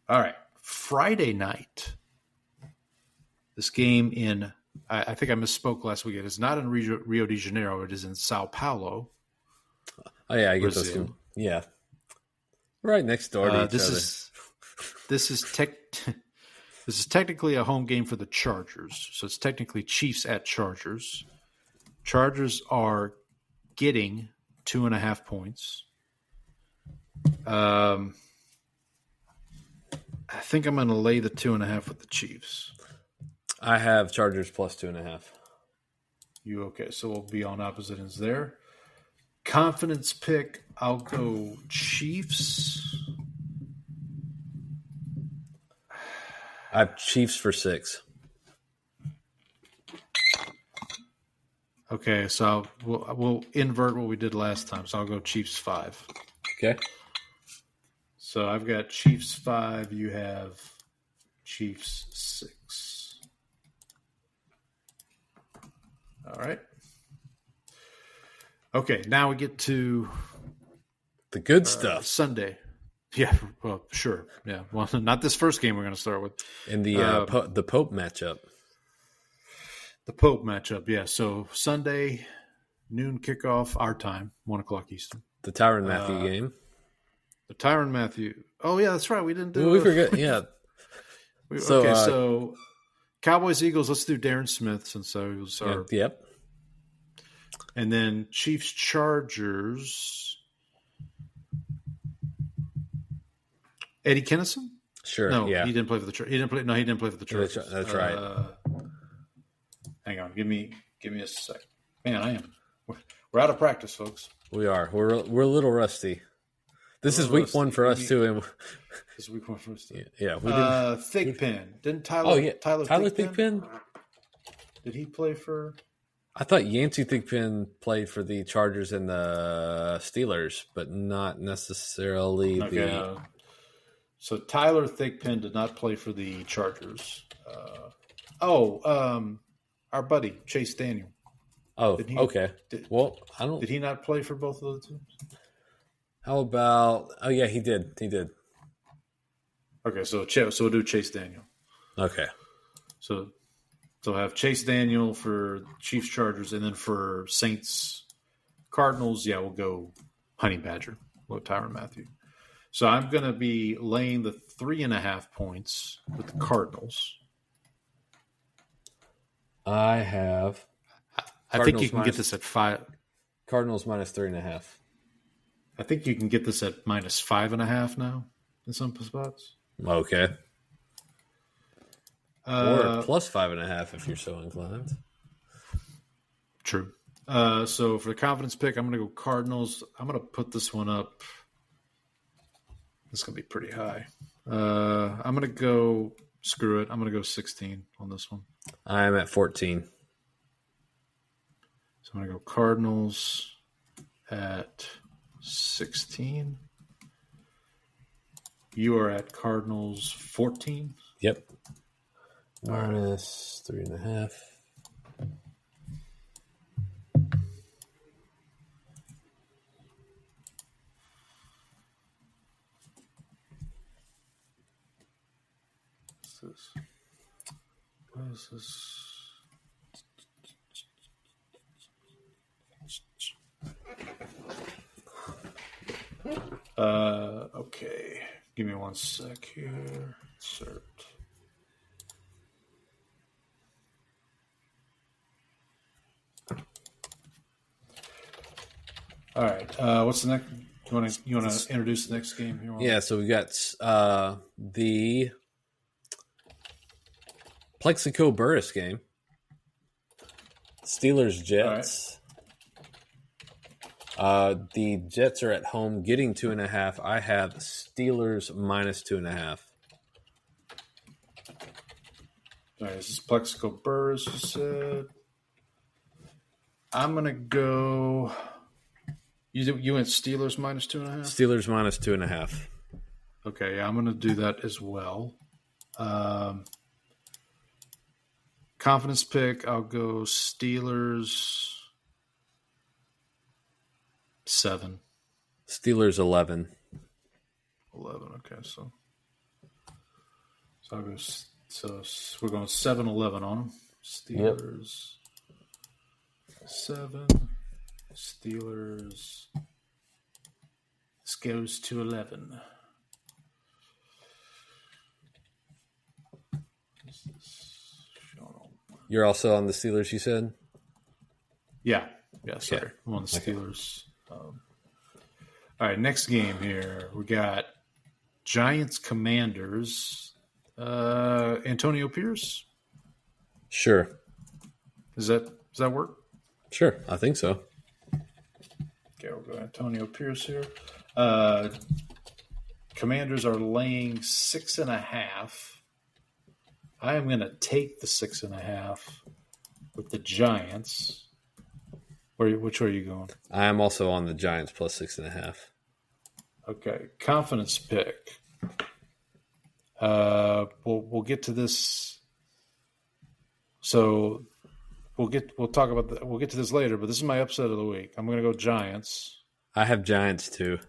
All right. Friday night. This game I think I misspoke last week. It is not in Rio de Janeiro. It is in Sao Paulo. Oh yeah, I get those two. Yeah. Right next door to each other. This is technically a home game for the Chargers. So it's technically Chiefs at Chargers. Chargers are getting 2.5 points. I think I'm going to lay the 2.5 with the Chiefs. I have Chargers plus 2.5. You okay? So we'll be on opposite ends there. Confidence pick. I'll go Chiefs. I have Chiefs for 6. Okay, so we'll invert what we did last time. So I'll go Chiefs 5. Okay. So I've got Chiefs 5. You have Chiefs 6. All right. Okay, now we get to The good stuff. Sunday. Yeah, well, sure. Yeah, well, not this first game we're going to start with. In the Pope matchup. The Pope matchup, yeah. So Sunday, noon kickoff, our time, 1 o'clock Eastern. The Tyrann Mathieu game. The Tyrann Mathieu. Oh, yeah, that's right. We didn't do We forget, yeah. So Cowboys, Eagles, let's do Darren Smith since those are. Yep. And then Chiefs, Chargers. Eddie Kennison? Sure, No, yeah. he didn't play for the Chargers. He didn't play for the Chargers. That's right. Hang on, give me a sec. Man, we're out of practice, folks. We are. We're a little rusty. This is week 1 for us too, and This is week 1 for us too. yeah, we Thigpen. Didn't Tyler? Tyler Thigpen? Did he play for? I thought Yancey Thigpen played for the Chargers and the Steelers, but not necessarily the. So Tyler Thigpen did not play for the Chargers. Our buddy Chase Daniel. Oh, okay. I don't. Did he not play for both of the teams? How about? Oh, yeah, he did. He did. Okay, so we'll do Chase Daniel. Okay. So have Chase Daniel for Chiefs Chargers, and then for Saints Cardinals, we'll go Honey Badger. We'll go Tyrann Mathieu. So I'm going to be laying the 3.5 points with the Cardinals. I have. I think you can get this at 5. Cardinals minus 3.5. I think you can get this at minus 5.5 now in some spots. Okay. Or plus 5.5 if you're so inclined. True. So for the confidence pick, I'm going to go Cardinals. I'm going to put this one up. It's going to be pretty high. I'm going to go, screw it. I'm going to go 16 on this one. I'm at 14. So I'm going to go Cardinals at 16. You are at Cardinals 14. Yep. Minus 3.5. What is this? Okay. Give me 1 sec here. Insert. All right. What's the next? You want to introduce the next game here? Yeah. So we got the Plexico Burris game. Steelers Jets. The Jets are at home getting 2.5. I have Steelers minus 2.5. All right, this is Plexico Burris, you said. I'm going to go. You went Steelers minus 2.5? Steelers minus 2.5. Okay, I'm going to do that as well. Confidence pick, I'll go Steelers 7. Steelers 11. 11, okay, so I'll go. So we're going 7-11 on them. Steelers 7. Steelers. This goes to 11. You're also on the Steelers, you said? Yeah, sorry. Okay. I'm on the Steelers. All right, next game here. We got Giants Commanders. Antonio Pierce? Sure. Does that work? Sure, I think so. Okay, we'll go Antonio Pierce here. Commanders are laying 6.5. I am going to take the 6.5 with the Giants. Which way are you going? I am also on the Giants plus 6.5. Okay, confidence pick. We'll get to this. So we'll get to this later. But this is my upset of the week. I'm going to go Giants. I have Giants too.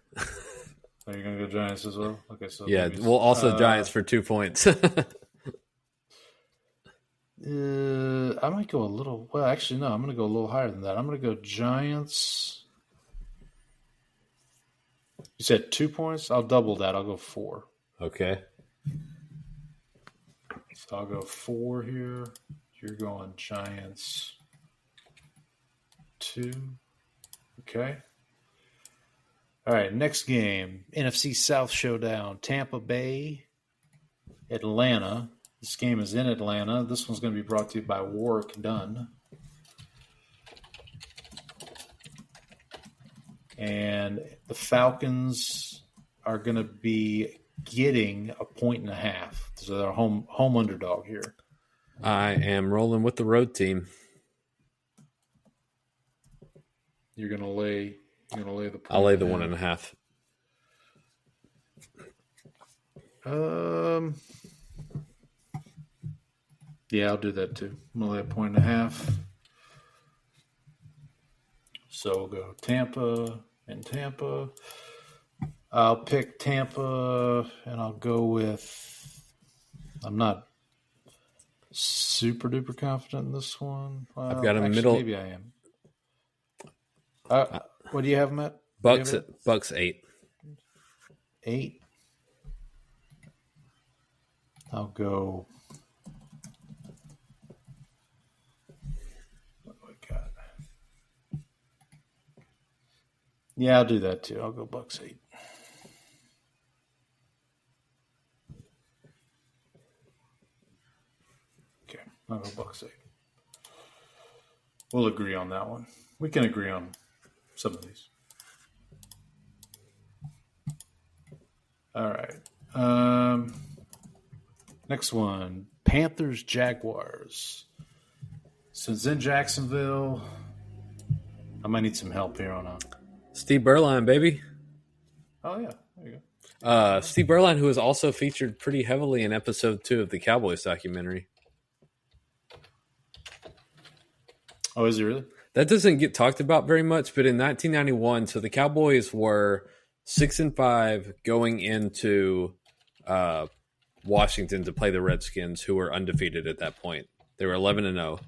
Are you going to go Giants as well? Okay, so Yeah, well, also Giants for 2 points. I might go a little. Well, actually, no. I'm going to go a little higher than that. I'm going to go Giants. You said 2 points. I'll double that. I'll go 4. Okay. So I'll go 4 here. You're going Giants 2. Okay. All right, next game. NFC South Showdown. Tampa Bay, Atlanta. This game is in Atlanta. This one's going to be brought to you by Warwick Dunn. And the Falcons are going to be getting 1.5. So they're a home underdog here. I am rolling with the road team. You're going to lay the point. I'll lay the 1.5. Yeah, I'll do that too. I'm going to lay 1.5. So we'll go Tampa and Tampa. I'll pick Tampa, and I'll go with. I'm not super duper confident in this one. Well, I've got a middle. Maybe I am. What do you have, Matt? Bucks 8. 8. I'll go. What do I got? Yeah, I'll do that too. I'll go Bucks 8. Okay, I'll go Bucks 8. We'll agree on that one. We can agree on some of these. All right. Next one. Panthers, Jaguars. So it's in Jacksonville. I might need some help here on. Steve Berline, baby. Oh, yeah. There you go. Steve Berline, who was also featured pretty heavily in episode 2 of the Cowboys documentary. Oh, is he really? That doesn't get talked about very much, but in 1991, so the Cowboys were 6-5 going into Washington to play the Redskins, who were undefeated at that point. They were 11-0.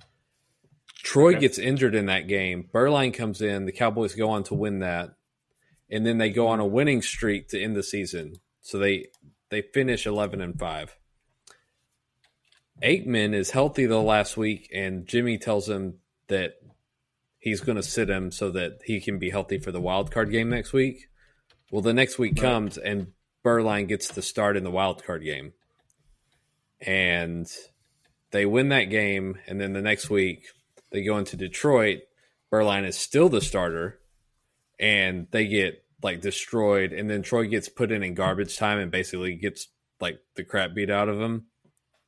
Troy gets injured in that game. Berline comes in. The Cowboys go on to win that, and then they go on a winning streak to end the season. So they finish 11-5. Aikman is healthy the last week, and Jimmy tells him that he's going to sit him so that he can be healthy for the wild card game next week. Well, the next week comes, and Berline gets to start in the wild card game. And they win that game, and then the next week they go into Detroit. Berline is still the starter, and they get destroyed. And then Troy gets put in garbage time and basically gets the crap beat out of him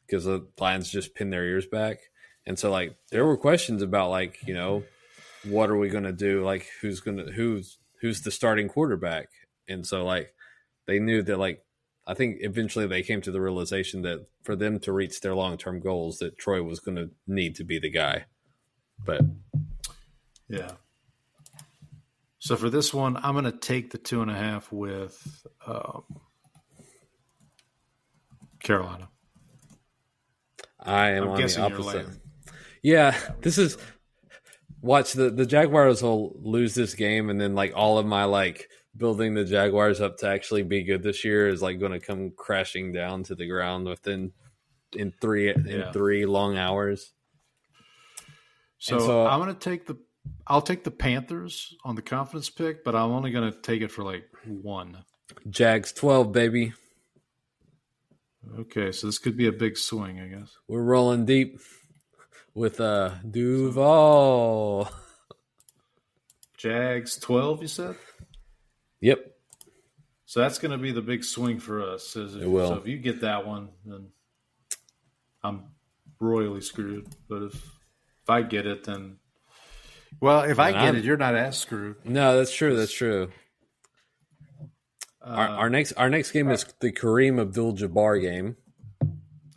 because the Lions just pin their ears back. And so there were questions about what are we going to do? Who's the starting quarterback? And so they knew that I think eventually they came to the realization that for them to reach their long-term goals, that Troy was going to need to be the guy. But yeah. So for this one, I'm going to take the 2.5 with Carolina. I am on the opposite. Yeah, this is watch the Jaguars will lose this game, and then all of my building the Jaguars up to actually be good this year is going to come crashing down to the ground in three long hours. So I'm going to I'll take the Panthers on the confidence pick, but I'm only going to take it for 1. Jags 12, baby. Okay, so this could be a big swing, I guess. We're rolling deep with Duval. Jags 12, you said? Yep. So that's going to be the big swing for us. It will. So if you get that one, then I'm royally screwed. But if I get it, then Well, if I And get it, you're not as screwed. No, that's true. That's true. Our next game is the Kareem Abdul-Jabbar game.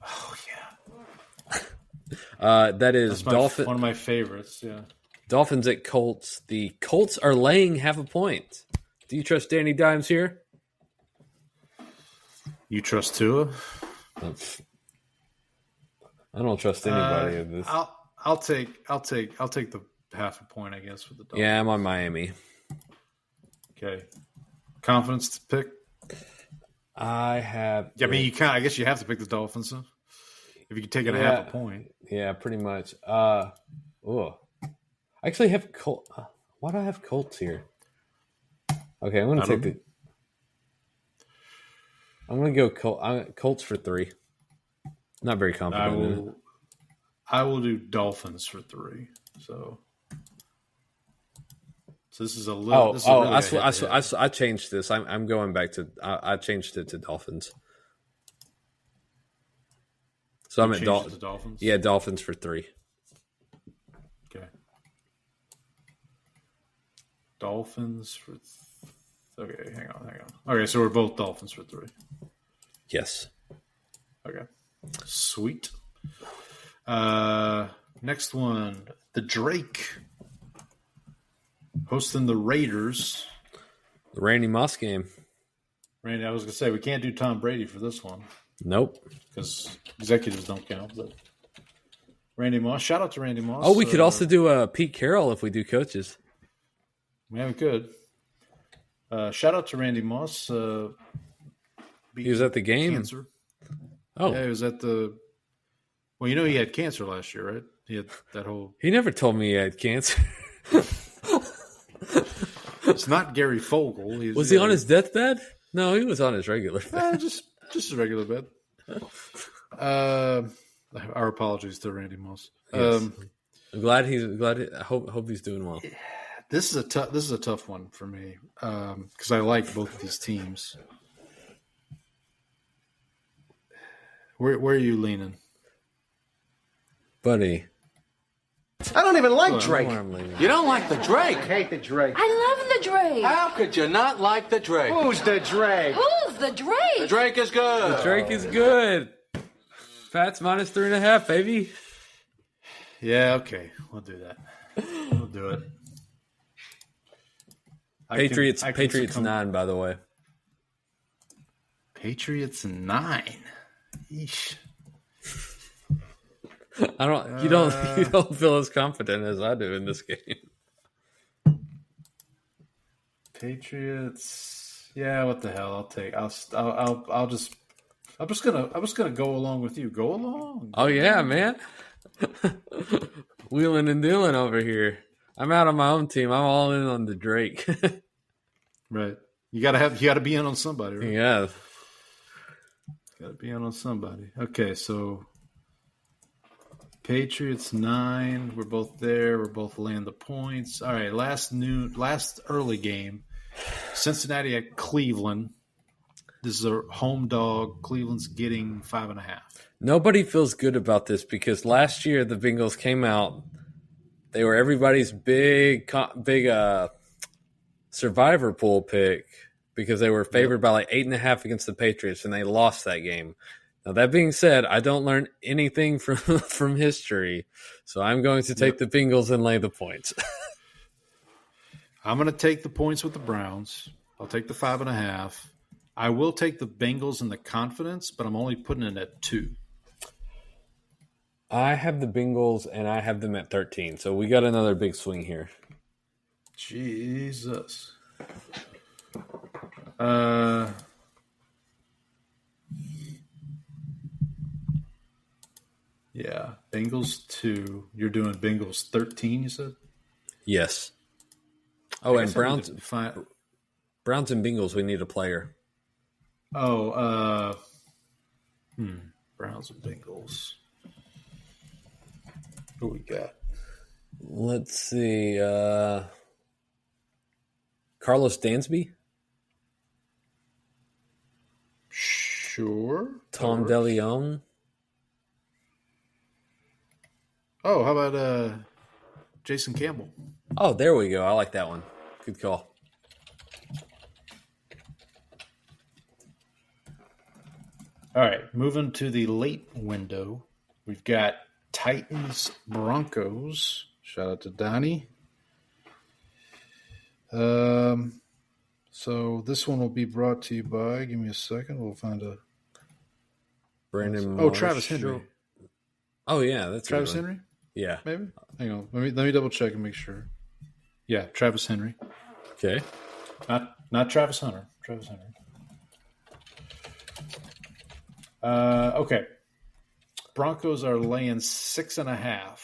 Oh That is Dolphins. One of my favorites. Yeah. Dolphins at Colts. The Colts are laying half a point. Do you trust Danny Dimes here? You trust Tua? I don't trust anybody in this. I'll take the half a point, I guess, for the Dolphins. Yeah, I'm on Miami. Okay. Confidence to pick? I have. Yeah, I mean, I guess you have to pick the Dolphins, huh? If you can take it a half a point. Yeah, pretty much. I actually have Colts. Why do I have Colts here? Okay, I'm going to take the. I'm going to go Colts for 3. Not very confident. I will do Dolphins for 3. So this is a little. I changed this. I'm going back to. I changed it to Dolphins. So I'm at Dolphins. Yeah, Dolphins for 3. Okay. Dolphins for. Okay, hang on. Okay, so we're both Dolphins for 3. Yes. Okay. Sweet. Next one, the Drake hosting the Raiders. The Randy Moss game. Randy, I was gonna say we can't do Tom Brady for this one. Nope. Because executives don't count. But Randy Moss. Shout out to Randy Moss. Oh, we could also do Pete Carroll if we do coaches. Yeah, we could. Shout out to Randy Moss. He was at the game. Cancer. Oh. Yeah, he was at the. Well, you know he had cancer last year, right? He had that whole. He never told me he had cancer. It's not Gary Fogle. Was he on his deathbed? No, he was on his regular bed. Just a regular bed. Our apologies to Randy Moss. Yes. I'm glad I hope he's doing well. This is a tough one for me because I like both of these teams. Where are you leaning, buddy? I don't even like Drake. You don't like the Drake? I hate the Drake. I love the Drake. How could you not like the Drake? Who's the Drake? Who's the Drake? The Drake is good. The Drake is good. Pats minus 3.5, baby. Yeah, okay. We'll do that. We'll do it. Patriots 9, by the way. Patriots 9. Yeesh. You don't feel as confident as I do in this game. Patriots. Yeah, what the hell? I'm just gonna go along with you. Go along. Oh yeah, man. Wheeling and dealing over here. I'm out on my own team. I'm all in on the Drake. Right. You gotta be in on somebody, right? Yeah. Gotta be in on somebody. Okay, so Patriots 9. We're both there. We're both laying the points. All right, last early game. Cincinnati at Cleveland. This is a home dog. Cleveland's getting 5.5. Nobody feels good about this because last year the Bengals came out. They were everybody's big survivor pool pick because they were favored by like 8.5 against the Patriots, and they lost that game. Now, that being said, I don't learn anything from history, so I'm going to take the Bengals and lay the points. I'm going to take the points with the Browns. I'll take the 5.5. I will take the Bengals in the confidence, but I'm only putting it at 2. I have the Bengals, and I have them at 13, so we got another big swing here. Jesus. Yeah, Bengals 2. You're doing Bengals 13, you said? Yes. Oh, and Browns and Bengals, we need a player. Oh, Browns and Bengals. Who we got? Let's see. Carlos Dansby? Sure. Tom DeLeon? Oh, how about Jason Campbell. Oh, there we go. I like that one. Good call. All right, moving to the late window, we've got Titans Broncos. Shout out to Donnie. So this one will be brought to you by. Give me a second. We'll find a. Brandon. Travis Henry. Oh yeah, that's Travis Henry. Yeah. Maybe. Hang on. Let me double check and make sure. Yeah, Travis Henry. Okay. Not Travis Hunter. Travis Henry. Okay. Broncos are laying 6.5.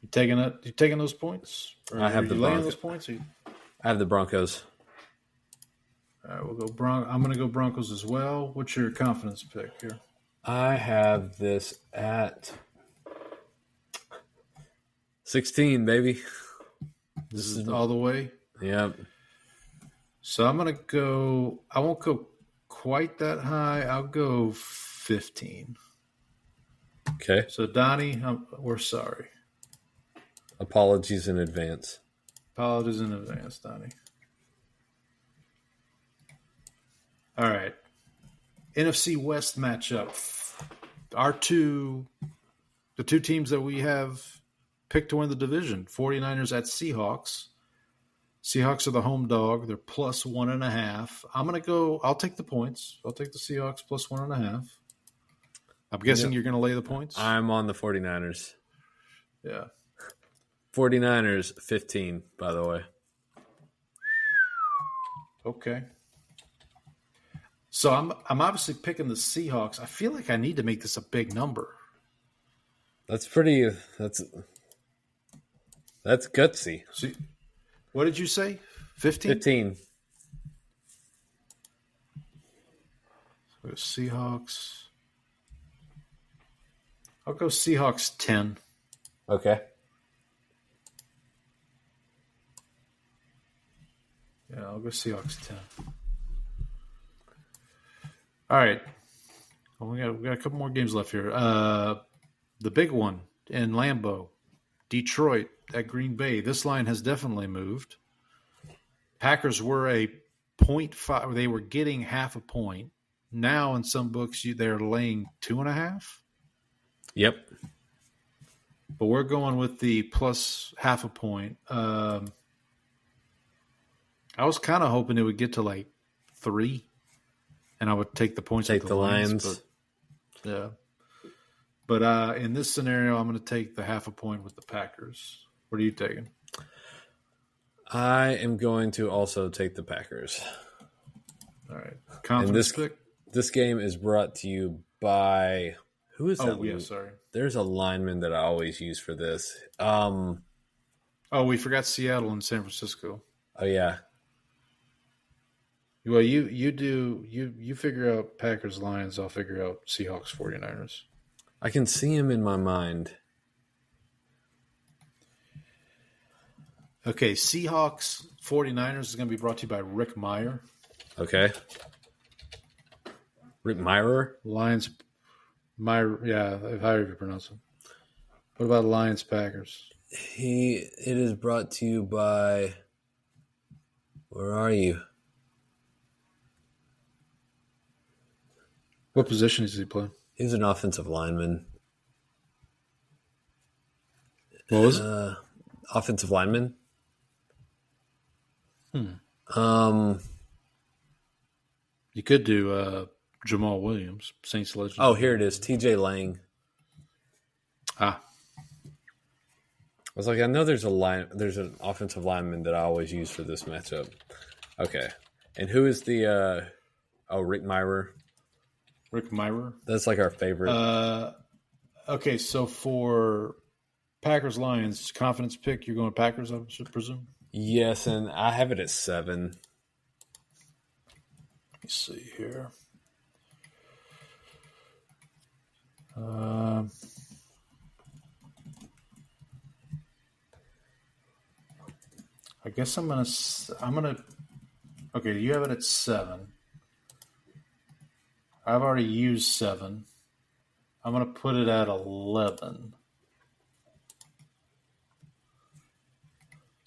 You taking it? You taking those points? Or I have the laying Broncos. those points. I have the Broncos. All right, we'll go I'm going to go Broncos as well. What's your confidence pick here? I have this at 16, baby. This is all the way. Yep. So I'm going to go. I won't go quite that high. I'll go 15. Okay. So Donnie, we're sorry. Apologies in advance. Apologies in advance, Donnie. All right. NFC West matchup. The two teams that we have picked to win the division, 49ers at Seahawks. Seahawks are the home dog. They're plus 1.5. I'll take the points. I'll take the Seahawks plus 1.5. I'm guessing you're going to lay the points? I'm on the 49ers. Yeah. 49ers 15, by the way. Okay. So I'm obviously picking the Seahawks. I feel like I need to make this a big number. That's gutsy. See, what did you say? 15? 15. So Seahawks. I'll go Seahawks 10. Okay. Yeah, I'll go Seahawks 10. All right. Well, we got a couple more games left here. The big one in Lambeau, Detroit at Green Bay. This line has definitely moved. Packers were a 0.5. They were getting half a point. Now, in some books, they're laying 2.5. Yep. But we're going with the plus half a point. I was kind of hoping it would get to like 3, and I would take the points. Take the Lions. Yeah. But in this scenario, I'm going to take the half a point with the Packers. What are you taking? I am going to also take the Packers. All right. Confidence pick? This game is brought to you by who is that? Oh, yeah, sorry. There's a lineman that I always use for this. We forgot Seattle and San Francisco. Oh yeah. Well, you figure out Packers Lions, I'll figure out Seahawks 49ers. I can see him in my mind. Okay, Seahawks 49ers is going to be brought to you by Rick Meyer. Okay. Rick Meyer? Lions, Meyer, yeah, however you pronounce him. What about Lions Packers? It is brought to you by. Where are you? What position does he play? He's an offensive lineman. What was it? Offensive lineman. You could do Jamal Williams, Saints legend. Oh, here it is. TJ Lang. I was like, I know there's an offensive lineman that I always use for this matchup. Okay. And who is the Rick Meyer? Rick Meyer? That's like our favorite. Okay, so for Packers Lions confidence pick, you're going Packers, I should presume? Yes, and I have it at 7. Let me see here. I guess I'm gonna. Okay, you have it at 7. I've already used 7. I'm gonna put it at 11.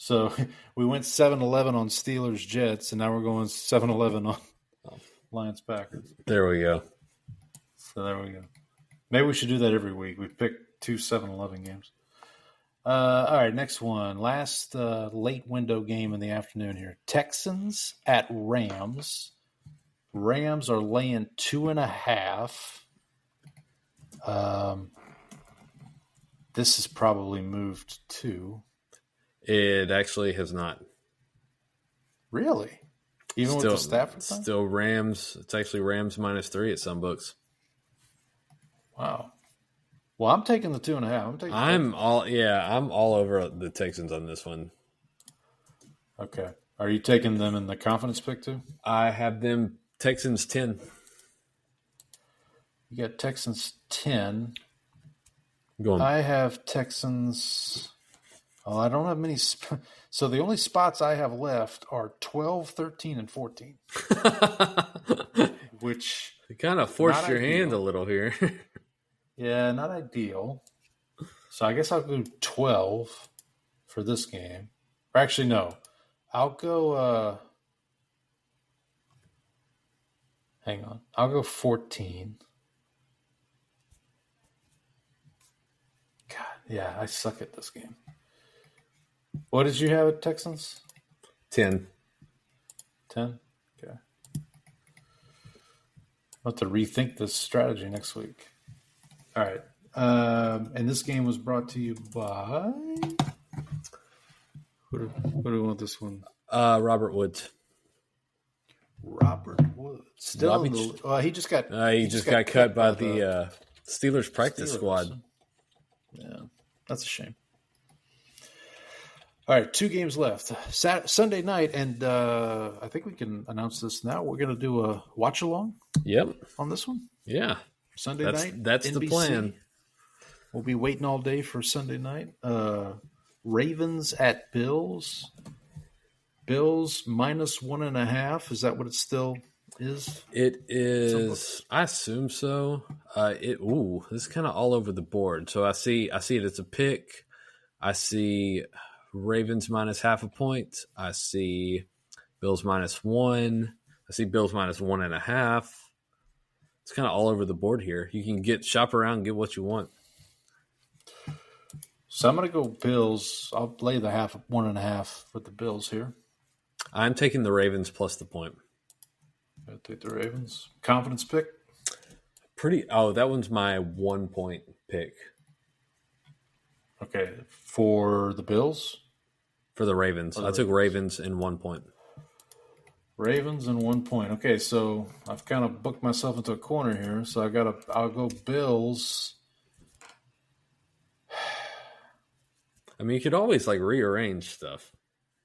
So we went 7-11 on Steelers Jets, and now we're going 7-11 on Lions Packers. There we go. So there we go. Maybe we should do that every week. We pick 2 7-11 games. All right, next one. Last late window game in the afternoon here. Texans at Rams. Rams are laying 2.5. This is probably moved too. It actually has not. Really? Even with the Stafford thing? Still Rams. It's actually Rams -3 at some books. Wow. Well, I'm taking the 2.5. I'm all over the Texans on this one. Okay. Are you taking them in the confidence pick too? I have them Texans 10. You got Texans 10. Go on. I have Texans. Oh, I don't have many. So the only spots I have left are 12, 13, and 14. Which you kind of forced your hand a little here. Yeah, not ideal. So I guess I'll go 12 for this game. Or actually, no. I'll go hang on. I'll go 14. God, yeah, I suck at this game. What did you have at Texans? 10. 10? Okay. I'll have to rethink this strategy next week. All right. And this game was brought to you by... What do we want this one? Robert Woods. Robert Woods. Still, he just got cut by the Steelers practice squad. Yeah, that's a shame. All right, 2 games left. Sunday night, and I think we can announce this now. We're going to do a watch along. Yep. On this one. Yeah. Sunday night. That's NBC. The plan. We'll be waiting all day for Sunday night. Ravens at Bills. Bills -1.5. Is that what it still is? It is. I assume so. This is kind of all over the board. So I see it as a pick. I see Ravens -0.5 point. I see Bills -1. I see Bills -1.5. It's kind of all over the board here. You can shop around and get what you want. So I'm going to go Bills. I'll lay the 1.5 with the Bills here. I'm taking the Ravens plus the point. I'll take the Ravens. Confidence pick? That one's my 1 point pick. Okay. For the Bills? For the Ravens. I took Ravens in 1 point. Ravens and 1 point. Okay, so I've kind of booked myself into a corner here. So I'll go Bills. I mean, you could always rearrange stuff.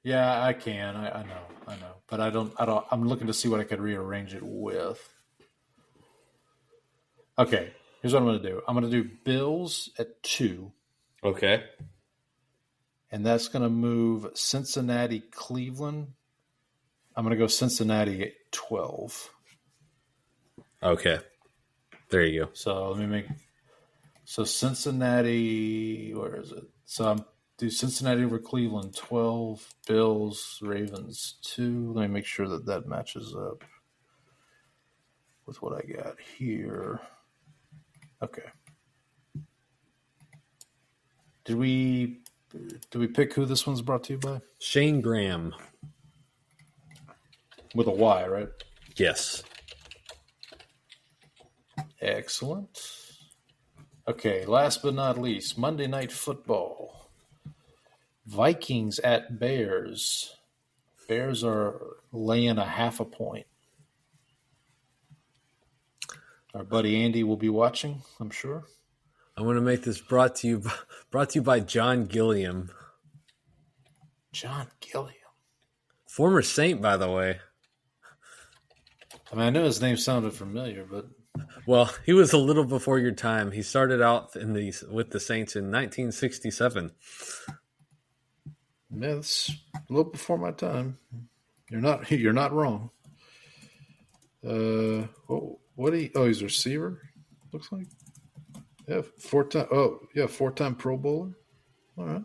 Yeah, I can. I know. But I don't. I'm looking to see what I could rearrange it with. Okay, here's what I'm going to do. I'm going to do Bills at 2. Okay. And that's going to move Cincinnati, Cleveland. I'm going to go Cincinnati at 12. Okay. There you go. So let me So Cincinnati, where is it? So I'm do Cincinnati over Cleveland, 12. Bills, Ravens, 2. Let me make sure that matches up with what I got here. Okay. Did we pick who this one's brought to you by? Shane Graham. With a Y, right? Yes. Excellent. Okay, last but not least, Monday Night Football. Vikings at Bears. Bears are laying 0.5 point. Our buddy Andy will be watching, I'm sure. I want to make this brought to you by John Gilliam. John Gilliam. Former Saint, by the way. I mean, I knew his name sounded familiar, but... Well, he was a little before your time. He started out with the Saints in 1967. Yeah, that's a little before my time. You're not wrong. He's a receiver, looks like. Yeah, 4-time Pro Bowler. All right.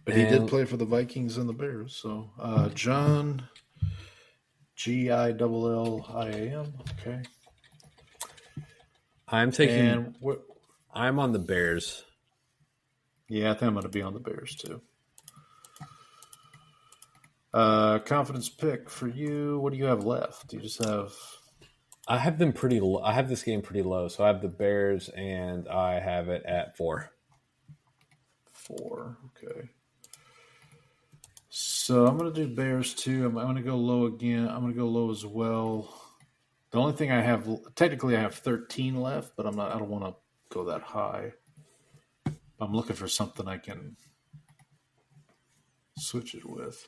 But he did play for the Vikings and the Bears. So John, Gilliam. Okay. I'm on the Bears. Yeah, I think I'm going to be on the Bears too. Confidence pick for you. What do you have left? Do you just have? I have them pretty low. I have this game pretty low. So I have the Bears and I have it at 4. 4. Okay. So I'm going to do Bears too. I'm going to go low again. I'm going to go low as well. The only thing I have, technically I have 13 left, but I don't want to go that high. I'm looking for something I can switch it with.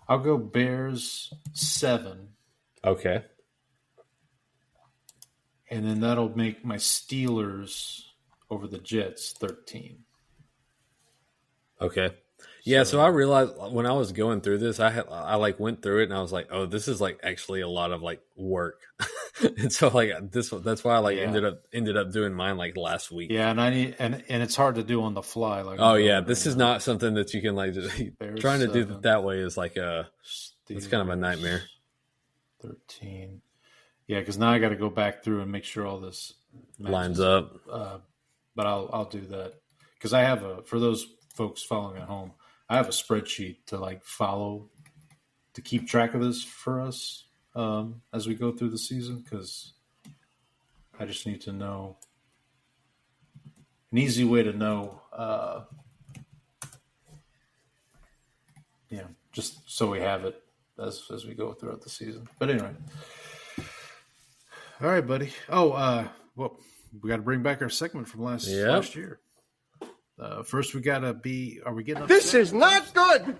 I'll go Bears 7. Okay. And then that'll make my Steelers over the Jets 13. Okay. Yeah, so I realized when I was going through this, I went through it and I was like, oh, this is actually a lot of work. And so that's why I ended up doing mine last week. Yeah, and it's hard to do on the fly. This is not something that you can just trying to do that way is it's kind of a nightmare. 13. Yeah, because now I got to go back through and make sure all this lines up. But I'll do that because I have for those folks following at home, I have a spreadsheet to follow to keep track of this for us as we go through the season because I just need to know an easy way to know, just so we have it as we go throughout the season. But anyway, all right, buddy. Oh, well, we got to bring back our segment from last year. First, we got to be. Are we getting upset? This is not good.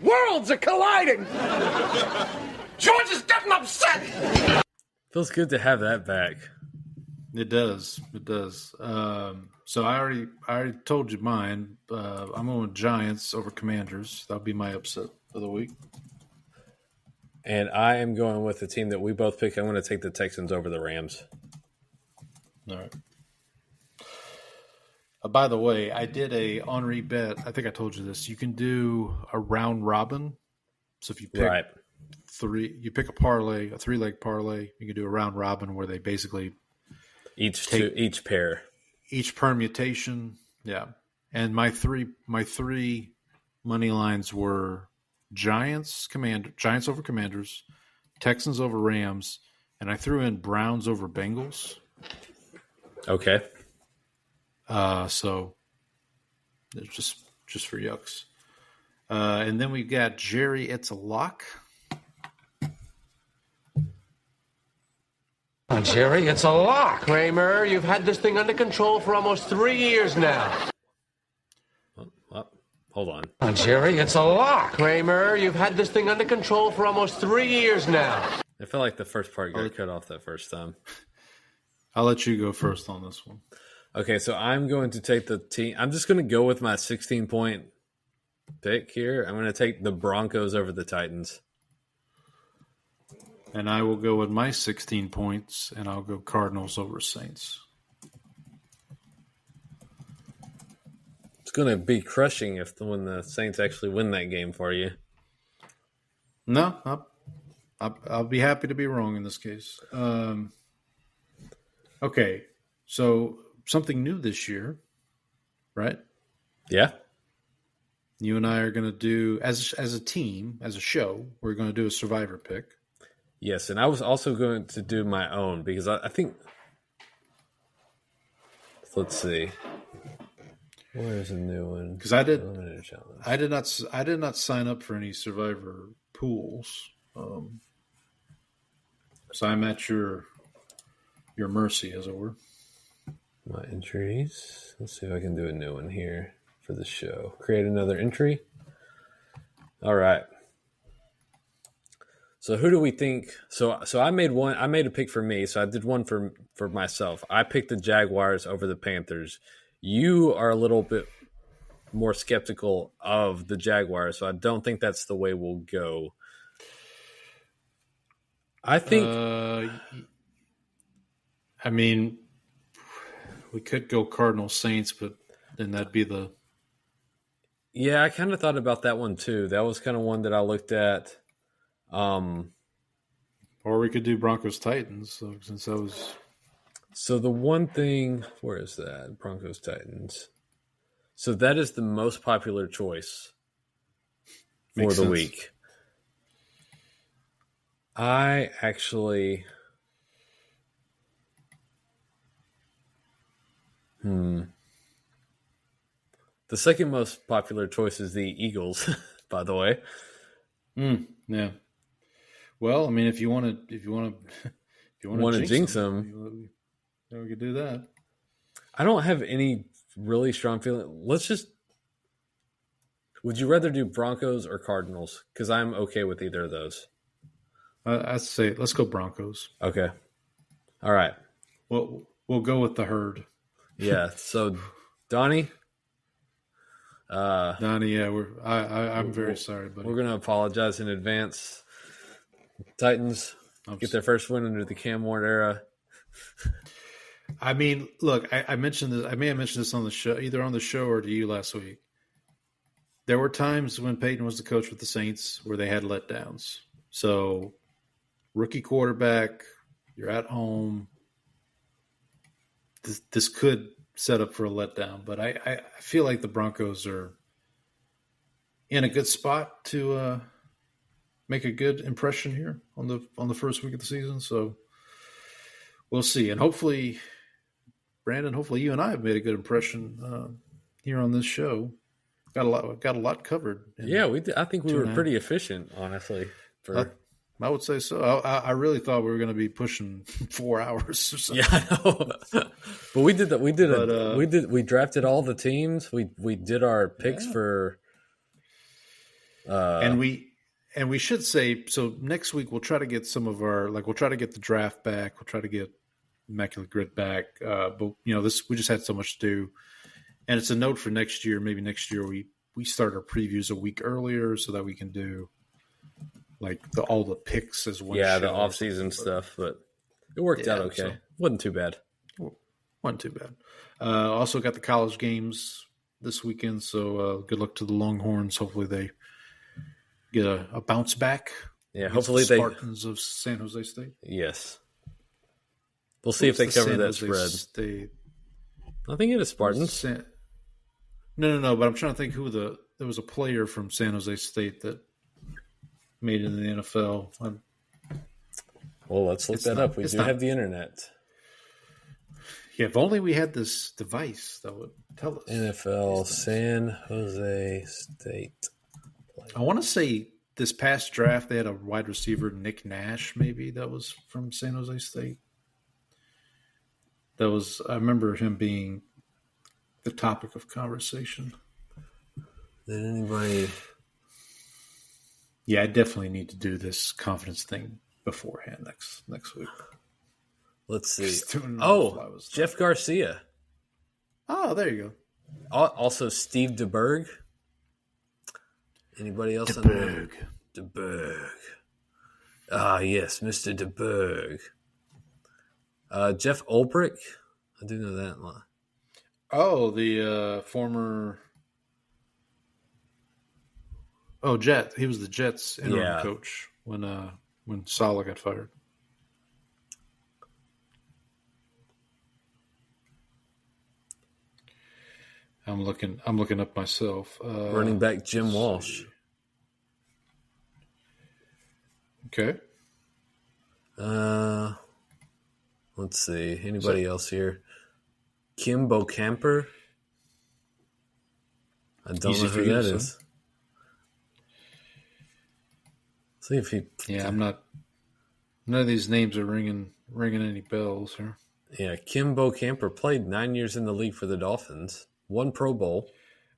Worlds are colliding. George is getting upset. Feels good to have that back. It does. It does. So I already told you mine. I'm going Giants over Commanders. That'll be my upset of the week. And I am going with the team that we both picked. I'm going to take the Texans over the Rams. All right. By the way, I did a Henri bet. I think I told you this. You can do a round robin. So if you pick you pick a parlay, a 3-leg parlay. You can do a round robin where they basically each pair, each permutation. Yeah, and my three money lines were Giants over Commanders, Texans over Rams, and I threw in Browns over Bengals. Okay. So it's just for yucks. And then we've got Jerry. It's a lock. Jerry, it's a lock. Kramer, you've had this thing under control for almost 3 years now. Hold on. Jerry, it's a lock. Kramer, you've had this thing under control for almost 3 years now. I feel like the first part got cut off that first time. I'll let you go first on this one. Okay, so I'm going to take the team. I'm just going to go with my 16-point pick here. I'm going to take the Broncos over the Titans. And I will go with my 16 points, and I'll go Cardinals over Saints. It's going to be crushing when the Saints actually win that game for you. No, I'll be happy to be wrong in this case. Okay, so something new this year, right? Yeah. You and I are going to do, as a team, as a show, we're going to do a survivor pick. Yes, and I was also going to do my own because I think – let's see. Where's a new one? Because I did not sign up for any survivor pools. So I'm at your mercy, as it were. My entries. Let's see if I can do a new one here for the show. Create another entry. All right. So who do we think? So I made one. I made a pick for me. So I did one for myself. I picked the Jaguars over the Panthers. You are a little bit more skeptical of the Jaguars, so I don't think that's the way we'll go. I think. I mean, we could go Cardinals Saints, but then that'd be the. Yeah, I kind of thought about that one too. That was kind of one that I looked at. Or we could do Broncos Titans, so, since that was. So the one thing, where is that? Broncos Titans. So that is the most popular choice for the week. I actually. The second most popular choice is the Eagles, by the way. Yeah. Well, I mean, if you want to jinx them, then we could do that. I don't have any really strong feeling. Would you rather do Broncos or Cardinals? Because I'm okay with either of those. I'd say let's go Broncos. Okay. All right. Well, we'll go with the herd. Yeah. So, Donnie. Donnie, yeah, I'm very sorry, buddy. We're gonna apologize in advance. Titans get their first win under the Cam Ward era. I mean, look, I mentioned this. I may have mentioned this on the show, either on the show or to you last week. There were times when Peyton was the coach with the Saints where they had letdowns. So, rookie quarterback, you're at home. This could set up for a letdown, but I feel like the Broncos are in a good spot to make a good impression here on the first week of the season. So we'll see, and hopefully, Brandon, you and I have made a good impression here on this show. Got a lot covered. Yeah, we did. I think we were pretty efficient, honestly. I would say so. I really thought we were going to be pushing 4 hours or something. Yeah, I know. But we did that. We drafted all the teams. We did our picks for. And we should say, so next week we'll try to get some of our, we'll try to get the draft back. We'll try to get Immaculate Grid back. But we just had so much to do, and it's a note for next year. Maybe next year we start our previews a week earlier so that we can do. All the picks as well. Yeah, the off-season stuff, but it worked out okay. So, wasn't too bad. Also got the college games this weekend, so good luck to the Longhorns. Hopefully they get a bounce back. Yeah, hopefully the Spartans of San Jose State. Yes. We'll see if they cover that spread. State? I think it is Spartans. No, but I'm trying to think there was a player from San Jose State that made it in the NFL. Well, let's look that up. We do have the internet. Yeah, if only we had this device that would tell us. NFL San Jose State. I want to say this past draft they had a wide receiver, Nick Nash, maybe that was from San Jose State. I remember him being the topic of conversation. Did anybody? Yeah, I definitely need to do this confidence thing beforehand next week. Let's see. Jeff Garcia. Oh, there you go. Also, Steve DeBerg. Anybody else? DeBerg. Ah, yes, Mr. DeBerg. Jeff Ulbrich. I do know that one. Oh, the former. Oh, Jet. He was the Jets interim coach when Saleh got fired. I'm looking up myself. Running back Jim Walsh. Okay. Let's see. Anybody else here? Kim Camper. I don't know who that is. See if he. Yeah, I'm not. None of these names are ringing any bells here. Yeah, Kim Camper played 9 years in the league for the Dolphins. One Pro Bowl.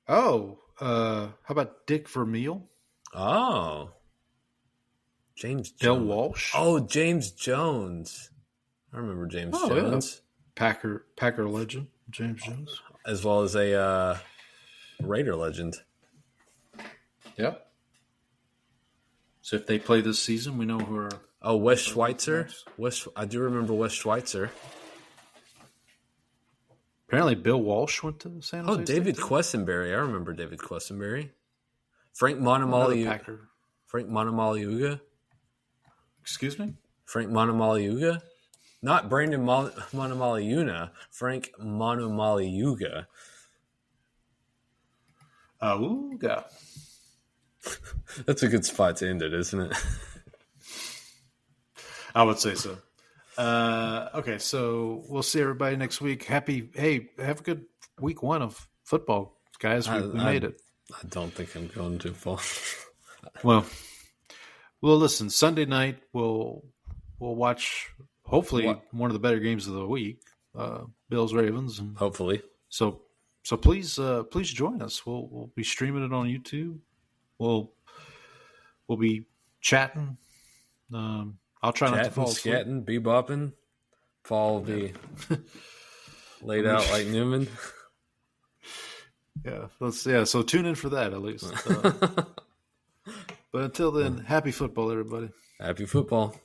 Oh, how about Dick Vermeil? Oh, James Jones. Del Walsh. Oh, James Jones. I remember James Jones. Yeah. Packer legend, James Jones. As well as a Raider legend. Yep. So if they play this season, we know who are. Oh, Wes Schweitzer. I do remember Wes Schweitzer. Apparently, Bill Walsh went to San Jose. Oh, David State, Quessenberry. I remember David Quessenberry. Frank Another Montemaliuga. Packer. Frank Montemaliuga. Excuse me? Frank Montemaliuga. Not Brandon Montemaliuna. Frank Montemaliuga. Ooga. That's a good spot to end it, isn't it? I would say so. Okay, so we'll see everybody next week. Have a good week 1 of football, guys. We made it. I don't think I'm going too far. Well, listen. Sunday night we'll watch hopefully one of the better games of the week, Bills Ravens, and Hopefully. so please join us. We'll be streaming it on YouTube. We'll be chatting. I'll try not to fall asleep. Scatting, bebopping. Paul will be laid out like Newman. Yeah, so tune in for that at least. But until then, happy football, everybody. Happy football.